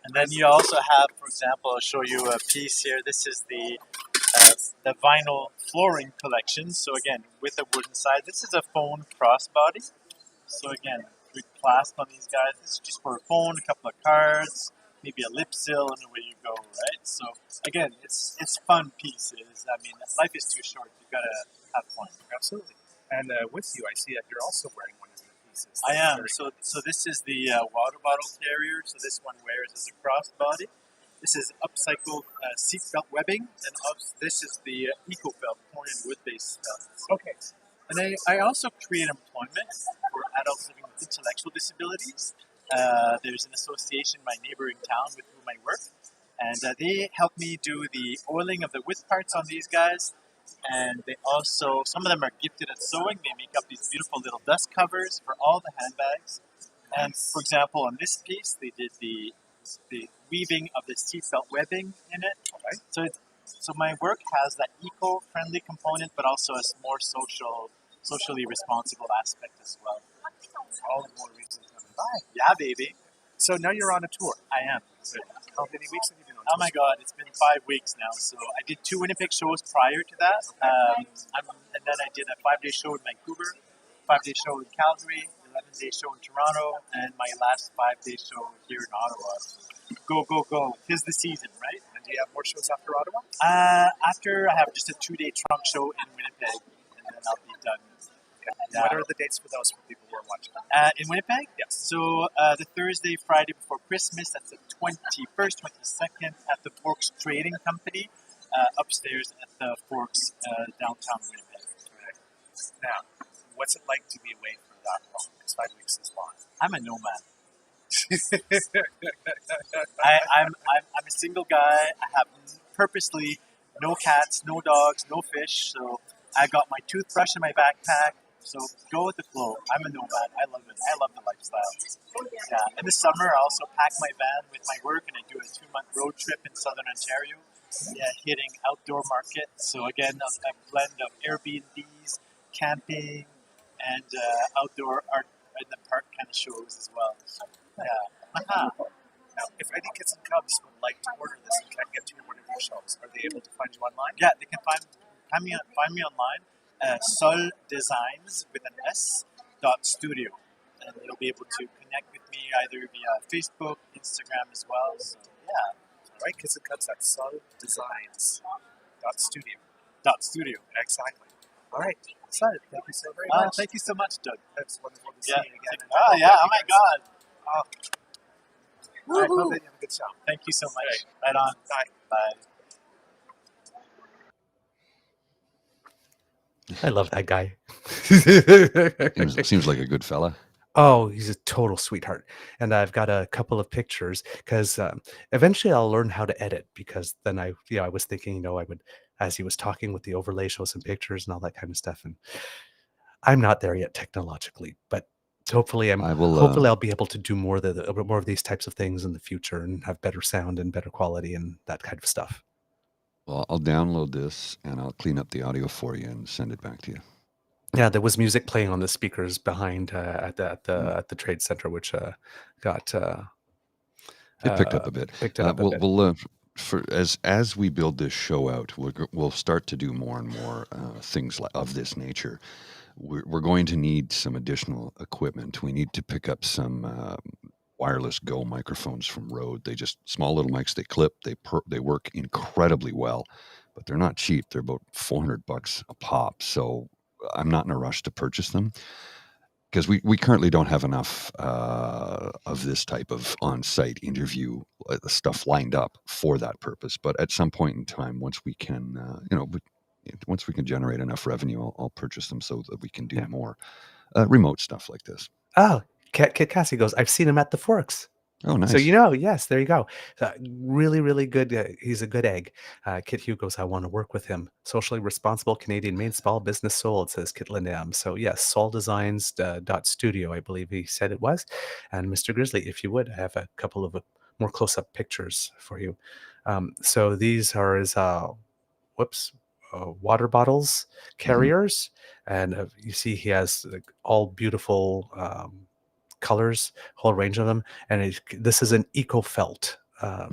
And then you also have, for example, I'll show you a piece here. This is the vinyl flooring collection. So again, with a wooden side. This is a phone crossbody. So again, good clasp on these guys. This is just for a phone, a couple of cards. maybe a lip seal, and away you go, right? So again, it's fun pieces. I mean, life is too short. You gotta have fun. Absolutely. And with you, I see that you're also wearing one of the pieces. I That's am. very So cool. so this is the water bottle carrier. So this one wears as a crossbody. This is upcycled seat belt webbing, and this is the eco felt, corn and wood-based felt. Okay. And I also create employment for adults living with intellectual disabilities. There's an association in my neighboring town with whom I work, and they help me do the oiling of the wood parts on these guys. And they also, some of them are gifted at sewing. They make up these beautiful little dust covers for all the handbags. And for example, on this piece, they did the weaving of the seatbelt webbing in it. Okay. So my work has that eco-friendly component, but also a more socially responsible aspect as well. All the more reason to come by. Yeah, baby. So now you're on a tour. I am. How many weeks have you been on Oh tour? my God, it's been 5 weeks now. So I did 2 Winnipeg shows prior to that, and then I did a 5-day show in Vancouver, 5-day show in Calgary, 11-day show in Toronto, and my last 5-day show here in Ottawa. Go, go, go! 'Tis the season, right? And do you have more shows after Ottawa? After I have just a 2-day trunk show in Winnipeg, and then I'll be done. Yeah. What are the dates for those for people who are watching? In Winnipeg? Yes. So the Thursday, Friday before Christmas, that's the 21st, 22nd at the Forks Trading Company, upstairs at the Forks downtown Winnipeg. Right. Now, what's it like to be away for that long? Because 5 weeks is long. I'm a nomad. I'm a single guy. I have purposely no cats, no dogs, no fish. So I got my toothbrush in my backpack. So go with the flow. I'm a nomad. I love it. I love the lifestyle. Yeah. In the summer, I also pack my van with my work, and I do a 2-month road trip in southern Ontario, hitting outdoor markets. So again, a blend of Airbnbs, camping, and outdoor art in the park kind of shows as well. So, yeah. Now, if any kids and cubs would like to order this and can't get to one of your shows, are they able to find you online? Yeah, they can find me online. Sol Designs with an S .studio, and you'll be able to connect with me either via Facebook, Instagram as well. So yeah, All right, kids and cubs, that's soldesigns.studio. .studio. Exactly. All right, excited. Thank you so very much. Thank you so much, Doug. It's wonderful to see Yeah. you again. Oh yeah. Oh my God. All right, hope that you have a good show. Thank you so much. Right on. Bye. Bye. I love that guy. Seems like a good fella. Oh, he's a total sweetheart. And I've got a couple of pictures because eventually I'll learn how to edit, because then I was thinking, I would, as he was talking with the overlay, show some pictures and all that kind of stuff. And I'm not there yet technologically, but hopefully I'll be able to do more of these types of things in the future and have better sound and better quality and that kind of stuff. Well, I'll download this and I'll clean up the audio for you and send it back to you. Yeah, there was music playing on the speakers behind at the trade center, which got It picked up a bit. We'll as we build this show out, we'll start to do more and more things of this nature. We're going to need some additional equipment. We need to pick up some wireless Go microphones from Rode. They just small little mics. They clip. They work incredibly well, but they're not cheap. They're about $400 a pop. So I'm not in a rush to purchase them, because we currently don't have enough of this type of on-site interview stuff lined up for that purpose. But at some point in time, once we can generate enough revenue, I'll purchase them so that we can do more remote stuff like this. Oh, Kit Cassie goes, I've seen him at the Forks. Oh, nice. So, yes, there you go. Really, really good. He's a good egg. Kit Hugh goes, I want to work with him. Socially responsible Canadian made small business sold, says Kit Lindam. So, yes, soldesigns.studio, I believe he said it was. And Mr. Grizzly, if you would, I have a couple of more close-up pictures for you. So these are his, water bottles, carriers. And you see he has all beautiful colors, whole range of them, and this is an eco felt,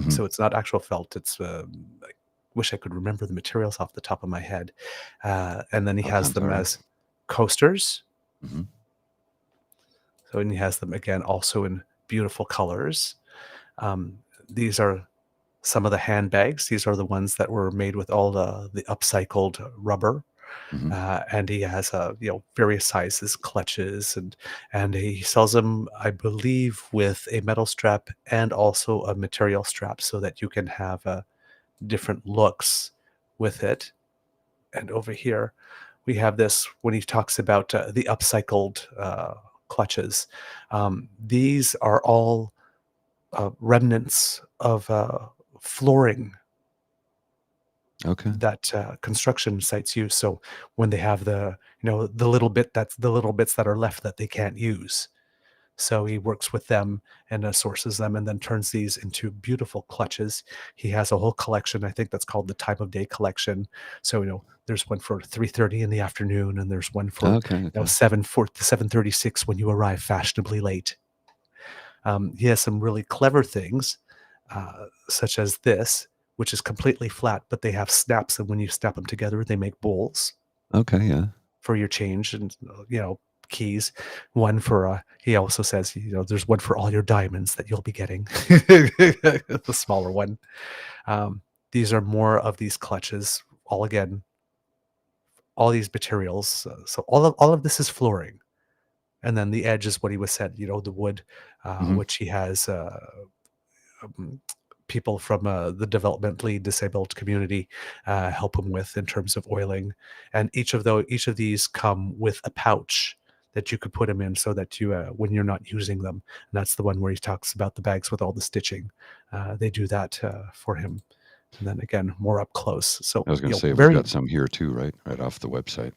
so it's not actual felt. It's I wish I could remember the materials off the top of my head. And then he has them as coasters. So, and he has them again also in beautiful colors. These are some of the handbags. These are the ones that were made with all the upcycled rubber. Mhm. And he has various sizes clutches, and he sells them, I believe, with a metal strap and also a material strap, so that you can have different looks with it. And over here, we have this when he talks about the upcycled clutches. These are all remnants of flooring Okay. that construction sites use. So when they have the little bits that are left that they can't use, so he works with them and sources them, and then turns these into beautiful clutches. He has a whole collection, I think that's called the time of day collection. So there's one for 3:30 in the afternoon, and there's one for Okay. 7:36 when you arrive fashionably late. He has some really clever things, such as this, which is completely flat, but they have snaps, and when you snap them together, they make bowls Okay. Yeah. for your change and keys. One for he also says there's one for all your diamonds that you'll be getting. The smaller one. These are more of these clutches. All these materials. So all of this is flooring, and then the edge is what he was said. The wood, Mhm. which he has. People from the developmentally disabled community help him with in terms of oiling, and each of these come with a pouch that you could put them in, so that you when you're not using them. And that's the one where he talks about the bags with all the stitching. They do that for him, and then again more up close. So I was going to say we've very got some here too, right off the website.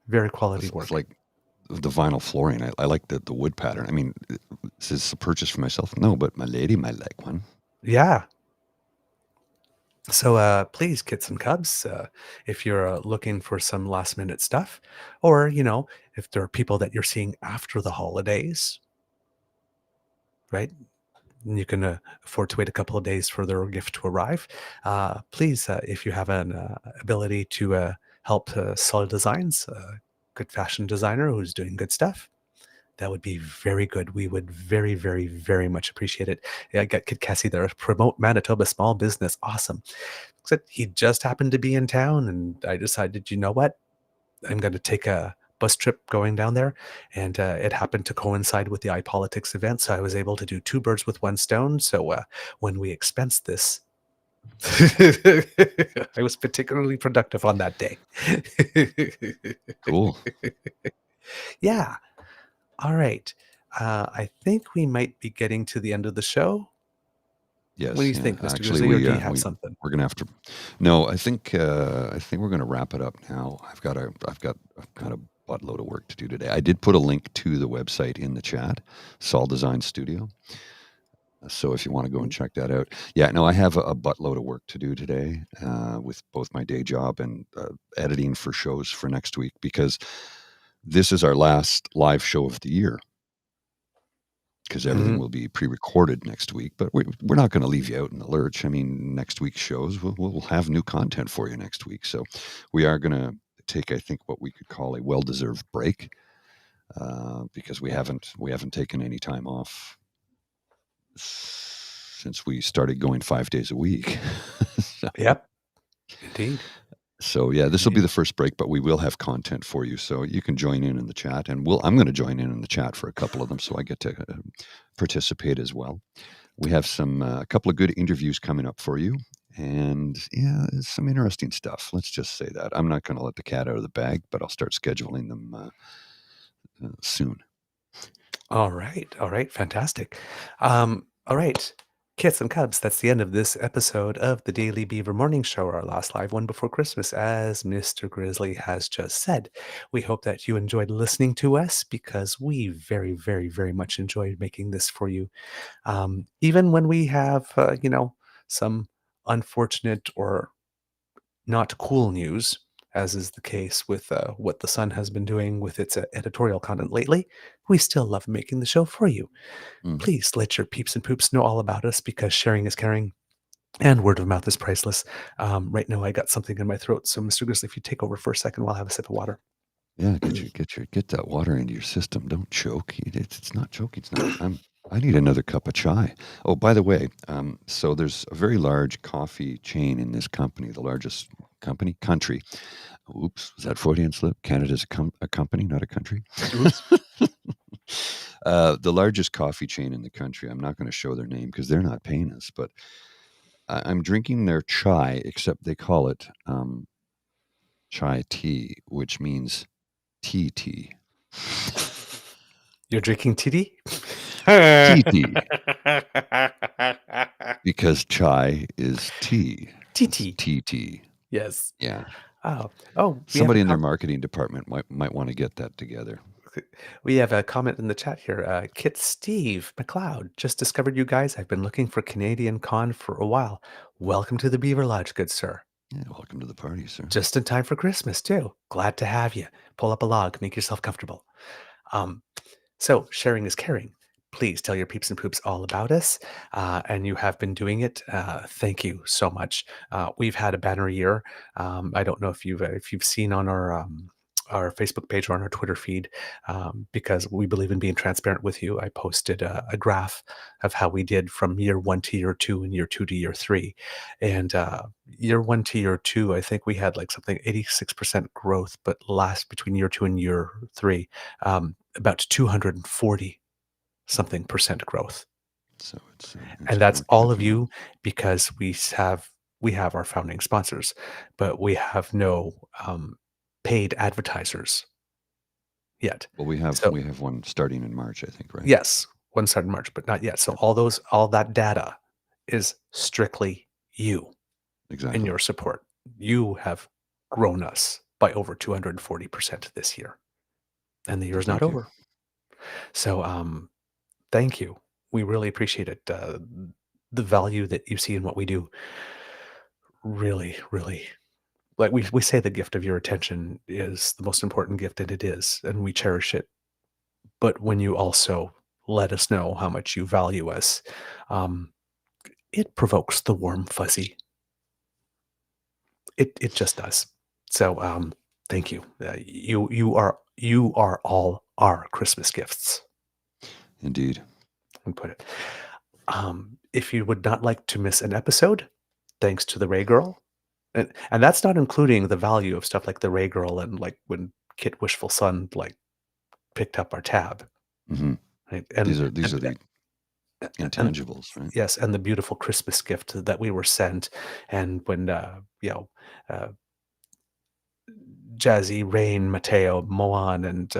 very quality work. It's like the vinyl flooring. I like the wood pattern. I mean, is this a purchase for myself? No, but my lady might like one. Yeah. So please, kids and cubs, if you're looking for some last minute stuff, or if there are people that you're seeing after the holidays, right? And you can afford to wait a couple of days for their gift to arrive. Please, if you have an ability to help Solid Designs, good fashion designer who's doing good stuff, that would be very good. We would very, very, very much appreciate it. Yeah, I got Kid Cassie there. Promote Manitoba small business. Awesome. Except he just happened to be in town, and I decided, you know what? I'm going to take a bus trip going down there, and it happened to coincide with the iPolitics event, so I was able to do two birds with one stone. So when we expensed this, I was particularly productive on that day. Cool. Yeah. All right. I think we might be getting to the end of the show. Yes. What do you think, Mr. Actually, Grizzly, or do you have something? we're gonna have to. No, I think we're gonna wrap it up now. I've got a kind of buttload of work to do today. I did put a link to the website in the chat, Sol Design Studio. So if you want to go and check that out, yeah. No, I have a buttload of work to do today with both my day job and editing for shows for next week, because this is our last live show of the year. Because everything will be pre-recorded next week, but we're not going to leave you out in the lurch. I mean, next week's shows, we'll have new content for you next week. So we are going to take, I think, what we could call a well-deserved break, because we haven't taken any time off since we started going 5 days a week. Yep, indeed. So yeah, this will be the first break, but we will have content for you, so you can join in the chat, and I'm going to join in the chat for a couple of them, so I get to participate as well. We have a couple of good interviews coming up for you, and yeah, it's some interesting stuff. Let's just say that. I'm not going to let the cat out of the bag, but I'll start scheduling them soon. All right, fantastic. All right. Kits and Cubs, that's the end of this episode of the Daily Beaver Morning Show, our last live one before Christmas, as Mr. Grizzly has just said. We hope that you enjoyed listening to us, because we very, very, very much enjoyed making this for you. Even when we have, some unfortunate or not cool news, as is the case with what the Sun has been doing with its editorial content lately, we still love making the show for you. Please let your peeps and poops know all about us, because sharing is caring and word of mouth is priceless. Right now I got something in my throat, so Mr. Grizzly, if you take over for a second while I have a sip of water. Yeah, get that water into your system. Don't choke. It's not choking. It's not. I need another cup of chai. Oh, by the way, so there's a very large coffee chain in this company, the largest country. Oops, was that Freudian slip? Canada's a company, not a country. Oops. The largest coffee chain in the country. I'm not going to show their name because they're not paying us, but I'm drinking their chai, except they call it chai tea, which means tea. You're drinking TD? Tea. Because chai is tea. TT. TT. Yes. Yeah. Oh. Somebody in their marketing department might want to get that together. We have a comment in the chat here. Kit Steve McLeod just discovered you guys. I've been looking for Canadian Con for a while. Welcome to the Beaver Lodge, good sir. Yeah, welcome to the party, sir. Just in time for Christmas, too. Glad to have you. Pull up a log, make yourself comfortable. So sharing is caring. Please tell your peeps and poops all about us. And you have been doing it. Thank you so much. We've had a banner year. I don't know if you've seen on our Facebook page or on our Twitter feed, because we believe in being transparent with you. I posted a graph of how we did from year 1 to year 2 and year 2 to year 3. And year 1 to year 2, I think we had like something 86% growth, but last between year 2 and year 3, about 240 something percent growth. So it's and that's all of you, because we have our founding sponsors, but we have no paid advertisers yet. Well, we have one starting in March, I think, right? Yes, one started in March, but not yet. So all that data is strictly you. Exactly. And your support. You have grown us by over 240% this year. And the year's not over. So thank you. We really appreciate it. The value that you see in what we do really, really, like we say, the gift of your attention is the most important gift, and it is, and we cherish it. But when you also let us know how much you value us, it provokes the warm fuzzy. It just does. So thank you. You are all our Christmas gifts. Indeed. And put it. If you would not like to miss an episode, thanks to the Ray Girl, and that's not including the value of stuff like the Ray Girl and like when Kit Wishful Son like picked up our tab. Mm-hmm. Right? And these are the intangibles, right? Yes, and the beautiful Christmas gift that we were sent, and when Jazzy, Rain, Mateo, Moan, and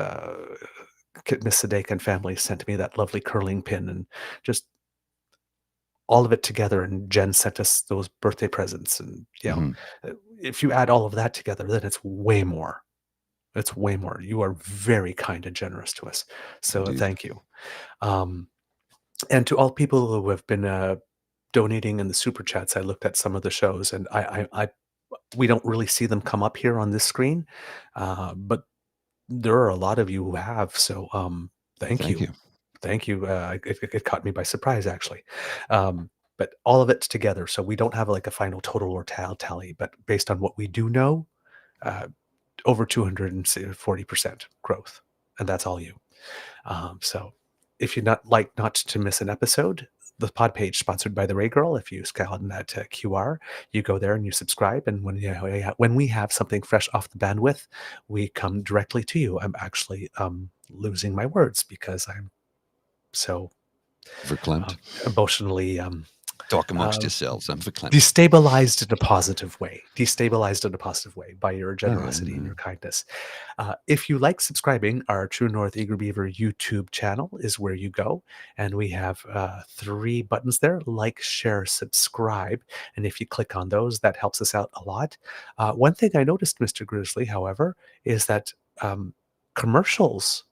Miss Sadek and family sent me that lovely curling pin, and just all of it together. And Jen sent us those birthday presents, and if you add all of that together, then it's way more. It's way more. You are very kind and generous to us, so Indeed. Thank you. And to all people who have been donating in the super chats, I looked at some of the shows, and we don't really see them come up here on this screen, but there are a lot of you who have. So thank you. Thank you. It caught me by surprise, actually. But all of it's together, so we don't have like a final total or tally, but based on what we do know, over 240% growth, and that's all you. So if you'd not to miss an episode, the pod page sponsored by the Ray Girl, if you scan that QR, you go there and you subscribe, and when we have something fresh off the bandwidth, we come directly to you. I'm actually losing my words because I'm so verklempt, emotionally talk amongst yourselves. I'm verklempt. Destabilized in a positive way by your generosity and your kindness. If you like subscribing, our True North Eager Beaver YouTube channel is where you go, and we have 3 buttons there: like, share, subscribe. And if you click on those, that helps us out a lot. One thing I noticed, Mr. Grizzly, however, is that commercials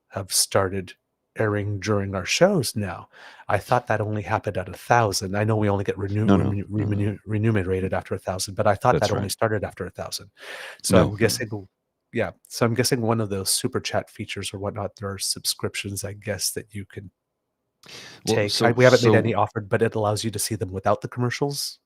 have started airing during our shows now. I thought that only happened at 1,000. I know we only get remunerated after 1,000, but I thought that only started after 1,000. So I'm guessing, So I'm guessing one of those super chat features or whatnot, there are subscriptions, I guess, that you can take. We haven't made any offered, but it allows you to see them without the commercials.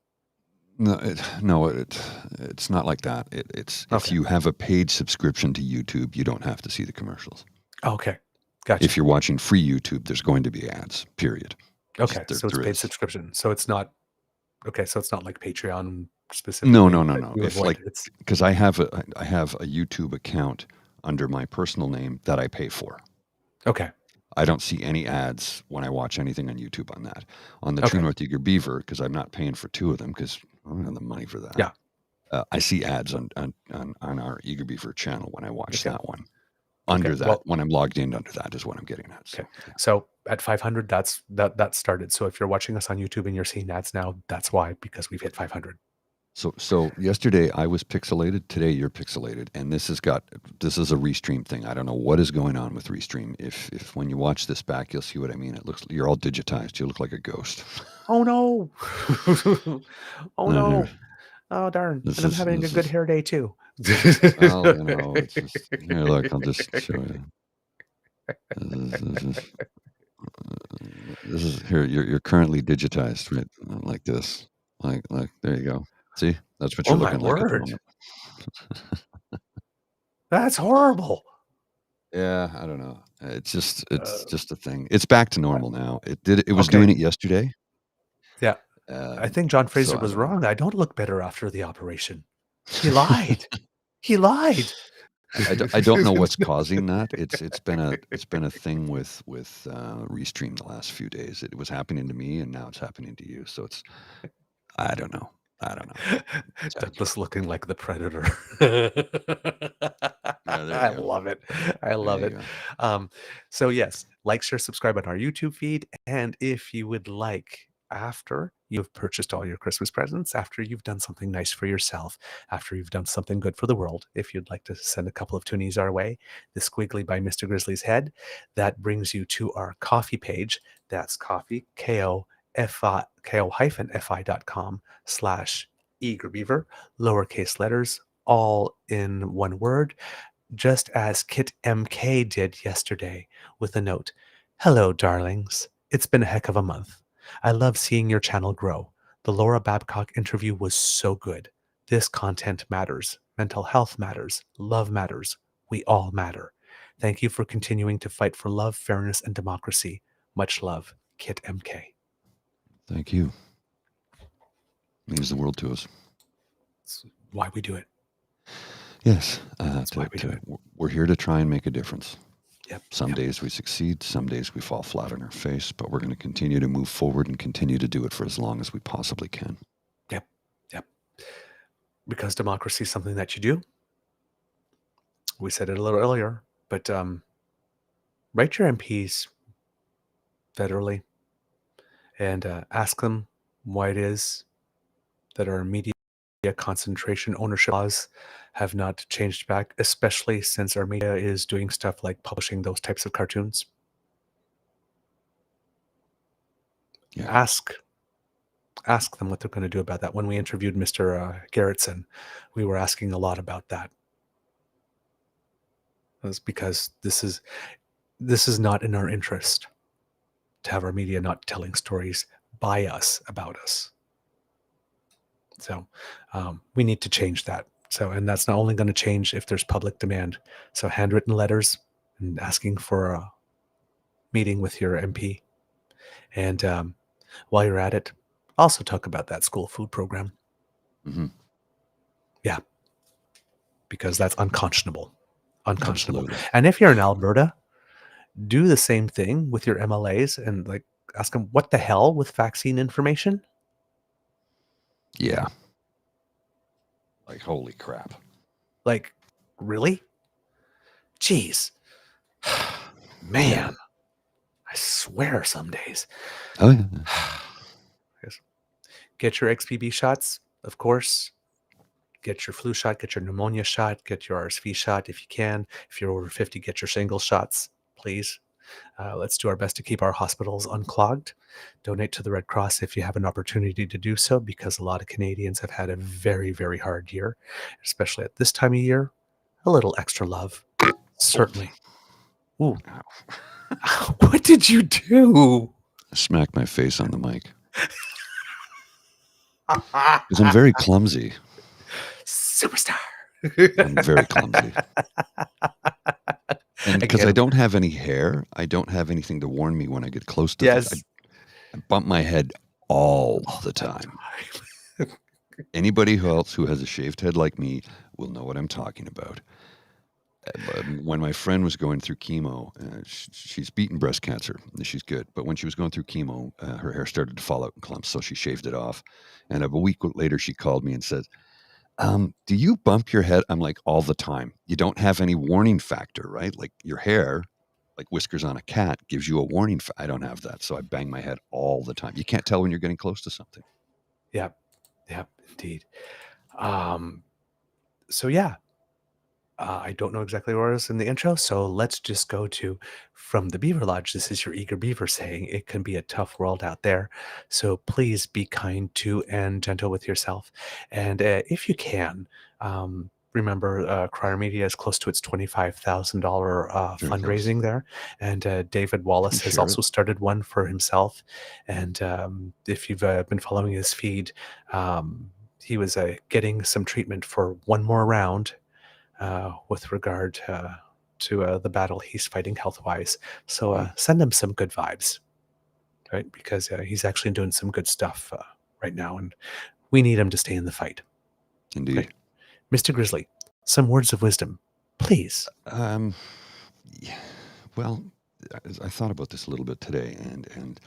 No, it's not like that. It's if you have a paid subscription to YouTube, you don't have to see the commercials. Okay. Gotcha. If you're watching free YouTube, there's going to be ads, period. Okay, There- so it's there paid is. subscription. So it's not okay. So it's not like Patreon specifically. No. that you If avoid. like, It's because I have a YouTube account under my personal name that I pay for. okay. I don't see any ads when I watch anything on YouTube on that. On the True Okay. North Eager Beaver, because I'm not paying for two of them because I don't have the money for that. Yeah. I see ads on our Eager Beaver channel when I watch Okay. that one. Under Okay, that, well- when I'm logged in under that is what I'm getting at. So, Okay. So at 500, that started. So if you're watching us on YouTube and you're seeing ads now, that's why, because we've hit 500. So yesterday I was pixelated. Today you're pixelated, and this is a restream thing. I don't know what is going on with restream. If when you watch this back, you'll see what I mean. It looks you're all digitized. You look like a ghost. Oh no! Oh No, no! here. Oh darn! This And I'm is- having a this good is- hair day too. Well, it's just here. Look, I'll just show you. This is here. You're currently digitized, right? Like this. Like there you go. See, that's what Oh you're my looking like at the word! moment. That's horrible. Yeah, I don't know. It's just a thing. It's back to normal now. It was Okay. doing it yesterday. Yeah, I think John Fraser I was don't know. wrong. I don't look better after the operation. He lied. He lied. I don't know what's causing that. It's been a thing with Restream the last few days. It was happening to me, and now it's happening to you. So I don't know. Douglas looking like the Predator. there I you go. love it. I love There it. you So yes, like, share, subscribe on our YouTube feed, and if you would like, after you've purchased all your Christmas presents, after you've done something nice for yourself, after you've done something good for the world, if you'd like to send a couple of toonies our way, the Squiggly by Mr. Grizzly's Head, that brings you to our coffee page. That's coffee, ko-fi.com/eagerbeaver, lowercase letters, all in one word, just as Kit MK did yesterday with a note. Hello, darlings. It's been a heck of a month. I love seeing your channel grow. The Laura Babcock interview was so good. This content matters. Mental health matters. Love matters. We all matter. Thank you for continuing to fight for love, fairness, and democracy. Much love, Kit MK. Thank you. Means the world to us. That's why we do it. Yes. That's why we do it. We're here to try and make a difference. Yep. Some yep. days we succeed, some days we fall flat on our face, but we're going to continue to move forward and continue to do it for as long as we possibly can. Yep. Yep. Because democracy is something that you do. We said it a little earlier, but write your MPs federally and ask them why it is that our media concentration ownership laws have not changed back, especially since our media is doing stuff like publishing those types of cartoons. Yeah. Ask them what they're going to do about that. When we interviewed Mr. Gerritsen, we were asking a lot about that. That's because this is not in our interest to have our media not telling stories by us about us. So we need to change that. So, and that's not only going to change if there's public demand. So handwritten letters and asking for a meeting with your MP. And while you're at it, also talk about that school food program. Mm-hmm. Yeah. Because that's unconscionable. Unconscionable. Absolutely. And if you're in Alberta, do the same thing with your MLAs and like ask them, what the hell with vaccine information? Yeah. Like, holy crap. Like, really? Jeez. Man. Yeah. I swear some days. Oh, yeah. Yes. Get your XBB shots, of course. Get your flu shot, get your pneumonia shot, get your RSV shot if you can. If you're over 50, get your single shots, please. Let's do our best to keep our hospitals unclogged. Donate to the Red Cross if you have an opportunity to do so, because a lot of Canadians have had a very, very hard year, especially at this time of year. A little extra love, certainly. Ooh. What did you do? I smacked my face on the mic. Because I'm very clumsy. Superstar. I'm very clumsy. And because I Again, don't have any hair, I don't have anything to warn me when I get close to yes. it. I bump my head all the time. Anybody else who has a shaved head like me will know what I'm talking about. When my friend was going through chemo, she's beaten breast cancer. She's good. But when she was going through chemo, her hair started to fall out in clumps, so she shaved it off. And a week later, she called me and said, do you bump your head? I'm like, all the time. You don't have any warning factor, right? Like your hair, like whiskers on a cat, gives you a warning. I don't have that. So I bang my head all the time. You can't tell when you're getting close to something. Yep, indeed. So yeah, I don't know exactly where I was in the intro, so let's just go to from the Beaver Lodge. This is your eager beaver saying it can be a tough world out there. So please be kind to and gentle with yourself. And if you can, remember Crier Media is close to its $25,000 Very fundraising there. And David Wallace has share also started one for himself. And if you've been following his feed, he was getting some treatment for one more round with regard to the battle he's fighting health-wise. So send him some good vibes, right? Because he's actually doing some good stuff right now, and we need him to stay in the fight. Indeed. Okay. Mr. Grizzly, some words of wisdom, please. Yeah, well, I thought about this a little bit today, and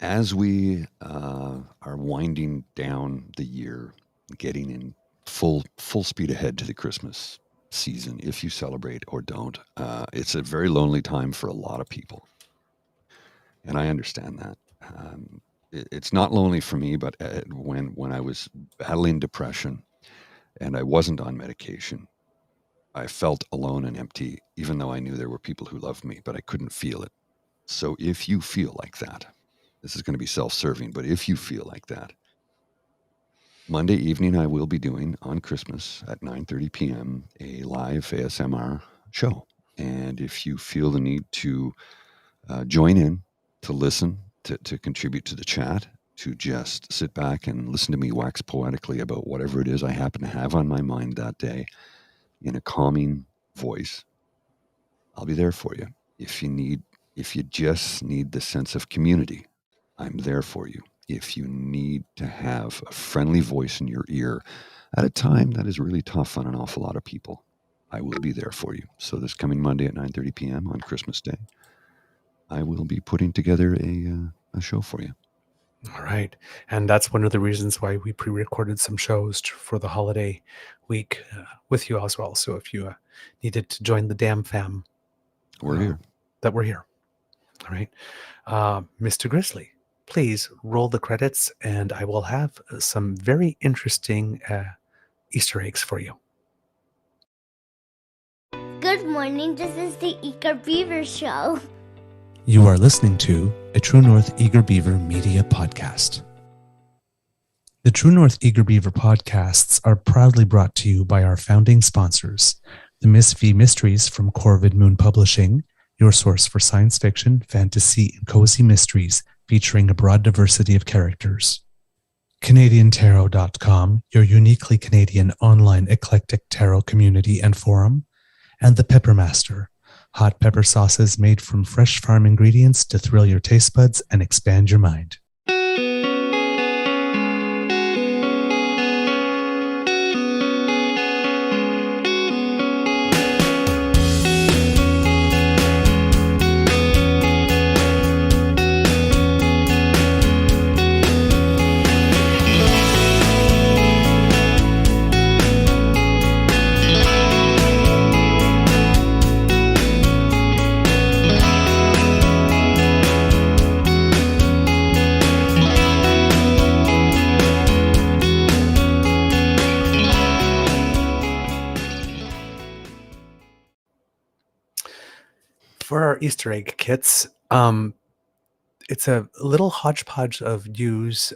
as we are winding down the year, getting in full speed ahead to the Christmas season, if you celebrate or don't, it's a very lonely time for a lot of people, and I understand that. It's not lonely for me, but when I was battling depression and I wasn't on medication, I felt alone and empty, even though I knew there were people who loved me, but I couldn't feel it. So if you feel like that, this is going to be self-serving, but if you feel like that, Monday evening I will be doing on Christmas at 9:30 p.m. a live ASMR show. And if you feel the need to join in, to listen, to contribute to the chat, to just sit back and listen to me wax poetically about whatever it is I happen to have on my mind that day in a calming voice, I'll be there for you. If you just need the sense of community, I'm there for you. If you need to have a friendly voice in your ear at a time that is really tough on an awful lot of people, I will be there for you. So this coming Monday at 9:30 p.m. on Christmas Day, I will be putting together a show for you. All right. And that's one of the reasons why we pre-recorded some shows for the holiday week with you as well. So if you needed to join the damn fam, We're here. That we're here. All right. Mr. Grizzly, please roll the credits and I will have some very interesting Easter eggs for you. Good morning, this is the Eager Beaver Show. You are listening to a True North Eager Beaver media podcast. The True North Eager Beaver podcasts are proudly brought to you by our founding sponsors, the Miss V Mysteries from Corvid Moon Publishing, your source for science fiction, fantasy, and cozy mysteries featuring a broad diversity of characters. CanadianTarot.com, your uniquely Canadian online eclectic tarot community and forum, and The Peppermaster, hot pepper sauces made from fresh farm ingredients to thrill your taste buds and expand your mind. For our Easter egg kits, it's a little hodgepodge of news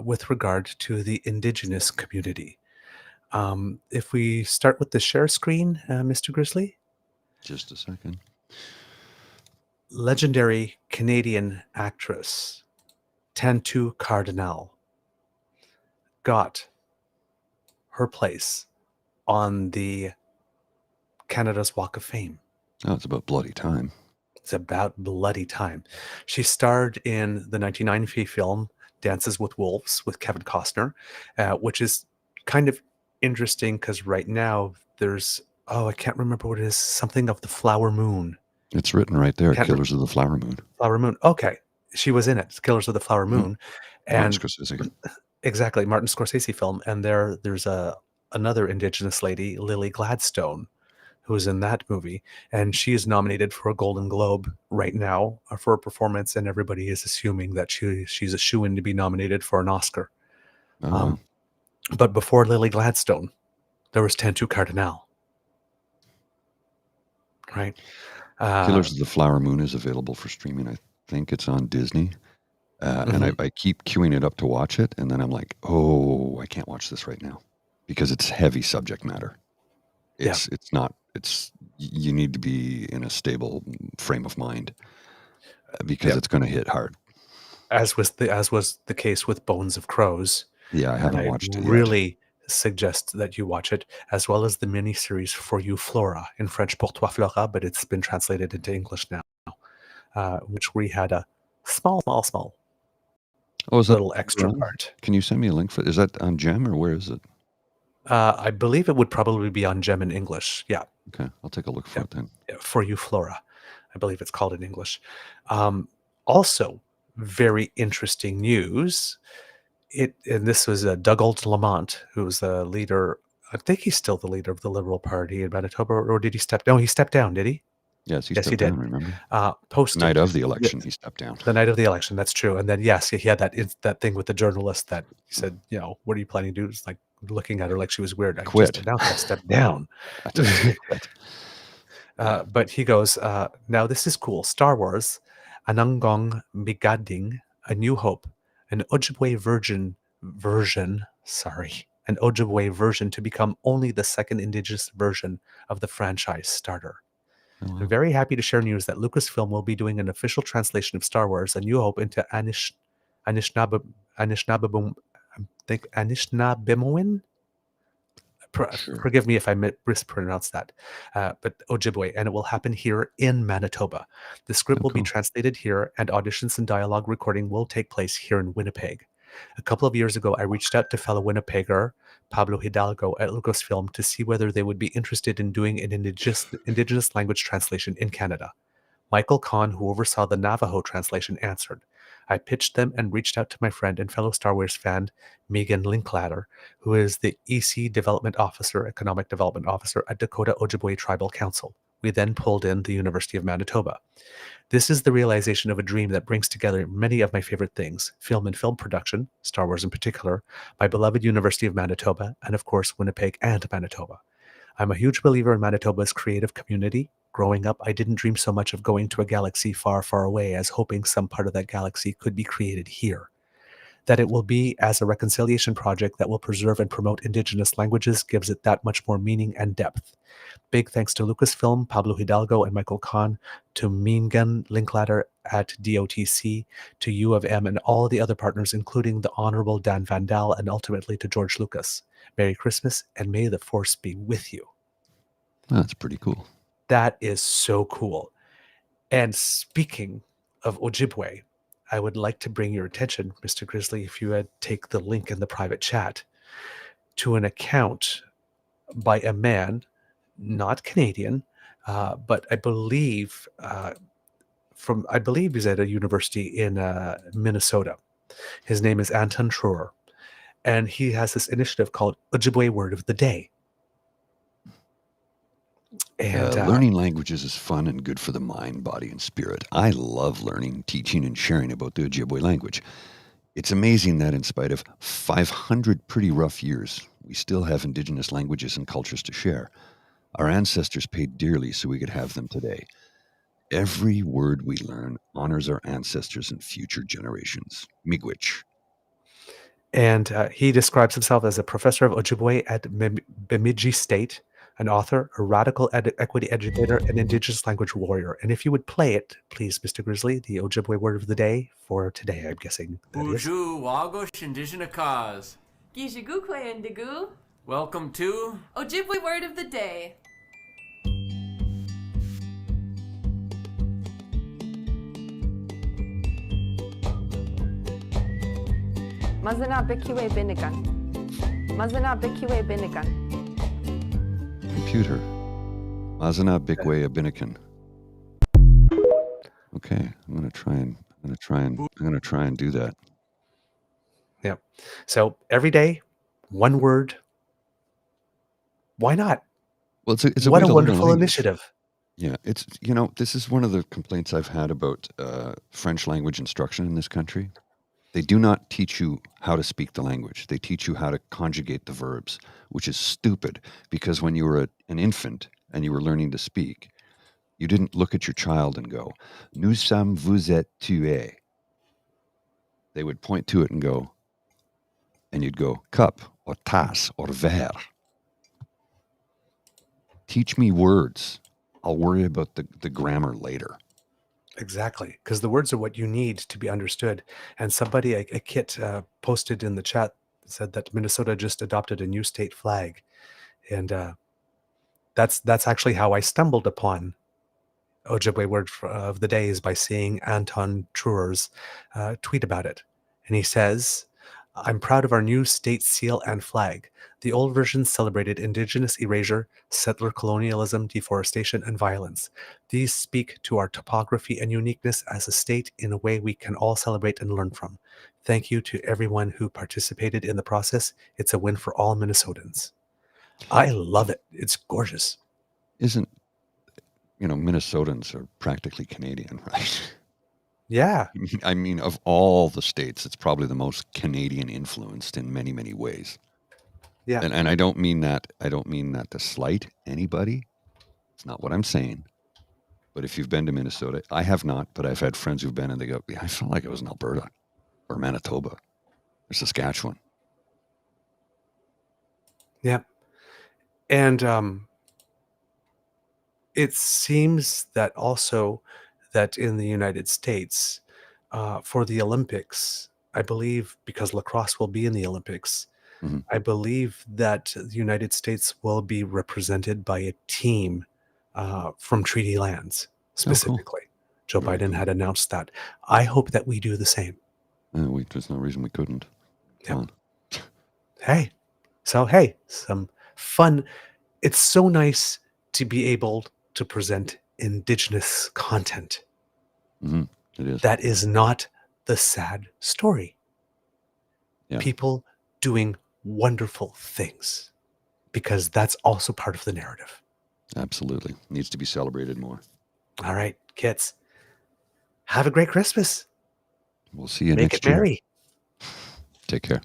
with regard to the Indigenous community. If we start with the share screen, Mr. Grizzly. Just a second. Legendary Canadian actress Tantu Cardinal got her place on the Canada's Walk of Fame. Oh, it's about bloody time. It's about bloody time. She starred in the 1990 film Dances with Wolves with Kevin Costner, which is kind of interesting because right now there's, I can't remember what it is, something of the Flower Moon. It's written right there, Killers of the Flower Moon. Flower Moon. Okay. She was in it, Killers of the Flower Moon. Martin Scorsese. Exactly, Martin Scorsese film. And there's another Indigenous lady, Lily Gladstone, who's in that movie, and she is nominated for a Golden Globe right now for a performance, and everybody is assuming that she's a shoo-in to be nominated for an Oscar. But before Lily Gladstone, there was Tantu Cardinal. Right? Killers of the Flower Moon is available for streaming. I think it's on Disney. And I keep queuing it up to watch it, and then I'm like, oh, I can't watch this right now because it's heavy subject matter. It's not. You need to be in a stable frame of mind because it's going to hit hard. As was the case with Bones of Crows. Yeah, I haven't watched it yet. Really suggest that you watch it, as well as the miniseries For You Flora, in French Pour Toi Flora, but it's been translated into English now, which we had a small little extra part. Can you send me a link for? Is that on Gem or where is it? I believe it would probably be on Gem in English. Yeah. Okay, I'll take a look for it then. Yeah, For You Flora, I believe it's called in English. Also, very interesting news. And this was Dougald Lamont, who was the leader. I think he's still the leader of the Liberal Party in Manitoba, or did he step? No, he stepped down. Did he? Yes, he stepped down. Remember? Posted the night of the election, he stepped down. The night of the election, that's true. And then he had that thing with the journalist that he said, what are you planning to do? It's like looking at her like she was weird. I quit. Just announced I stepped down. But he goes, now this is cool. Star Wars, Anangong Migading, A New Hope, an Ojibwe version to become only the second Indigenous version of the franchise starter. Oh, wow. I'm very happy to share news that Lucasfilm will be doing an official translation of Star Wars: A New Hope into Anishinaabemowin. Sure. Forgive me if I mispronounce that, but Ojibwe, and it will happen here in Manitoba. The script will be translated here, and auditions and dialogue recording will take place here in Winnipeg. A couple of years ago, I reached out to fellow Winnipegger Pablo Hidalgo at Lucasfilm to see whether they would be interested in doing an Indigenous language translation in Canada. Michael Kahn, who oversaw the Navajo translation, answered. I pitched them and reached out to my friend and fellow Star Wars fan, Megan Linklater, who is the Economic Development Officer at Dakota Ojibwe Tribal Council. We then pulled in the University of Manitoba. This is the realization of a dream that brings together many of my favorite things: film and film production, Star Wars in particular, my beloved University of Manitoba, and of course Winnipeg and Manitoba. I'm a huge believer in Manitoba's creative community. Growing up, I didn't dream so much of going to a galaxy far, far away as hoping some part of that galaxy could be created here. That it will be as a reconciliation project that will preserve and promote Indigenous languages gives it that much more meaning and depth. Big thanks to Lucasfilm, Pablo Hidalgo, and Michael Kahn, to Megan Linklater at DOTC, to U of M, and all the other partners, including the Honorable Dan Van Dahl, and ultimately to George Lucas. Merry Christmas, and may the Force be with you. That's pretty cool. That is so cool. And speaking of Ojibwe, I would like to bring your attention, Mr. Grizzly, if you would take the link in the private chat, to an account by a man, not Canadian, but I believe he's at a university in Minnesota. His name is Anton Truer, and he has this initiative called Ojibwe Word of the Day. And learning languages is fun and good for the mind, body, and spirit. I love learning, teaching, and sharing about the Ojibwe language. It's amazing that in spite of 500 pretty rough years, we still have Indigenous languages and cultures to share. Our ancestors paid dearly so we could have them today. Every word we learn honors our ancestors and future generations. Miigwech. And he describes himself as a professor of Ojibwe at Bemidji State, an author, a radical equity educator, an Indigenous language warrior. And if you would play it, please, Mr. Grizzly, the Ojibwe word of the day for today, I'm guessing. Uju Wagosh Indigenous Cause. Gijigukwe Indigu. Welcome to Ojibwe word of the day. Mazana Bikiwe Bindigan. Mazana Bikiwe Bindigan. Computer. Mazana Bikwe Abinikan. Okay, I'm gonna try and do that. Yeah. So every day, one word. Why not? Well, it's a What way a to learn wonderful language. initiative. Yeah, it's this is one of the complaints I've had about French language instruction in this country. They do not teach you how to speak the language. They teach you how to conjugate the verbs, which is stupid because when you were an infant and you were learning to speak, you didn't look at your child and go, "Nous sommes, vous êtes, tu es." They would point to it and go, and you'd go, "Cup or tasse or verre." Teach me words. I'll worry about the grammar later. Exactly, because the words are what you need to be understood. And somebody, a Kit, posted in the chat, said that Minnesota just adopted a new state flag, and that's actually how I stumbled upon Ojibwe word of the day, is by seeing Anton Truer's tweet about it, and he says, "I'm proud of our new state seal and flag. The old version celebrated Indigenous erasure, settler colonialism, deforestation, and violence. These speak to our topography and uniqueness as a state in a way we can all celebrate and learn from. Thank you to everyone who participated in the process. It's a win for all Minnesotans." I love it. It's gorgeous. Minnesotans are practically Canadian, right? Yeah. I mean, of all the states, it's probably the most Canadian influenced in many, many ways. Yeah. And I don't mean that to slight anybody. It's not what I'm saying. But if you've been to Minnesota, I have not, but I've had friends who've been and they go, "Yeah, I felt like it was in Alberta or Manitoba or Saskatchewan." Yeah. And it seems that also that in the United States, for the Olympics, I believe, because lacrosse will be in the Olympics, Mhm. I believe that the United States will be represented by a team from treaty lands specifically. Joe Very Biden cool. had announced that. I hope that we do the same. There's no reason we couldn't. Come on. Hey, some fun. It's so nice to be able to present Indigenous content. Mhm. It is. That is not the sad story. Yeah. People doing wonderful things, because that's also part of the narrative. Absolutely. Needs to be celebrated more. All right, kids. Have a great Christmas. We'll see you Make next it year. merry. Take care.